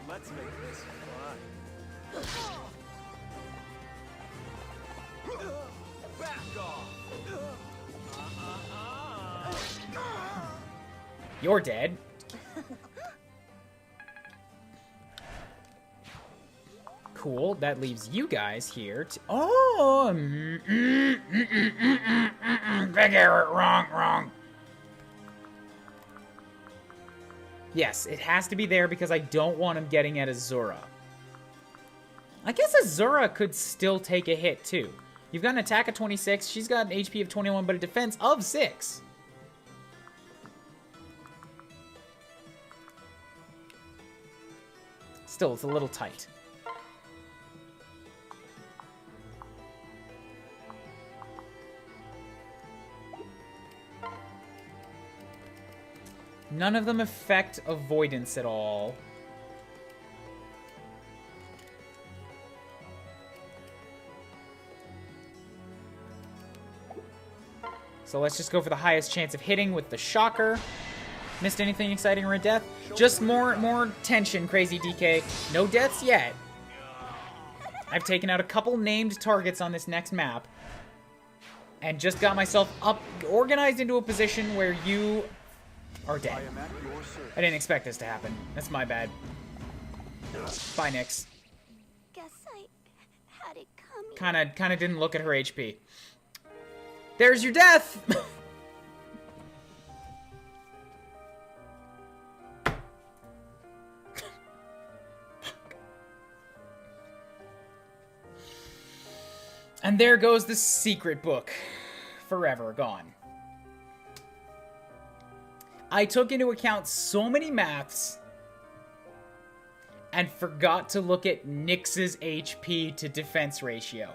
Let's make this fun. Back off. You're dead. Cool. That leaves you guys here to... Oh! Big error. Wrong. Yes, it has to be there because I don't want him getting at Azura. I guess Azura could still take a hit, too. You've got an attack of 26. She's got an HP of 21, but a defense of 6. Still, it's a little tight. None of them affect avoidance at all. So let's just go for the highest chance of hitting with the Shocker. Missed anything exciting or a death? Just more tension, Crazy DK. No deaths yet. I've taken out a couple named targets on this next map. And just got myself organized into a position where you are dead. I didn't expect this to happen. That's my bad. Bye, Nyx. Guess I had it coming. Kinda didn't look at her HP. There's your death! And there goes the secret book. Forever gone. I took into account so many maths and forgot to look at Nyx's HP to defense ratio.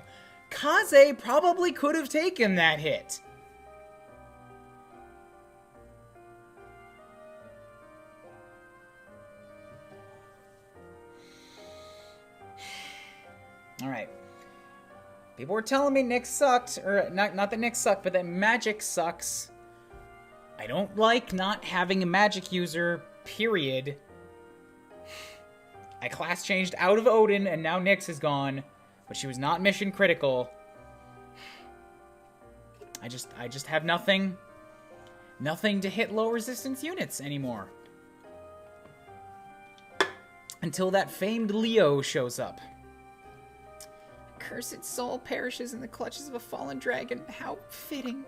Kaze probably could have taken that hit. Alright. People were telling me Nyx sucked, or not that Nyx sucked, but that magic sucks. I don't like not having a magic user, period. I class changed out of Odin, and now Nyx is gone, but she was not mission critical. I just have nothing to hit low resistance units anymore. Until that famed Leo shows up. Cursed soul perishes in the clutches of a fallen dragon. How fitting.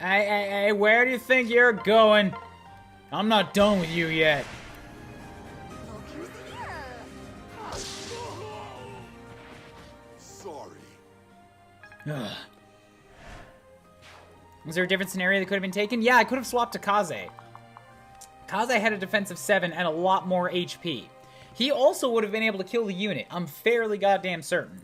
Hey, where do you think you're going? I'm not done with you yet. Look who's here. Sorry. Ugh. Was there a different scenario that could have been taken? Yeah, I could have swapped to Kaze. Kaze had a defense of 7 and a lot more HP. He also would have been able to kill the unit. I'm fairly goddamn certain.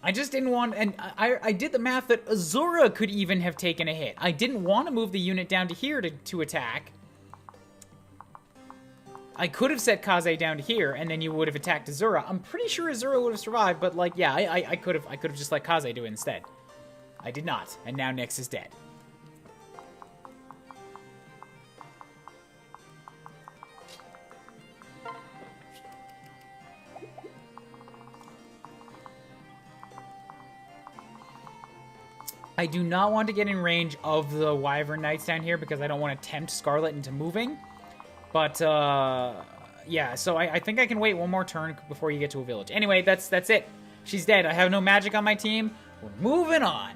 I just didn't want, and I did the math that Azura could even have taken a hit. I didn't want to move the unit down to here to attack. I could have set Kaze down to here, and then you would have attacked Azura. I'm pretty sure Azura would have survived, but like, yeah, I could have just let Kaze do it instead. I did not, and now Nyx is dead. I do not want to get in range of the Wyvern Knights down here because I don't want to tempt Scarlet into moving. But, yeah, so I think I can wait one more turn before you get to a village. Anyway, that's it. She's dead. I have no magic on my team. We're moving on.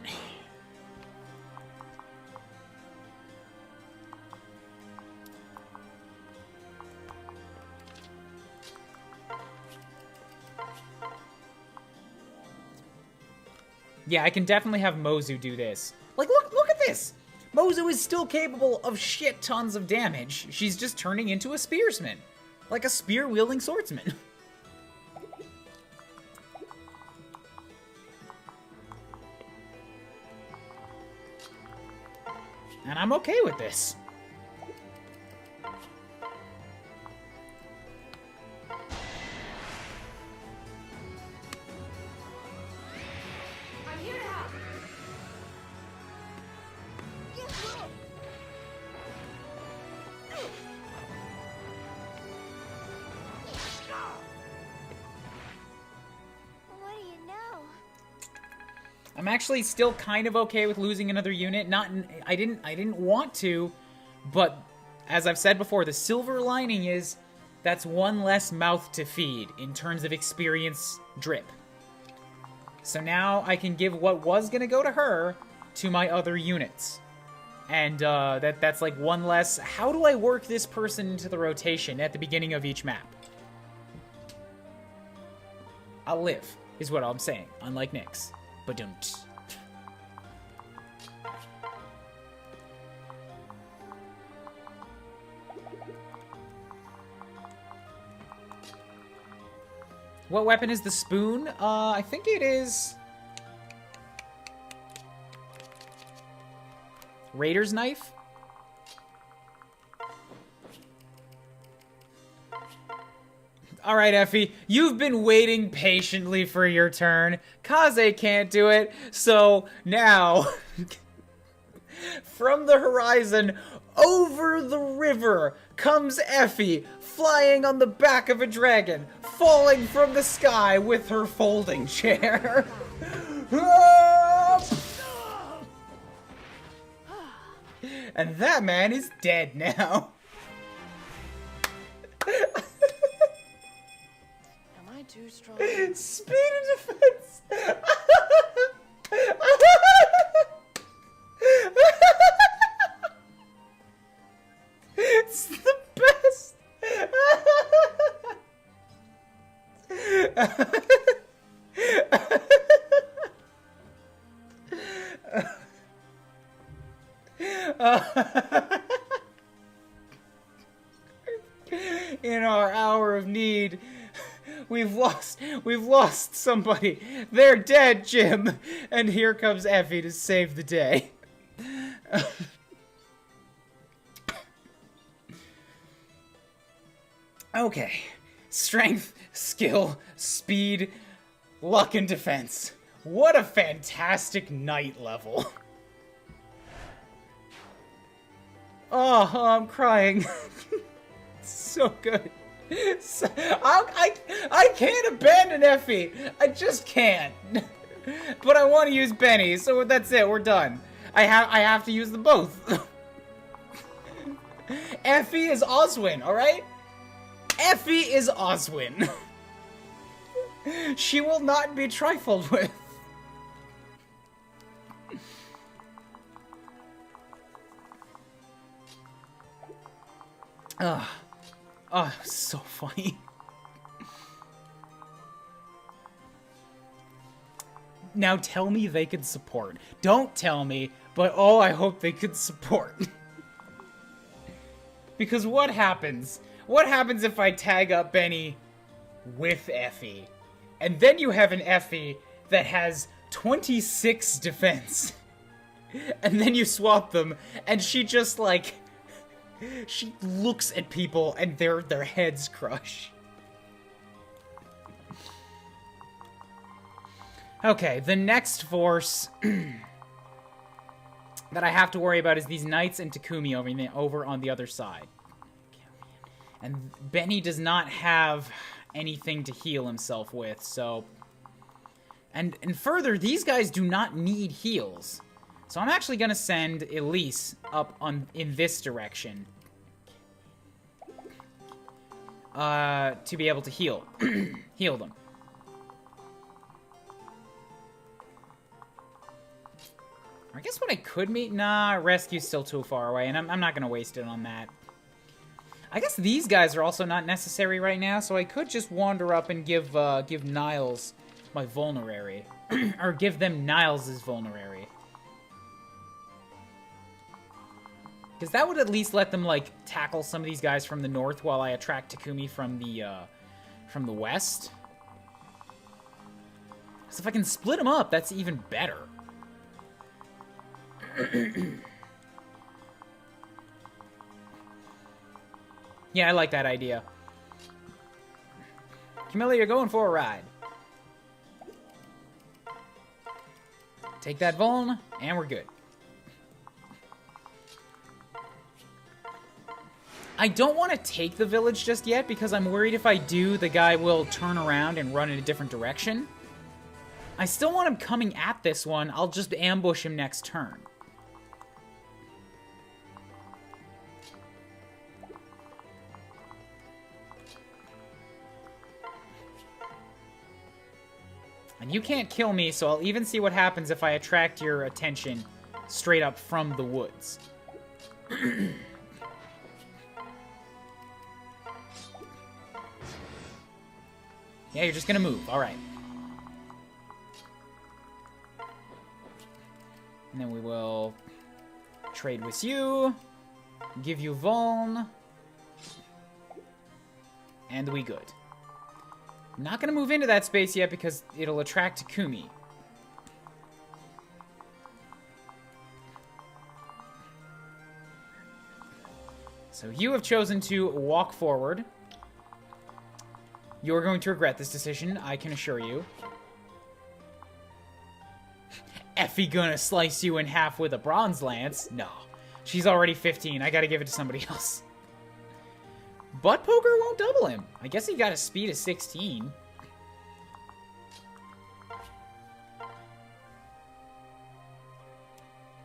Yeah, I can definitely have Mozu do this. Like, look at this! Mozu is still capable of shit tons of damage. She's just turning into a spearsman. Like a spear-wielding swordsman. And I'm okay with this. What do you know? I'm actually still kind of okay with losing another unit. I didn't want to, but as I've said before, the silver lining is that's one less mouth to feed in terms of experience drip. So now I can give what was gonna go to her to my other units. And that's like one less. How do I work this person into the rotation at the beginning of each map? I'll live, is what I'm saying, unlike Nyx. But don't. What weapon is the spoon? I think it is Raider's knife. All right, Effie, you've been waiting patiently for your turn. Kaze can't do it, so now, from the horizon, over the river, comes Effie, flying on the back of a dragon, falling from the sky with her folding chair. And that man is dead now. Too strong. Speed and defense. It's the best. In our hour of need, we've lost somebody. They're dead, Jim. And here comes Effie to save the day. Okay. Strength, skill, speed, luck, and defense. What a fantastic knight level. Oh, I'm crying. So good. So, I can't abandon Effie. I just can't. But I want to use Benny, so that's it. We're done. I have to use them both. Effie is Oswin, all right? Effie is Oswin. She will not be trifled with. Ugh. Oh, so funny. Now tell me they could support. Don't tell me, but oh, I hope they could support. Because what happens? What happens if I tag up Benny with Effie? And then you have an Effie that has 26 defense. And then you swap them, and she just, like... She looks at people, and their heads crush. Okay, the next force that I have to worry about is these knights and Takumi over on the other side. And Benny does not have anything to heal himself with, so... And further, these guys do not need heals. So I'm actually going to send Elise up in this direction. To be able to heal. Heal them. I guess what I could meet... Nah, rescue's still too far away, and I'm not going to waste it on that. I guess these guys are also not necessary right now, so I could just wander up and give Niles my vulnerary. Or give them Niles' vulnerary. Because that would at least let them, like, tackle some of these guys from the north while I attract Takumi from the west. So if I can split them up, that's even better. Yeah, I like that idea. Camilla, you're going for a ride. Take that vuln, and we're good. I don't want to take the village just yet, because I'm worried if I do, the guy will turn around and run in a different direction. I still want him coming at this one. I'll just ambush him next turn. And you can't kill me, so I'll even see what happens if I attract your attention straight up from the woods. Yeah, you're just gonna move. Alright. And then we will trade with you. Give you Vuln. And we good. Not gonna move into that space yet because it'll attract Takumi. So you have chosen to walk forward. You're going to regret this decision, I can assure you. Effie gonna slice you in half with a bronze lance? No. She's already 15. I gotta give it to somebody else. Butt poker won't double him. I guess he got a speed of 16.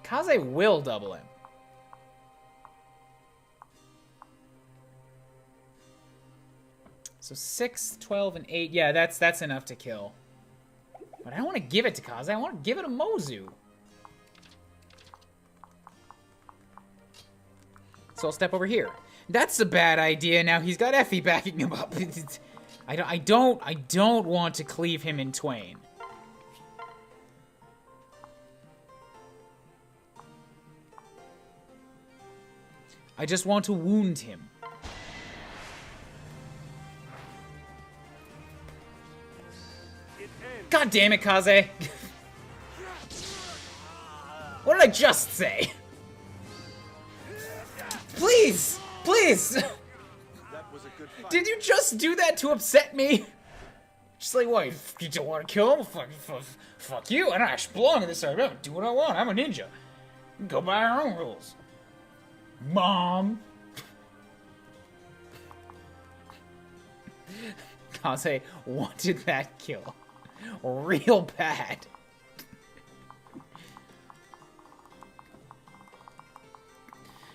Kaze will double him. So 6, 12, and 8. Yeah, that's enough to kill. But I don't want to give it to Kaze. I want to give it to Mozu. So I'll step over here. That's a bad idea. Now he's got Effie backing him up. I don't want to cleave him in twain. I just want to wound him. God damn it, Kaze! What did I just say? Please! Please! That was a good fight. Did you just do that to upset me? Just like, what, you don't want to kill him? Fuck you, I don't actually belong in this area. I do what I want, I'm a ninja. Go by our own rules. Mom! Kaze wanted that kill. Real bad.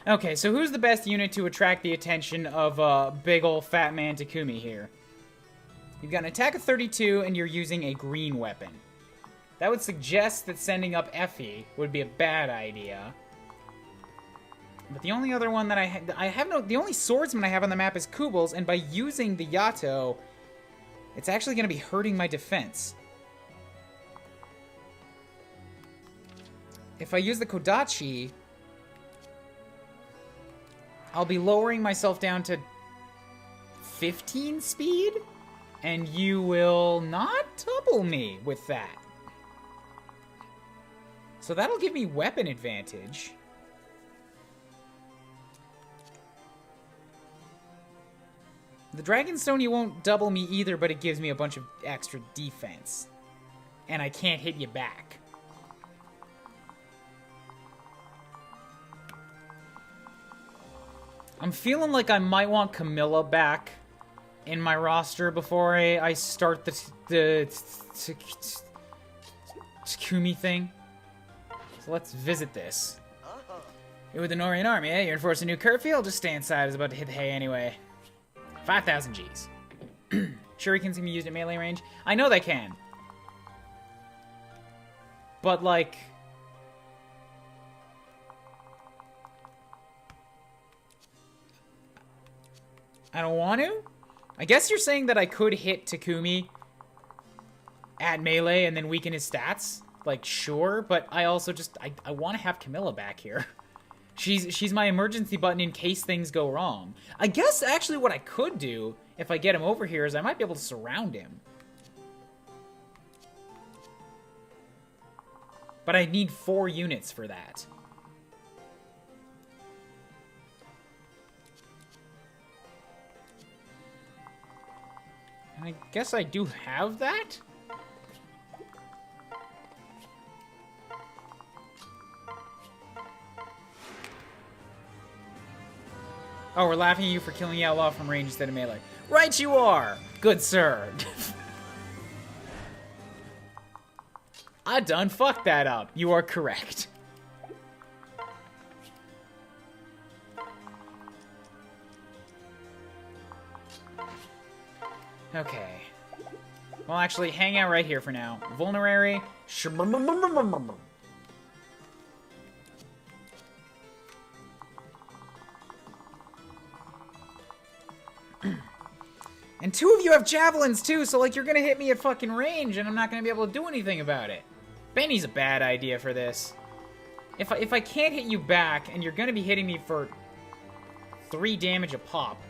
Okay, so who's the best unit to attract the attention of big ol' fat man Takumi here? You've got an attack of 32, and you're using a green weapon. That would suggest that sending up Effie would be a bad idea. But the only other one that the only swordsman I have on the map is Kubl's, and by using the Yato, it's actually going to be hurting my defense. If I use the Kodachi, I'll be lowering myself down to 15 speed, and you will not double me with that. So that'll give me weapon advantage. The Dragonstone, you won't double me either, but it gives me a bunch of extra defense. And I can't hit you back. I'm feeling like I might want Camilla back in my roster before I start the Takumi thing. So let's visit this. You're with the Norian army, eh? You're enforcing a new curfew? I'll just stay inside. I was about to hit the hay anyway. 5,000 Gs. Shurikens can be used at melee range. I know they can. But, like... I don't want to? I guess you're saying that I could hit Takumi at melee and then weaken his stats? Like, sure, but I also just... I want to have Camilla back here. She's my emergency button in case things go wrong. I guess actually what I could do, if I get him over here, is I might be able to surround him. But I need 4 units for that. And I guess I do have that? Oh, we're laughing at you for killing the outlaw from range instead of melee. Right you are! Good sir. I done fucked that up. You are correct. Okay. Well, actually, hang out right here for now. Vulnerary. And 2 of you have javelins too, so like you're gonna hit me at fucking range and I'm not gonna be able to do anything about it. Benny's a bad idea for this. If I can't hit you back and you're gonna be hitting me for 3 damage a pop,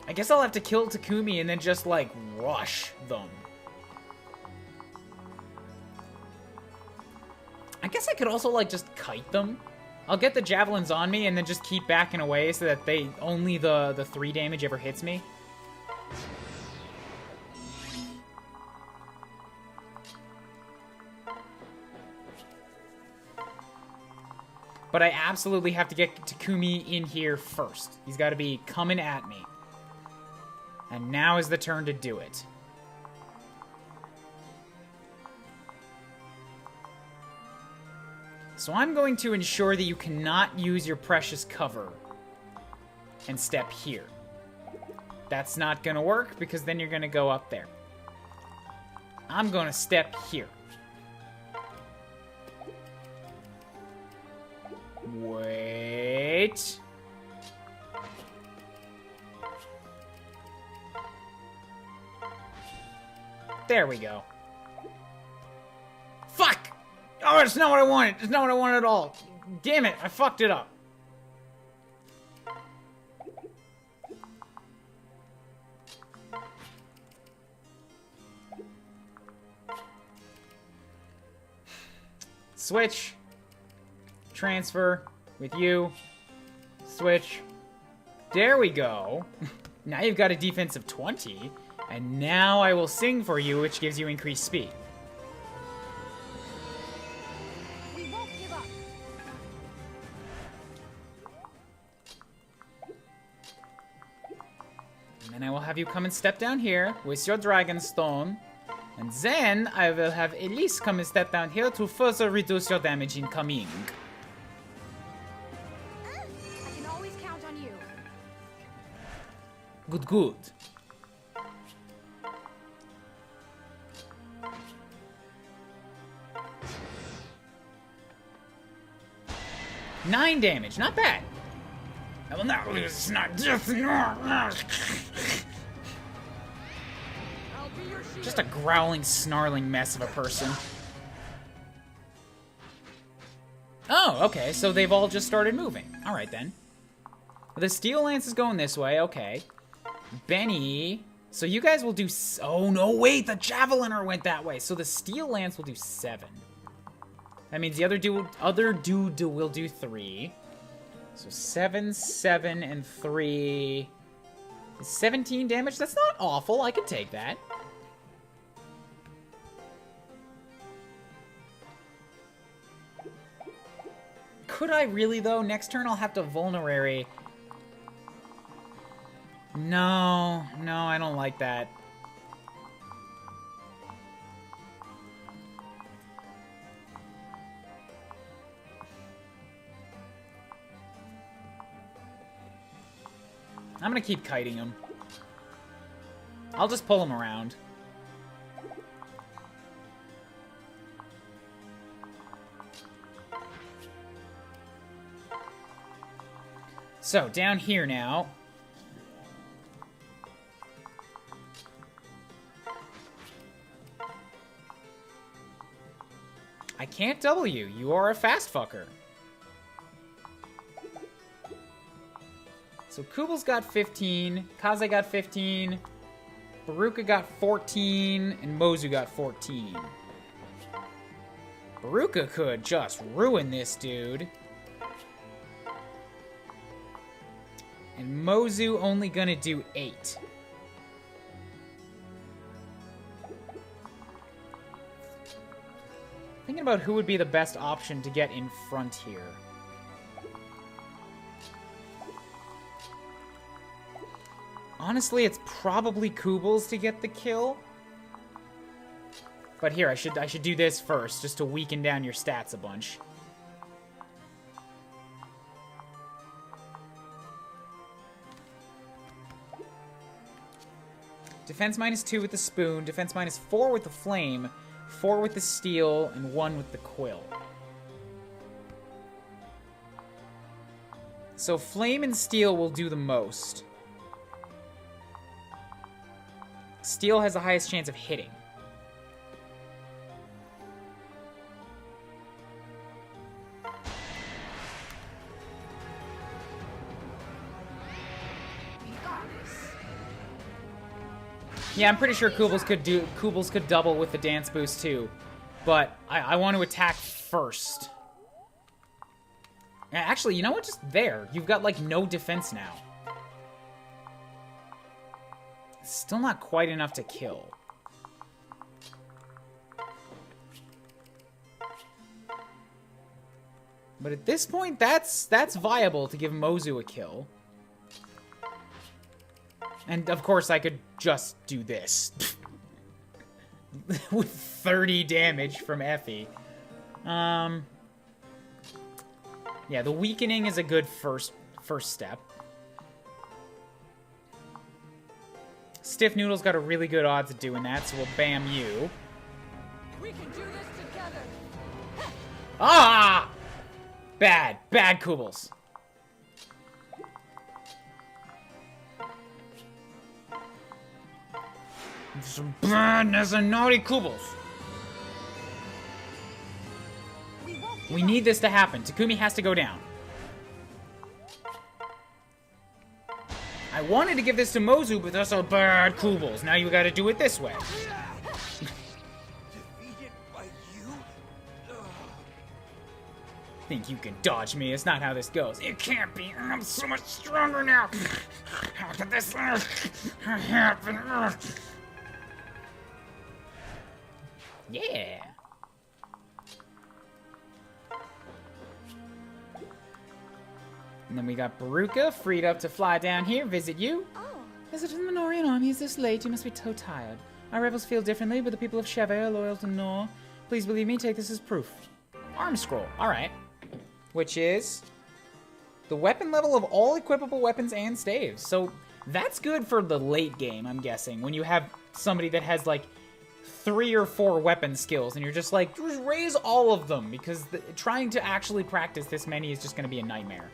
I guess I'll have to kill Takumi and then just like rush them. I guess I could also like just kite them. I'll get the javelins on me and then just keep backing away so that they only the 3 damage ever hits me. But I absolutely have to get Takumi in here first. He's got to be coming at me. And now is the turn to do it. So I'm going to ensure that you cannot use your precious cover and step here. That's not going to work because then you're going to go up there. I'm going to step here. Wait. There we go. Fuck! Oh, it's not what I wanted. It's not what I wanted at all. Damn it, I fucked it up. Switch. Transfer with you. Switch. There we go. Now you've got a defense of 20. And now I will sing for you, which gives you increased speed. We won't give up. And then I will have you come and step down here with your Dragonstone. And then I will have Elise come and step down here to further reduce your damage incoming. I can always count on you. Good, good. Nine damage, not bad. I will not lose, it's not just Just a growling, snarling mess of a person. Oh, okay, so they've all just started moving. Alright then. The Steel Lance is going this way, okay. Benny... So you guys will do... Oh, no, wait, the Javeliner went that way. So the Steel Lance will do 7. That means the other dude will do 3. So 7, 7, and 3... 17 damage? That's not awful, I could take that. Could I really, though? Next turn I'll have to Vulnerary. No, I don't like that. I'm gonna keep kiting him. I'll just pull him around. So, down here now. I can't double you. You are a fast fucker. So Kubl's got 15, Kaze got 15, Baruka got 14, and Mozu got 14. Baruka could just ruin this dude. And Mozu only gonna do 8. Thinking about who would be the best option to get in front here. Honestly, it's probably Kubl's to get the kill. But here, I should do this first, just to weaken down your stats a bunch. Defense -2 with the spoon, defense -4 with the flame, 4 with the steel, and 1 with the quill. So flame and steel will do the most. Steel has the highest chance of hitting. Yeah, I'm pretty sure Kubl's could double with the dance boost too. But I want to attack first. Actually, you know what? Just there. You've got like no defense now. Still not quite enough to kill. But at this point, that's viable to give Mozu a kill. And of course, I could just do this. With 30 damage from Effie. Yeah, the weakening is a good first step. Stiff Noodle's got a really good odds of doing that, so we'll bam you. We can do this together. Ah! Bad Kubels. Some badness and naughty Kubels. We need this to happen. Takumi has to go down. I wanted to give this to Mozu, but those are bad Kubels. Now you gotta do it this way. Defeated by you? Think you can dodge me? It's not how this goes. It can't be. I'm so much stronger now. How could this happen? Yeah. And then we got Baruka, freed up to fly down here, visit you. Oh, Visit the Minorian army is this late, you must be tired. Our rebels feel differently, but the people of Sheve are loyal to Nor. Please believe me, take this as proof. Arm scroll, alright. Which is the weapon level of all equipable weapons and staves. So That's good for the late game, I'm guessing, when you have somebody that has, like, 3 or 4 weapon skills, and you're just like, just raise all of them, because trying to actually practice this many is just going to be a nightmare.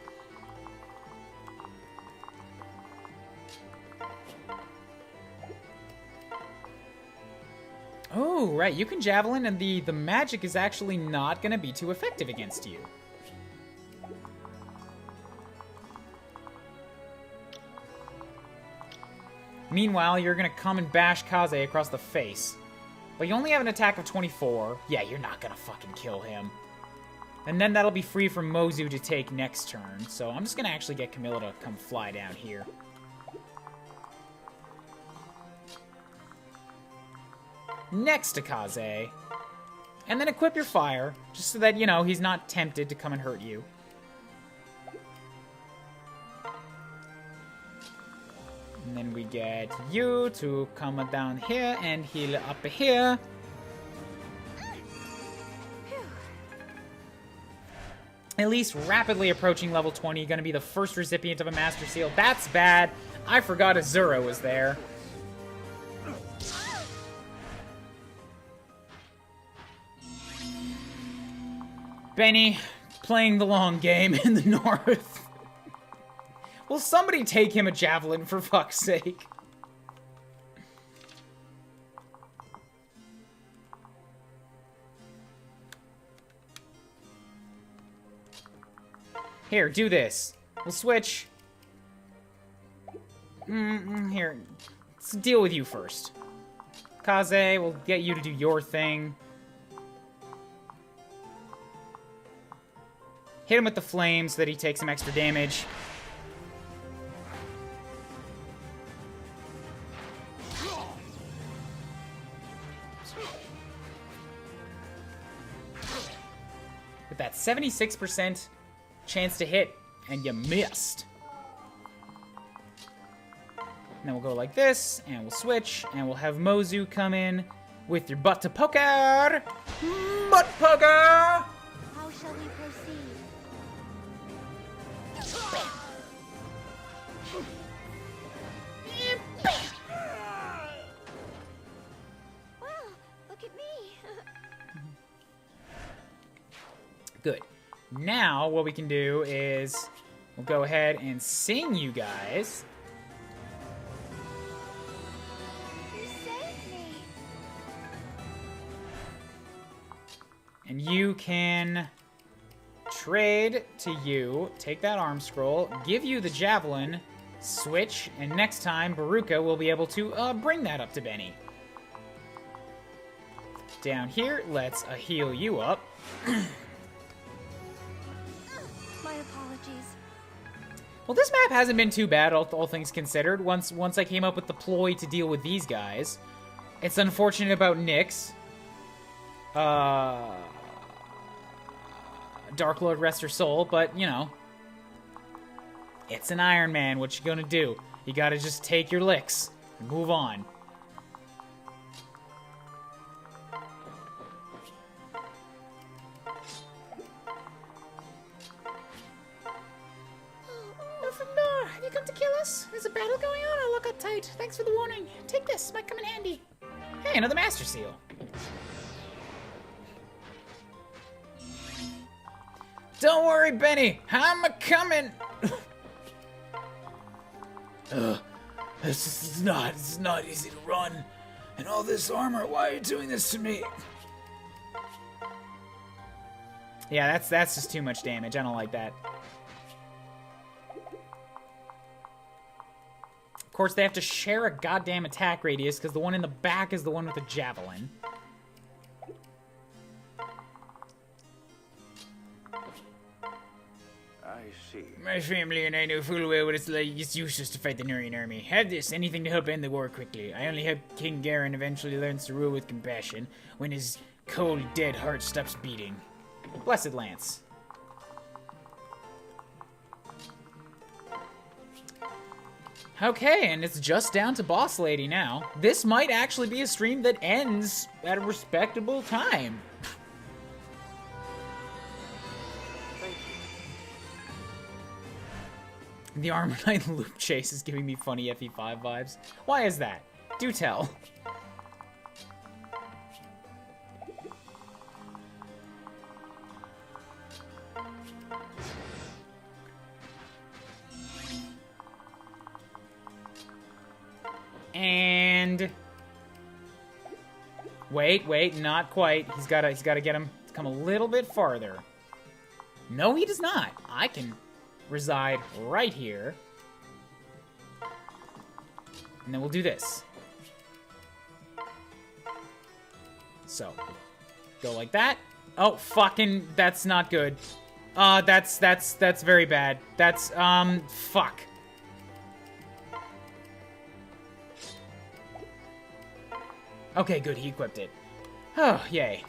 Oh, right, you can javelin, and the magic is actually not going to be too effective against you. Meanwhile, you're going to come and bash Kaze across the face. But you only have an attack of 24. Yeah, you're not going to fucking kill him. And then that'll be free for Mozu to take next turn. So I'm just going to actually get Camilla to come fly down here. Next to Kaze. And then equip your fire, just so that, you know, he's not tempted to come and hurt you. And then we get you to come down here and heal up here. At least rapidly approaching level 20, gonna be the first recipient of a Master Seal. That's bad. I forgot Azura was there. Benny, playing the long game in the north. Will somebody take him a javelin, for fuck's sake? Here, do this. We'll switch. Here, let's deal with you first. Kaze, we'll get you to do your thing. Hit him with the flame so that he takes some extra damage. With that 76% chance to hit, and you missed. And then we'll go like this, and we'll switch, and we'll have Mozu come in with your butt to poker. Butt poker! How shall we proceed? Wow, look at me. Good. Now, what we can do is we'll go ahead and sing you guys. You saved me. And you can trade to you, take that arm scroll, give you the javelin, switch, and next time, Baruka will be able to bring that up to Benny. Down here, let's heal you up. My apologies. Well, this map hasn't been too bad, all things considered. Once I came up with the ploy to deal with these guys. It's unfortunate about Nyx. Dark Lord rest her soul, but, you know. It's an Ironman, what you gonna do? You gotta just take your licks and move on. Nothing more. You come to kill us? There's a battle going on? Oh, look uptight. Thanks for the warning. Take this. Might come in handy. Hey, another Master Seal. Don't worry, Benny. I'm a-coming. This is not easy to run. And all this armor, why are you doing this to me? Yeah, that's just too much damage. I don't like that. Of course, they have to share a goddamn attack radius because the one in the back is the one with the javelin. I see. My family and I know full well what it's like. It's useless to fight the Nurian army. Have this, anything to help end the war quickly. I only hope King Garen eventually learns to rule with compassion when his cold, dead heart stops beating. Blessed Lance. Okay, and it's just down to Boss Lady now. This might actually be a stream that ends at a respectable time. The Armor Knight loop chase is giving me funny FE5 vibes. Why is that? Do tell. And wait, not quite. He's gotta get him to come a little bit farther. No, he does not. I can reside right here. And then we'll do this. So, go like that. Oh, fucking, that's not good. That's very bad. That's, fuck. Okay, good, he equipped it. Oh, yay.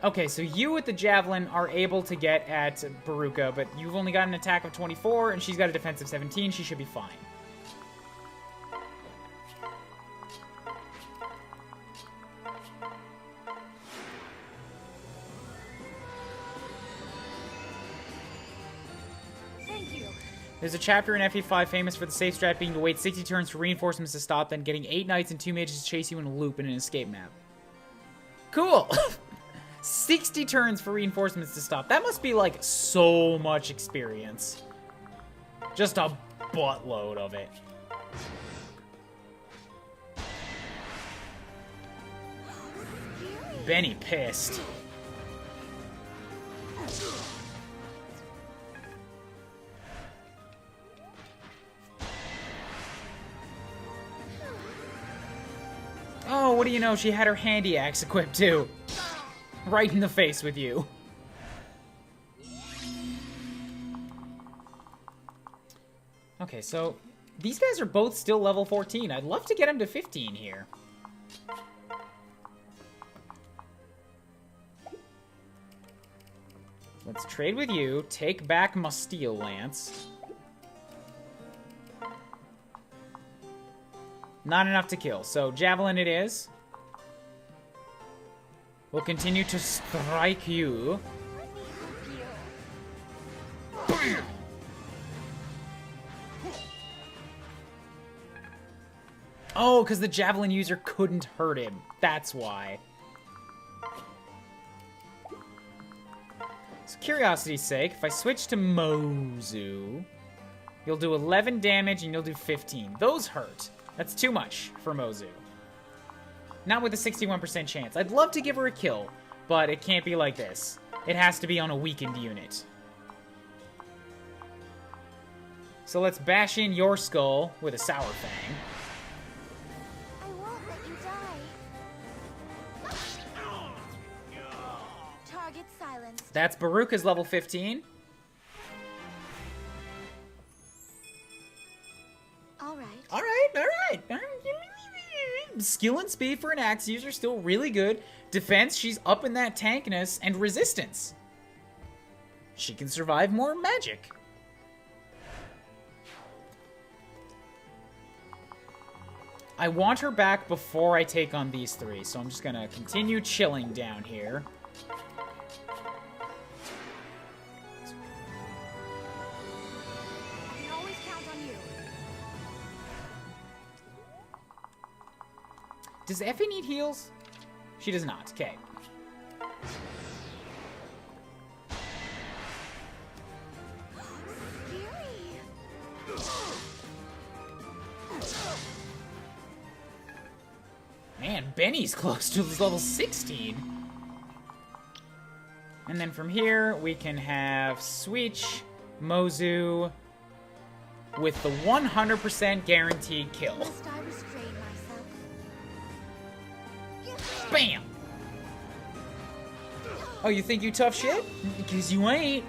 Okay, so you with the Javelin are able to get at Baruka, but you've only got an attack of 24, and she's got a defense of 17. She should be fine. There's a chapter in FE5 famous for the safe strat being to wait 60 turns for reinforcements to stop, then getting 8 knights and 2 mages to chase you in a loop in an escape map. Cool! 60 turns for reinforcements to stop. That must be, like, so much experience. Just a buttload of it. Benny pissed. Oh, what do you know? She had her handy axe equipped too. Right in the face with you. Okay, so these guys are both still level 14. I'd love to get them to 15 here. Let's trade with you, take back my steel lance. Not enough to kill, so Javelin it is. We'll continue to strike you. Bam! Oh, because the Javelin user couldn't hurt him. That's why. So, curiosity's sake, if I switch to Mozu, you'll do 11 damage and you'll do 15. Those hurt. That's too much for Mozu. Not with a 61% chance. I'd love to give her a kill, but it can't be like this. It has to be on a weakened unit. So let's bash in your skull with a Sour Fang. I won't let you die. Target silenced. That's Baruka's level 15. All right. Skill and speed for an axe user still really good. Defense, she's up in that tankness, and resistance. She can survive more magic. I want her back before I take on these three, so I'm just gonna continue chilling down here. Does Effie need heals? She does not. Okay. Man, Benny's close to his level 16. And then from here, we can have Switch, Mozu, with the 100% guaranteed kill. Bam! Oh, you think you tough shit? Because you ain't.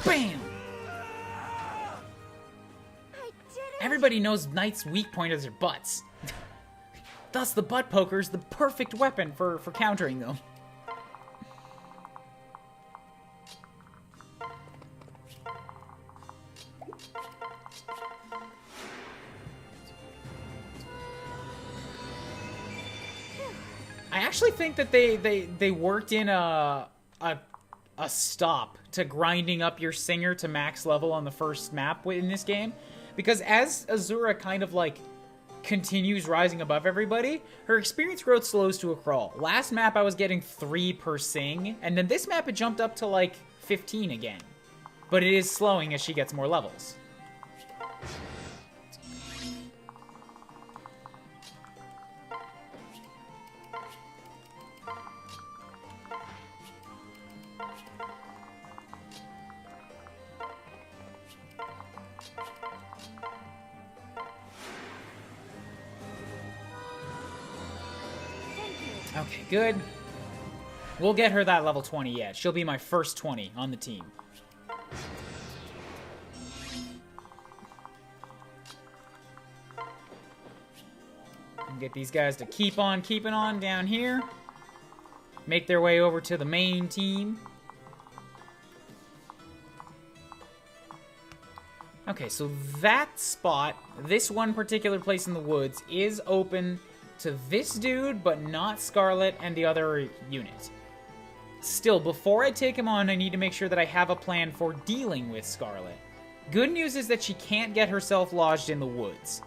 Bam! Everybody knows knights' weak point is their butts. Thus, the butt poker is the perfect weapon for countering them. I actually think that they worked in a a stop to grinding up your Singer to max level on the first map in this game. Because as Azura kind of, like, continues rising above everybody, her experience growth slows to a crawl. Last map I was getting 3 per Sing, and then this map it jumped up to, like, 15 again. But it is slowing as she gets more levels. Okay, good. We'll get her that level 20 yet. She'll be my first 20 on the team. And get these guys to keep on keeping on down here. Make their way over to the main team. Okay, so that spot, this one particular place in the woods, is open to this dude, but not Scarlet and the other unit. Still, before I take him on, I need to make sure that I have a plan for dealing with Scarlet. Good news is that she can't get herself lodged in the woods.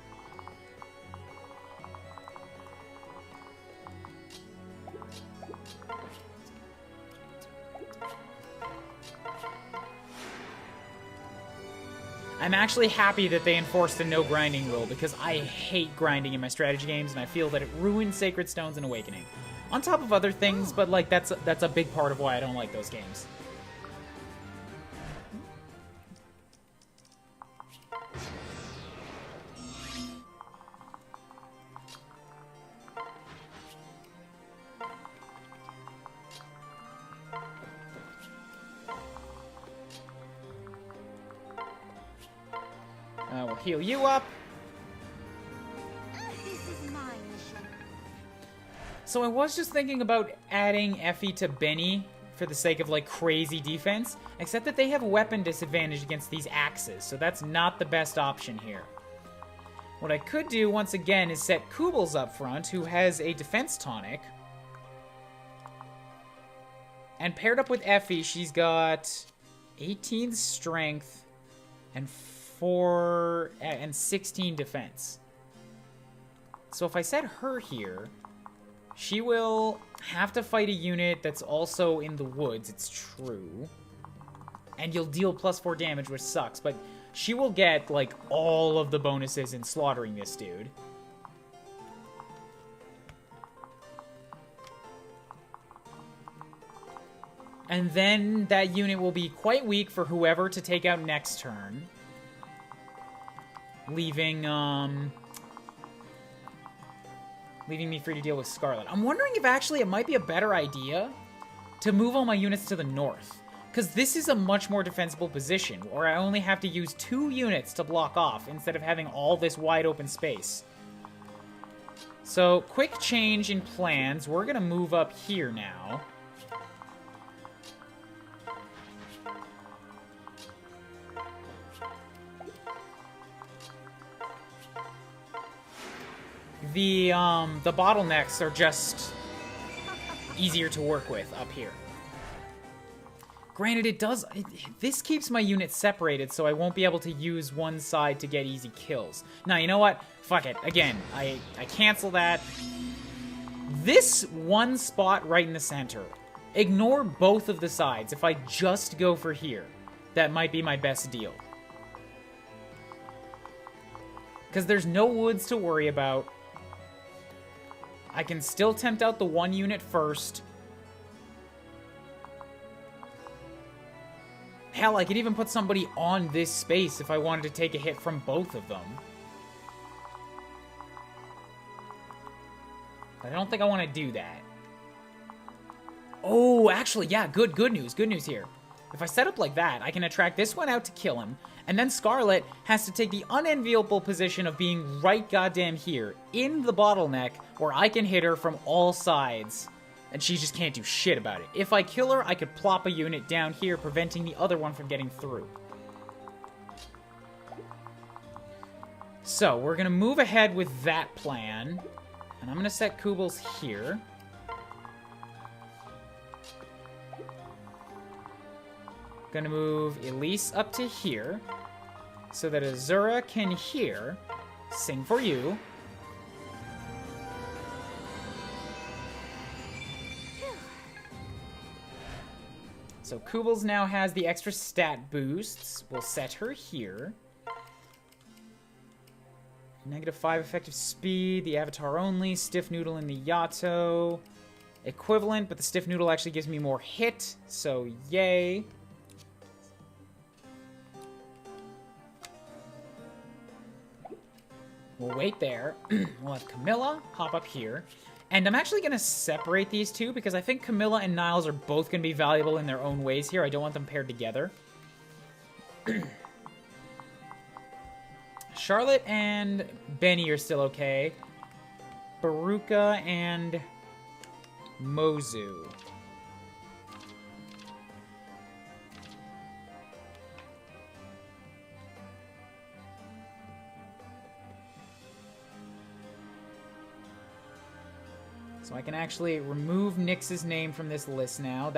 I'm actually happy that they enforced a no grinding rule, because I hate grinding in my strategy games, and I feel that it ruins Sacred Stones and Awakening. On top of other things, but like that's a big part of why I don't like those games. We'll heal you up. This is my mission. So I was just thinking about adding Effie to Benny for the sake of, like, crazy defense, except that they have weapon disadvantage against these axes, so that's not the best option here. What I could do, once again, is set Kubels up front, who has a defense tonic. And paired up with Effie, she's got 18 strength and 16 defense. So if I set her here, she will have to fight a unit that's also in the woods, it's true. And you'll deal +4 damage, which sucks, but she will get, like, all of the bonuses in slaughtering this dude. And then that unit will be quite weak for whoever to take out next turn. Leaving me free to deal with Scarlet. I'm wondering if actually it might be a better idea to move all my units to the north. Because this is a much more defensible position, where I only have to use 2 units to block off, instead of having all this wide open space. So, quick change in plans. We're going to move up here now. The bottlenecks are just easier to work with up here. Granted, this keeps my units separated, so I won't be able to use one side to get easy kills. Now, you know what? Fuck it. Again, I cancel that. This one spot right in the center. Ignore both of the sides. If I just go for here, that might be my best deal. Because there's no woods to worry about. I can still tempt out the one unit first. Hell, I could even put somebody on this space if I wanted to take a hit from both of them. But I don't think I want to do that. Oh, actually, yeah, good news here. If I set up like that, I can attract this one out to kill him, and then Scarlet has to take the unenviable position of being right goddamn here, in the bottleneck, where I can hit her from all sides, and she just can't do shit about it. If I kill her, I could plop a unit down here, preventing the other one from getting through. So, we're gonna move ahead with that plan, and I'm gonna set Kubels here. Gonna move Elise up to here so that Azura can hear Sing for You. So Kubels now has the extra stat boosts. We'll set her here. -5 effective speed, the Avatar only, Stiff Noodle in the Yato. Equivalent, but the Stiff Noodle actually gives me more hit, so yay. We'll wait there. We'll have Camilla hop up here. And I'm actually going to separate these two because I think Camilla and Niles are both going to be valuable in their own ways here. I don't want them paired together. Charlotte and Benny are still okay. Baruka and Mozu. So I can actually remove Nyx's name from this list now.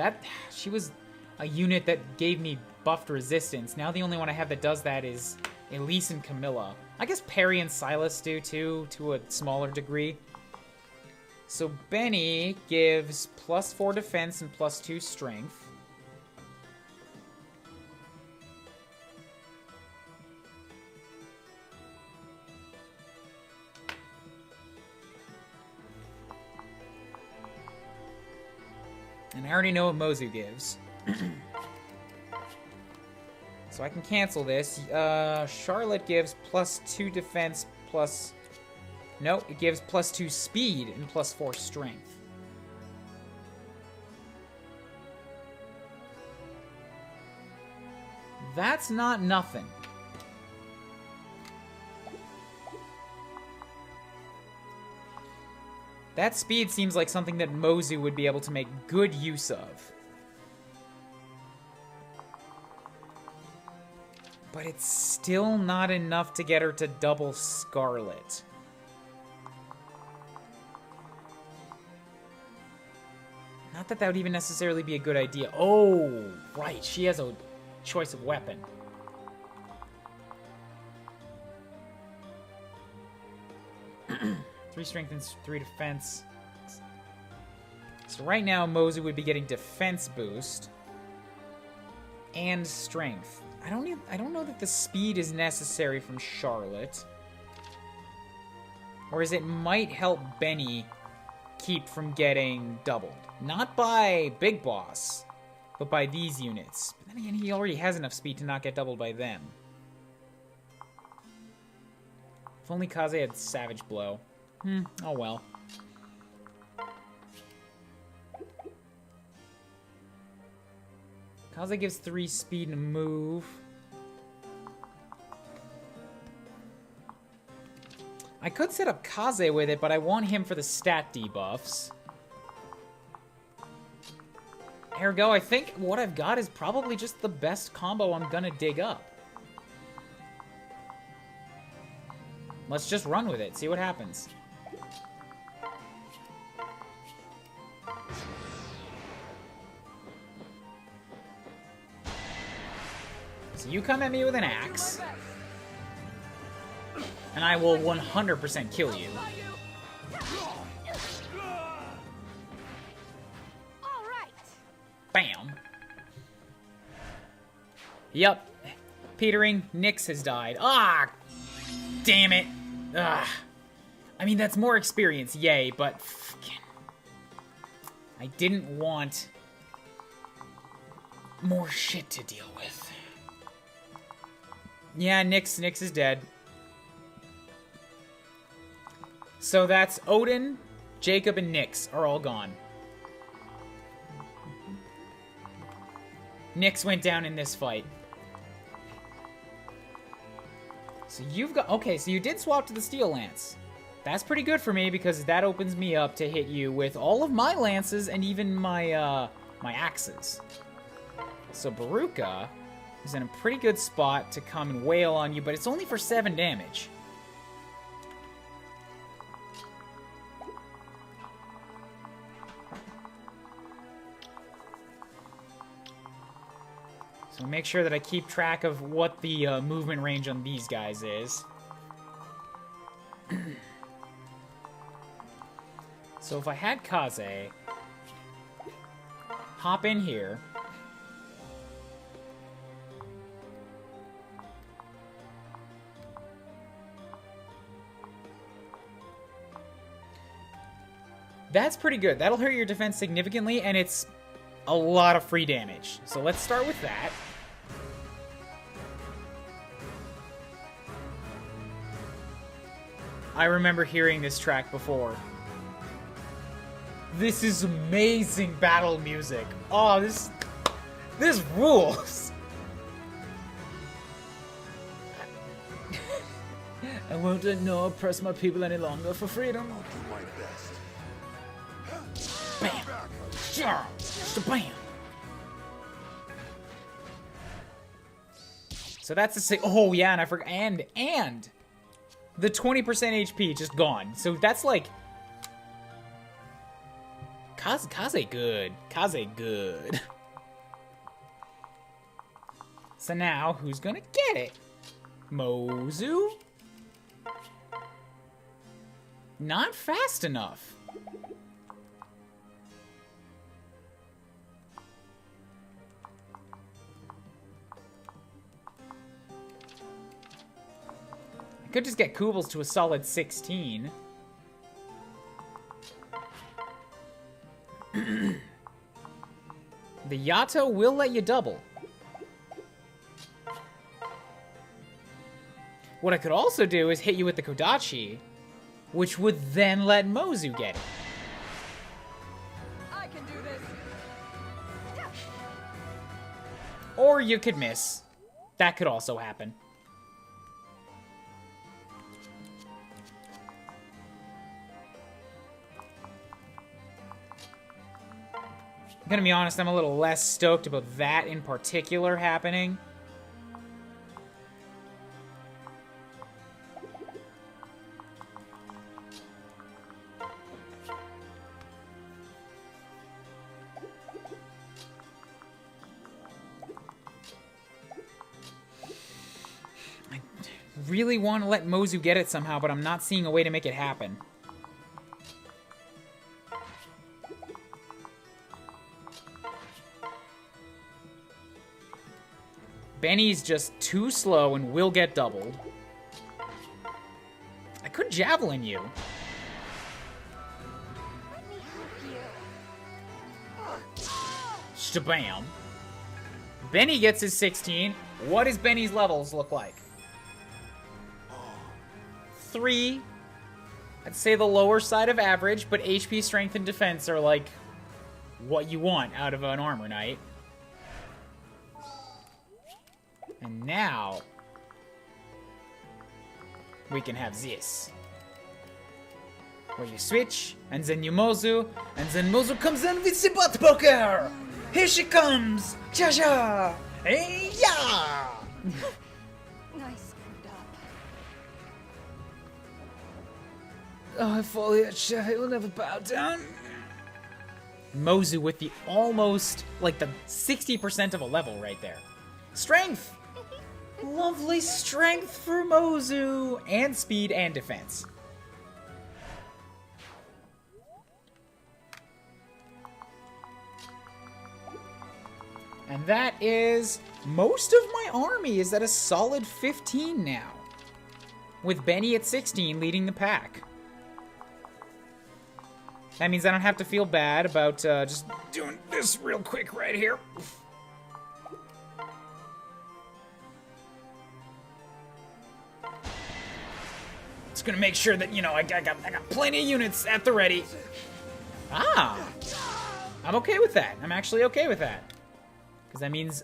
She was a unit that gave me buffed resistance. Now the only one I have that does that is Elise and Camilla. I guess Perry and Silas do too, to a smaller degree. So Benny gives +4 defense and +2 strength. And I already know what Mozu gives. So I can cancel this. Charlotte gives +2 defense plus... No, it gives +2 speed and +4 strength. That's not nothing. That speed seems like something that Mozu would be able to make good use of. But it's still not enough to get her to double Scarlet. Not that that would even necessarily be a good idea. Oh, right, she has a choice of weapon. Three strength and 3 defense. So right now, Mozu would be getting defense boost and strength. I don't know that the speed is necessary from Charlotte. Or as it might help Benny keep from getting doubled. Not by Big Boss, but by these units. But then again, he already has enough speed to not get doubled by them. If only Kaze had Savage Blow. Oh well. Kaze gives 3 speed and move. I could set up Kaze with it, but I want him for the stat debuffs. Ergo, I think what I've got is probably just the best combo I'm gonna dig up. Let's just run with it, see what happens. So you come at me with an axe, and I will 100% kill you. All right. Bam. Yup. Petering, Nyx has died. Ah! Damn it. Ah. I mean, that's more experience, yay, but... I didn't want more shit to deal with. Yeah, Nyx is dead. So that's Odin, Jacob, and Nyx are all gone. Nyx went down in this fight. So you've got... Okay, so you did swap to the Steel Lance. That's pretty good for me because that opens me up to hit you with all of my lances and even my, my axes. So Baruka is in a pretty good spot to come and wail on you, but it's only for 7 damage. So make sure that I keep track of what the movement range on these guys is. So if I had Kaze, hop in here. That's pretty good. That'll hurt your defense significantly, and it's a lot of free damage. So let's start with that. I remember hearing this track before. This is amazing battle music. Oh, this rules. I won't oppress my people any longer for freedom. I'll do my best. Bam! Yeah! Bam! So that's a sick. Oh yeah, and I forgot. And the 20% HP just gone. So that's like Kaze good. Kaze good. So now who's gonna get it? Mozu? Not fast enough. I could just get Kubels to a solid 16. The Yato will let you double. What I could also do is hit you with the Kodachi, which would then let Mozu get it. I can do this. Or you could miss. That could also happen. I'm gonna be honest, I'm a little less stoked about that in particular happening. I really want to let Mozu get it somehow, but I'm not seeing a way to make it happen. Benny's just too slow and will get doubled. I could javelin you. Let me help you. Shabam. Benny gets his 16. What does Benny's levels look like? 3. I'd say the lower side of average, but HP, strength, and defense are like what you want out of an armor knight. And now we can have this. Where you switch, and then you Mozu, and then Mozu comes in with the butt poker! Here she comes! Cha-cha! Hey, yeah! I screwed up. Oh, if only that Chevy will never bow down. Mozu with the almost, like the 60% of a level right there. Strength! Lovely strength for Mozu! And speed and defense. And that is... most of my army is at a solid 15 now. With Benny at 16 leading the pack. That means I don't have to feel bad about just doing this real quick right here. Just gonna make sure that, you know, I got plenty of units at the ready. Ah! I'm okay with that. I'm actually okay with that. Because that means,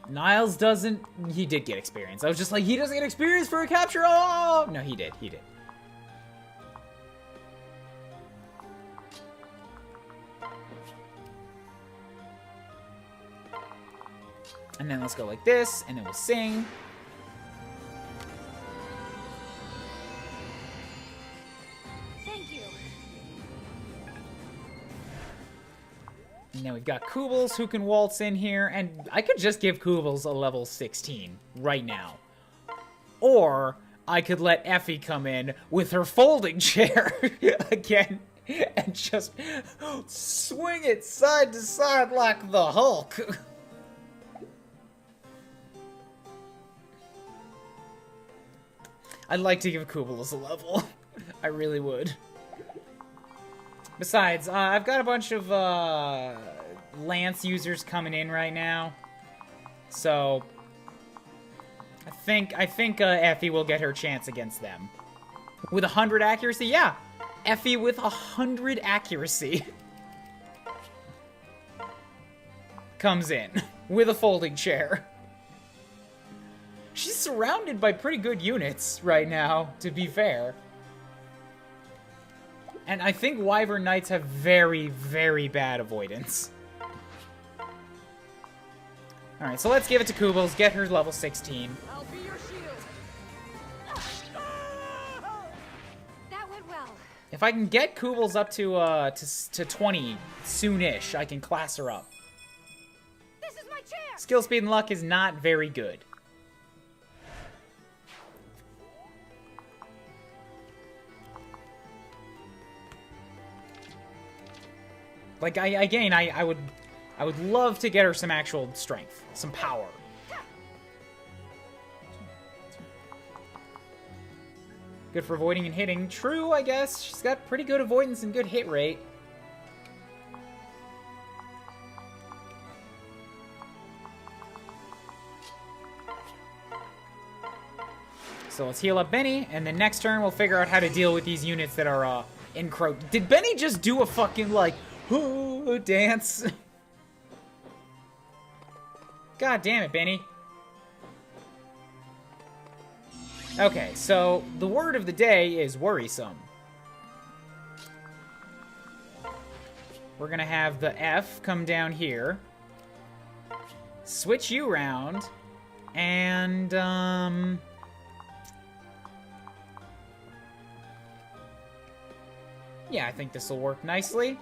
Niles doesn't... he did get experience. I was just like, he doesn't get experience for a capture! Oh! No, he did. He did. And then let's go like this, and then we'll sing. Thank you. And then we've got Kubels who can waltz in here, and I could just give Kubels a level 16 right now. Or I could let Effie come in with her folding chair again and just swing it side to side like the Hulk. I'd like to give Kubels a level. I really would. Besides, I've got a bunch of Lance users coming in right now, so I think Effie will get her chance against them. With 100 accuracy, yeah, Effie with 100 accuracy comes in with a folding chair. She's surrounded by pretty good units right now, to be fair. And I think Wyvern Knights have very, very bad avoidance. Alright, so let's give it to Kubels, get her level 16. I'll be your shield. That went well. If I can get Kubels up to 20 soonish, I can class her up. This is my chance. Skill, speed, and luck is not very good. Like, I would love to get her some actual strength, some power. Good for avoiding and hitting. True, I guess. She's got pretty good avoidance and good hit rate. So let's heal up Benny, and then next turn we'll figure out how to deal with these units that are, encroached. Did Benny just do a fucking, like, dance? God damn it, Benny. Okay, so the word of the day is worrisome. We're gonna have the F come down here. Switch you around. And, yeah, I think this will work nicely.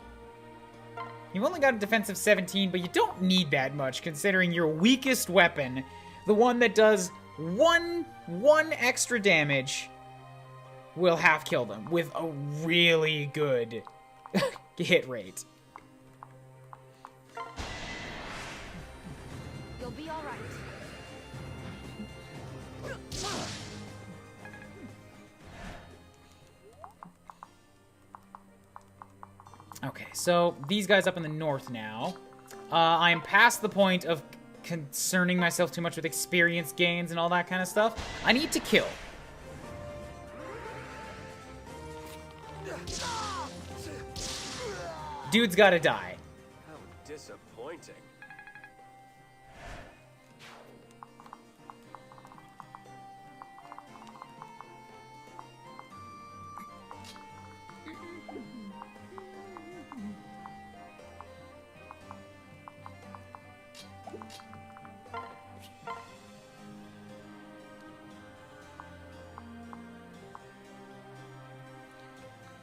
You've only got a defensive 17, but you don't need that much, considering your weakest weapon, the one that does one extra damage, will half kill them with a really good hit rate. You'll be all right. Okay, so these guys up in the north now. I am past the point of concerning myself too much with experience gains and all that kind of stuff. I need to kill. Dude's gotta die. How disappointing.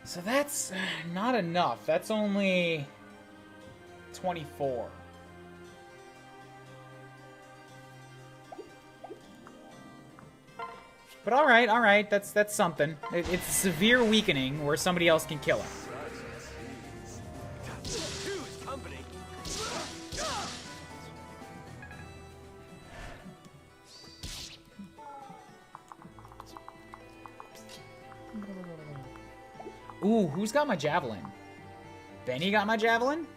So that's not enough. That's only 24. But all right. That's something. It's a severe weakening where somebody else can kill him. Two's company. Ooh, who's got my javelin? Benny got my javelin?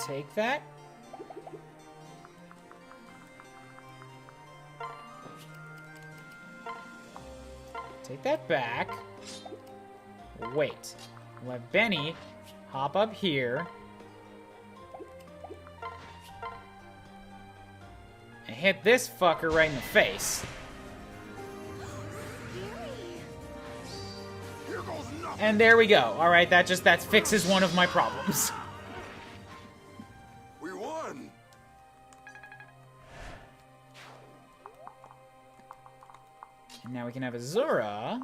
Take that. Take that back. wait. We'll have Benny hop up here. And hit this fucker right in the face. And there we go. Alright, that fixes one of my problems. We won. And now we can have Azura.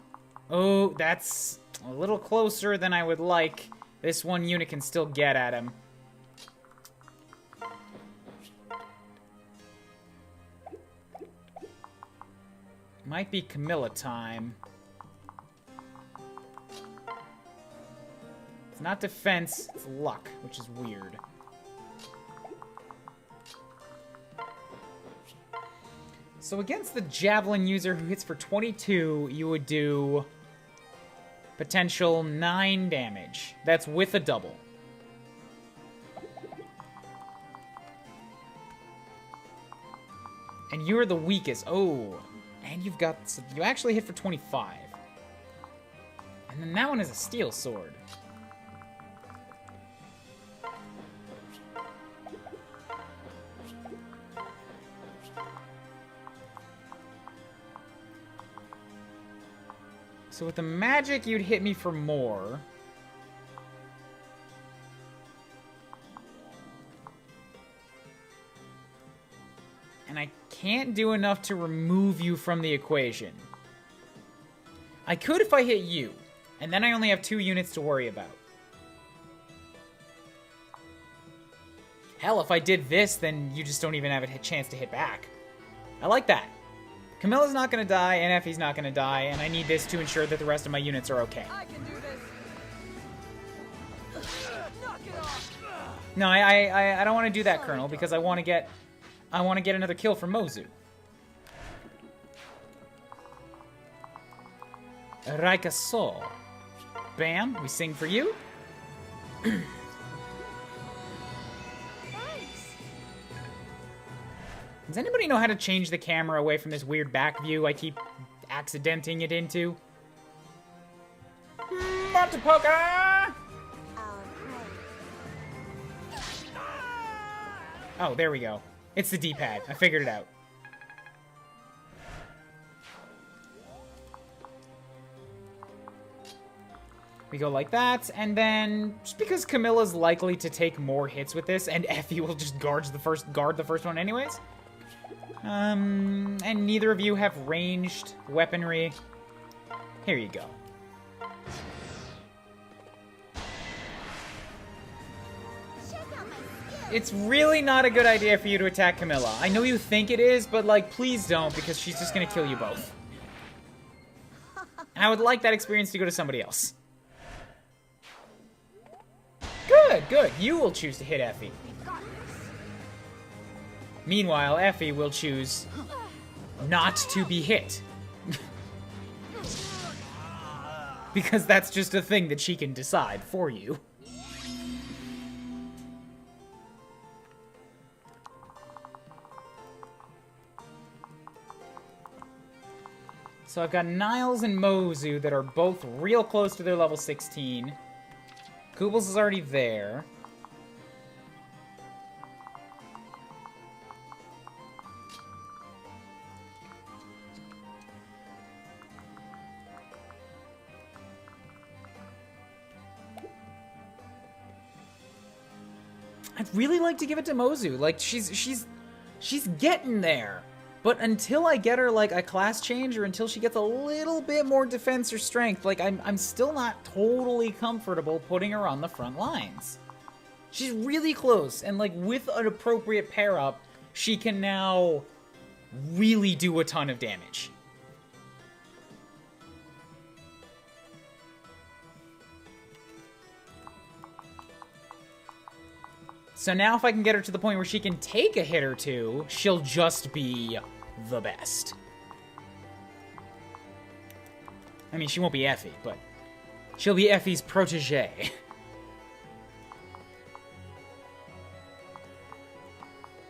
Oh, that's a little closer than I would like. This one unit can still get at him. Might be Camilla time. It's not defense, it's luck, which is weird. So against the Javelin user who hits for 22, you would do potential 9 damage. That's with a double. And you're the weakest. Oh, and you actually hit for 25. And then that one is a steel sword. So with the magic, you'd hit me for more. And I can't do enough to remove you from the equation. I could if I hit you, and then I only have 2 units to worry about. Hell, if I did this, then you just don't even have a chance to hit back. I like that. Camilla's not gonna die, and Effie's not gonna die, and I need this to ensure that the rest of my units are okay. I can do this. Knock it off. No, I don't want to do that, Colonel, because I want to get another kill from Mozu. Raika Sol. Bam, we sing for you. Does anybody know how to change the camera away from this weird back view I keep accidenting it into? Montepoca! Oh, there we go. It's the D-pad. I figured it out. We go like that, and then just because Camilla's likely to take more hits with this, and Effie will just guard the first one anyways. And neither of you have ranged weaponry. Here you go. It's really not a good idea for you to attack Camilla. I know you think it is, but, like, please don't, because she's just gonna kill you both. And I would like that experience to go to somebody else. Good, good. You will choose to hit Effie. Meanwhile, Effie will choose not to be hit. Because that's just a thing that she can decide for you. So I've got Niles and Mozu that are both real close to their level 16. Kubels is already there. I'd really like to give it to Mozu. Like, she's getting there. But until I get her, like, a class change, or until she gets a little bit more defense or strength, like, I'm still not totally comfortable putting her on the front lines. She's really close, and, like, with an appropriate pair-up, she can now really do a ton of damage. So now if I can get her to the point where she can take a hit or two, she'll just be the best. I mean, she won't be Effie, but she'll be Effie's protege.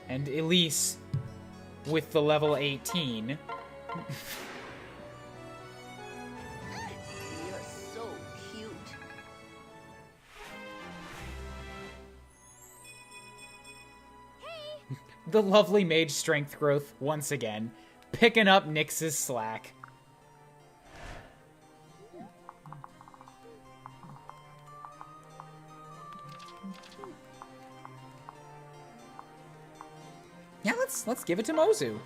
And Elise, with the level 18... You're so cute. The lovely mage strength growth, once again, picking up Nyx's slack. Yeah, let's give it to Mozu.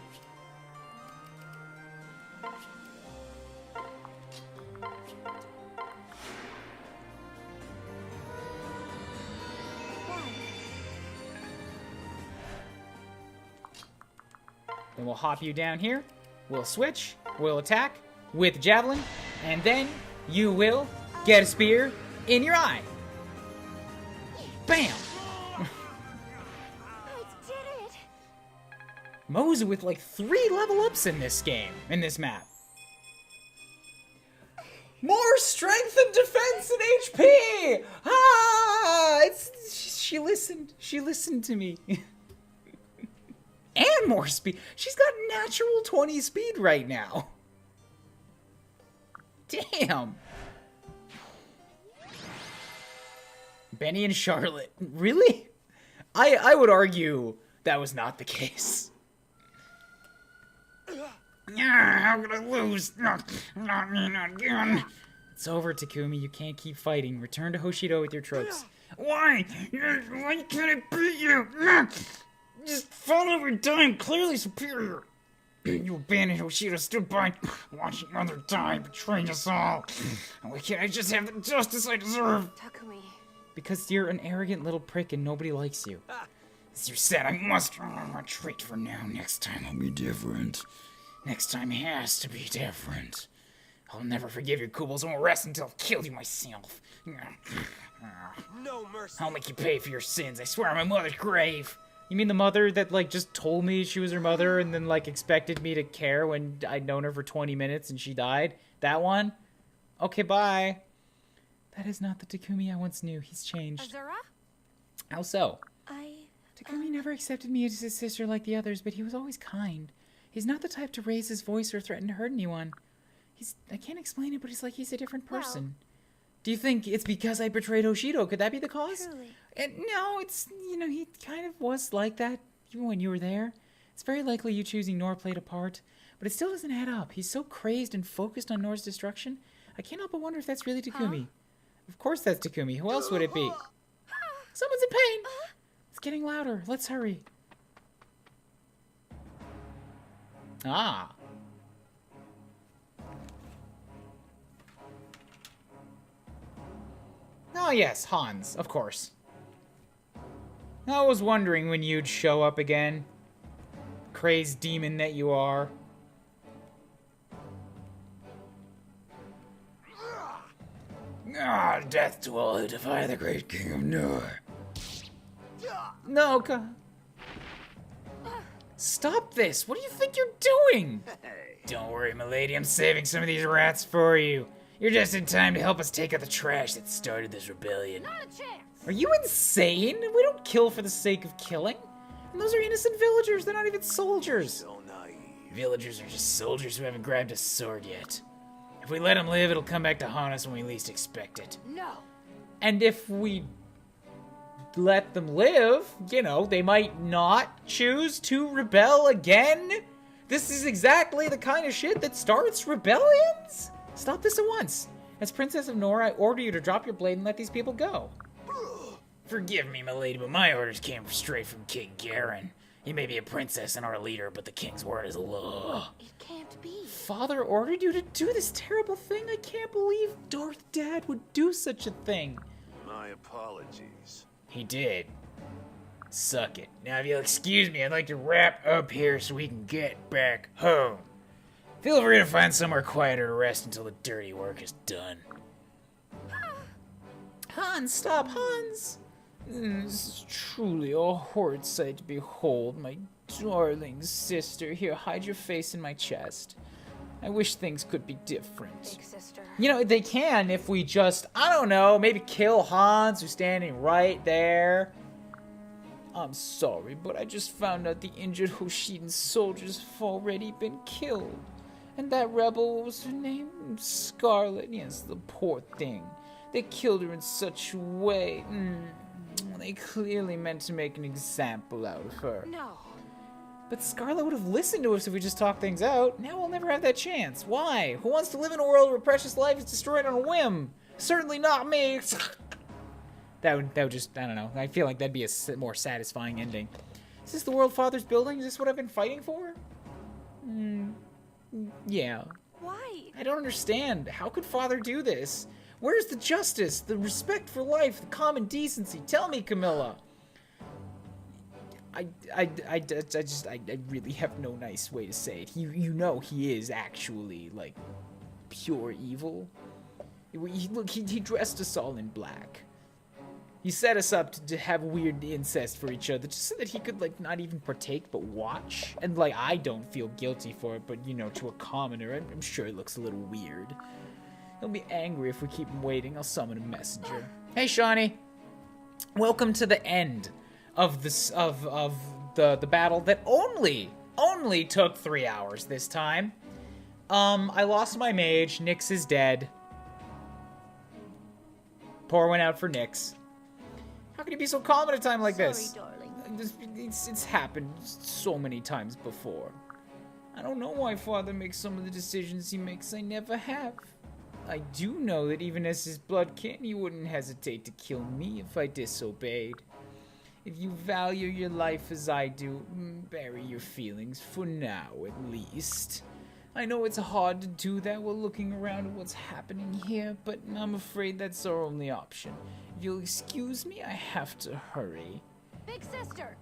Then we'll hop you down here. We'll switch. We'll attack with Javelin. And then you will get a spear in your eye. Bam! I did it! Mozu with like 3 level ups in this game, in this map. More strength and defense and HP! Ah! She listened. She listened to me. And more speed. She's got natural 20 speed right now. Damn. Benny and Charlotte. Really? I would argue that was not the case. How could I lose? Not me, not again. It's over, Takumi. You can't keep fighting. Return to Hoshido with your tropes. Why? Why can't I beat you? Just fall every time, clearly superior. You abandoned Hoshido, stood by, watching another die, betraying us all. Why can't I just have the justice I deserve? Takumi. Because you're an arrogant little prick and nobody likes you. As you said, I must retreat for now. Next time I'll be different. Next time has to be different. I'll never forgive your Kubbles and won't rest until I've killed you myself. No mercy. I'll make you pay for your sins. I swear on my mother's grave. You mean the mother that, like, just told me she was her mother and then, like, expected me to care when I'd known her for 20 minutes and she died? That one? Okay, bye. That is not the Takumi I once knew. He's changed. Azura? How so? I... Takumi never accepted me as his sister like the others, but he was always kind. He's not the type to raise his voice or threaten to hurt anyone. I can't explain it, but it's like he's a different person. Do you think it's because I betrayed Hoshido? Could that be the cause? Truly. No, it's, he kind of was like that even when you were there. It's very likely you choosing Nor played a part, but it still doesn't add up. He's so crazed and focused on Nor's destruction. I can't help but wonder if that's really Takumi. Of course that's Takumi. Who else would it be? Someone's in pain. It's getting louder. Let's hurry. Ah. Oh yes, Hans, of course. I was wondering when you'd show up again. Crazed demon that you are. Ah, death to all who defy the great king of Nur. No, God. Stop this! What do you think you're doing? Don't worry, milady, I'm saving some of these rats for you. You're just in time to help us take out the trash that started this rebellion. Not a chance! Are you insane? We don't kill for the sake of killing. And those are innocent villagers, they're not even soldiers. So naive. Villagers are just soldiers who haven't grabbed a sword yet. If we let them live, it'll come back to haunt us when we least expect it. No! And if we let them live, they might not choose to rebel again. This is exactly the kind of shit that starts rebellions. Stop this at once. As Princess of Nor, I order you to drop your blade and let these people go. Forgive me, milady, but my orders came straight from King Garen. He may be a princess and our leader, but the king's word is law. It can't be. Father ordered you to do this terrible thing? I can't believe Darth Dad would do such a thing. My apologies. He did. Suck it. Now, if you'll excuse me, I'd like to wrap up here so we can get back home. Feel free to find somewhere quieter to rest until the dirty work is done. Hans, stop, Hans! This is truly a horrid sight to behold, my darling sister. Here, hide your face in my chest. I wish things could be different. Big sister. They can if we just, I don't know, maybe kill Hans, who's standing right there. I'm sorry, but I just found out the injured Hoshidan soldiers have already been killed. And that rebel, what was her name? Scarlet. Yes, the poor thing. They killed her in such a way. They clearly meant to make an example out of her. No. But Scarlet would have listened to us if we just talked things out. Now we'll never have that chance. Why? Who wants to live in a world where precious life is destroyed on a whim? Certainly not me. That would just, I don't know. I feel like that'd be a more satisfying ending. Is this the world Father's building? Is this what I've been fighting for? Yeah. Why? I don't understand. How could Father do this? Where's the justice, the respect for life, the common decency? Tell me, Camilla. I really have no nice way to say it. You know he is actually, like, pure evil. Look, he dressed us all in black. He set us up to have weird incest for each other, just so that he could, like, not even partake, but watch. And, like, I don't feel guilty for it, but, you know, to a commoner, I'm sure it looks a little weird. He'll be angry if we keep him waiting. I'll summon a messenger. Hey, Shawnee. Welcome to the end of this, of the battle that only took 3 hours this time. I lost my mage. Nyx is dead. Pour one out for Nyx. How can you be so calm at a time like this? Sorry, darling. It's happened so many times before. I don't know why Father makes some of the decisions he makes. I never have. I do know that even as his blood kin, he wouldn't hesitate to kill me if I disobeyed. If you value your life as I do, bury your feelings for now, at least. I know it's hard to do that while looking around at what's happening here, but I'm afraid that's our only option. If you'll excuse me, I have to hurry. Big sister!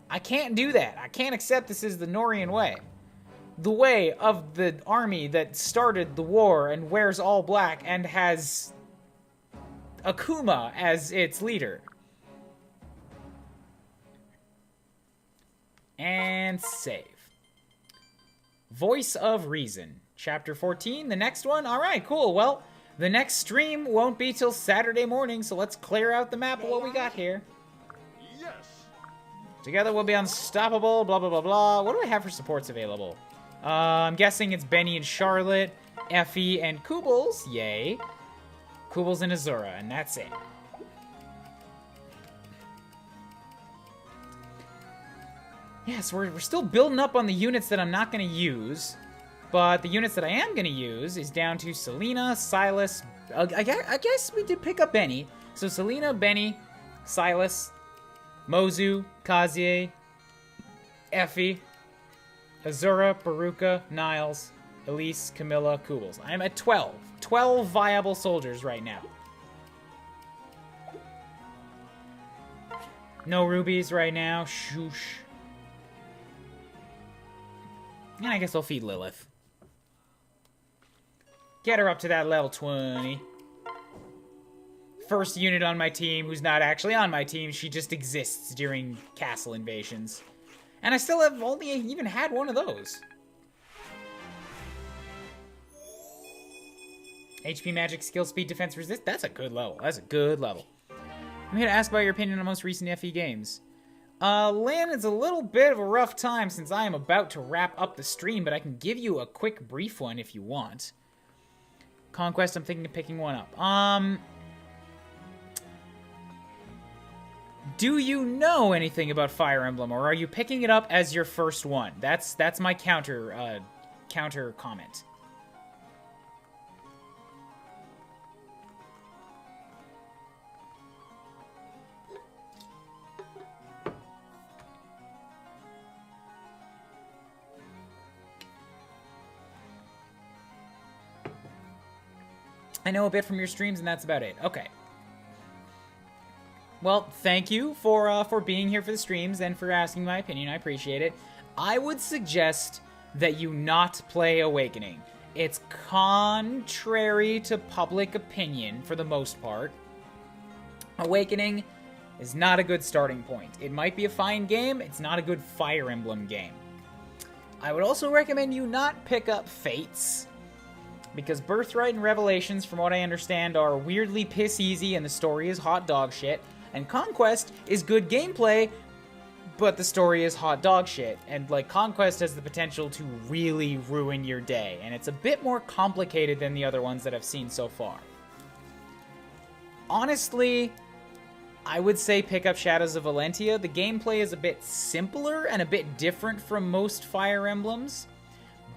I can't do that. I can't accept this as the Norian way. The way of the army that started the war and wears all black and has Akuma as its leader. And save. Voice of Reason. Chapter 14, the next one? Alright, cool. Well, the next stream won't be till Saturday morning, so let's clear out the map of what we got here. Yes. Together we'll be unstoppable, blah, blah, blah, blah. What do I have for supports available? I'm guessing it's Benny and Charlotte, Effie and Koobles. Yay. Koobles and Azura, and that's it. Yes, we're still building up on the units that I'm not going to use. But the units that I am going to use is down to Selena, Silas. I guess we did pick up Benny. So Selena, Benny, Silas, Mozu, Kazie, Effie, Azura, Baruka, Niles, Elise, Camilla, Koobles. I'm at 12. 12 viable soldiers right now. No rubies right now. Shoosh. And I guess I'll feed Lilith. Get her up to that level 20. First unit on my team who's not actually on my team. She just exists during castle invasions. And I still have only even had one of those. HP, magic, skill, speed, defense, resist. That's a good level. That's a good level. I'm here to ask about your opinion on most recent FE games. Lynn, it's a little bit of a rough time since I am about to wrap up the stream, but I can give you a quick brief one if you want. Conquest, I'm thinking of picking one up. Do you know anything about Fire Emblem, or are you picking it up as your first one? That's my counter comment. I know a bit from your streams, and that's about it. Okay. Well, thank you for being here for the streams and for asking my opinion. I appreciate it. I would suggest that you not play Awakening. It's contrary to public opinion for the most part. Awakening is not a good starting point. It might be a fine game. It's not a good Fire Emblem game. I would also recommend you not pick up Fates, because Birthright and Revelations, from what I understand, are weirdly piss easy and the story is hot dog shit. And Conquest is good gameplay, but the story is hot dog shit. And, like, Conquest has the potential to really ruin your day. And it's a bit more complicated than the other ones that I've seen so far. Honestly, I would say pick up Shadows of Valentia. The gameplay is a bit simpler and a bit different from most Fire Emblems,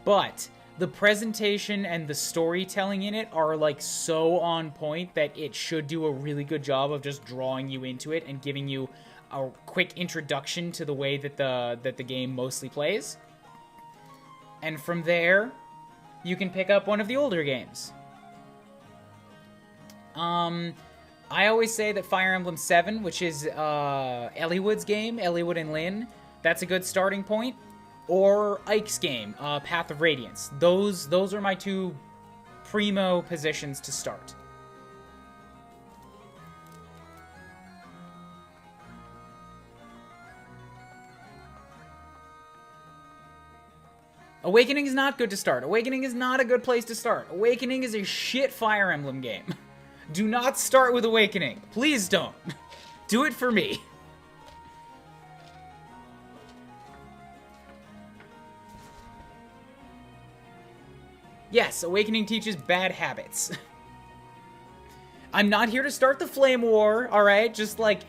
but the presentation and the storytelling in it are like so on point that it should do a really good job of just drawing you into it and giving you a quick introduction to the way that the game mostly plays. And from there, you can pick up one of the older games. I always say that Fire Emblem 7, which is Eliwood's game, Eliwood and Lyn, that's a good starting point. Or Ike's game, Path of Radiance. Those are my two primo positions to start. Awakening is not good to start. Awakening is not a good place to start. Awakening is a shit Fire Emblem game. Do not start with Awakening. Please don't. Do it for me. Yes, Awakening teaches bad habits. I'm not here to start the Flame War, alright? Just like,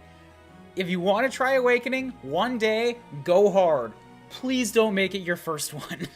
if you want to try Awakening, one day, go hard. Please don't make it your first one.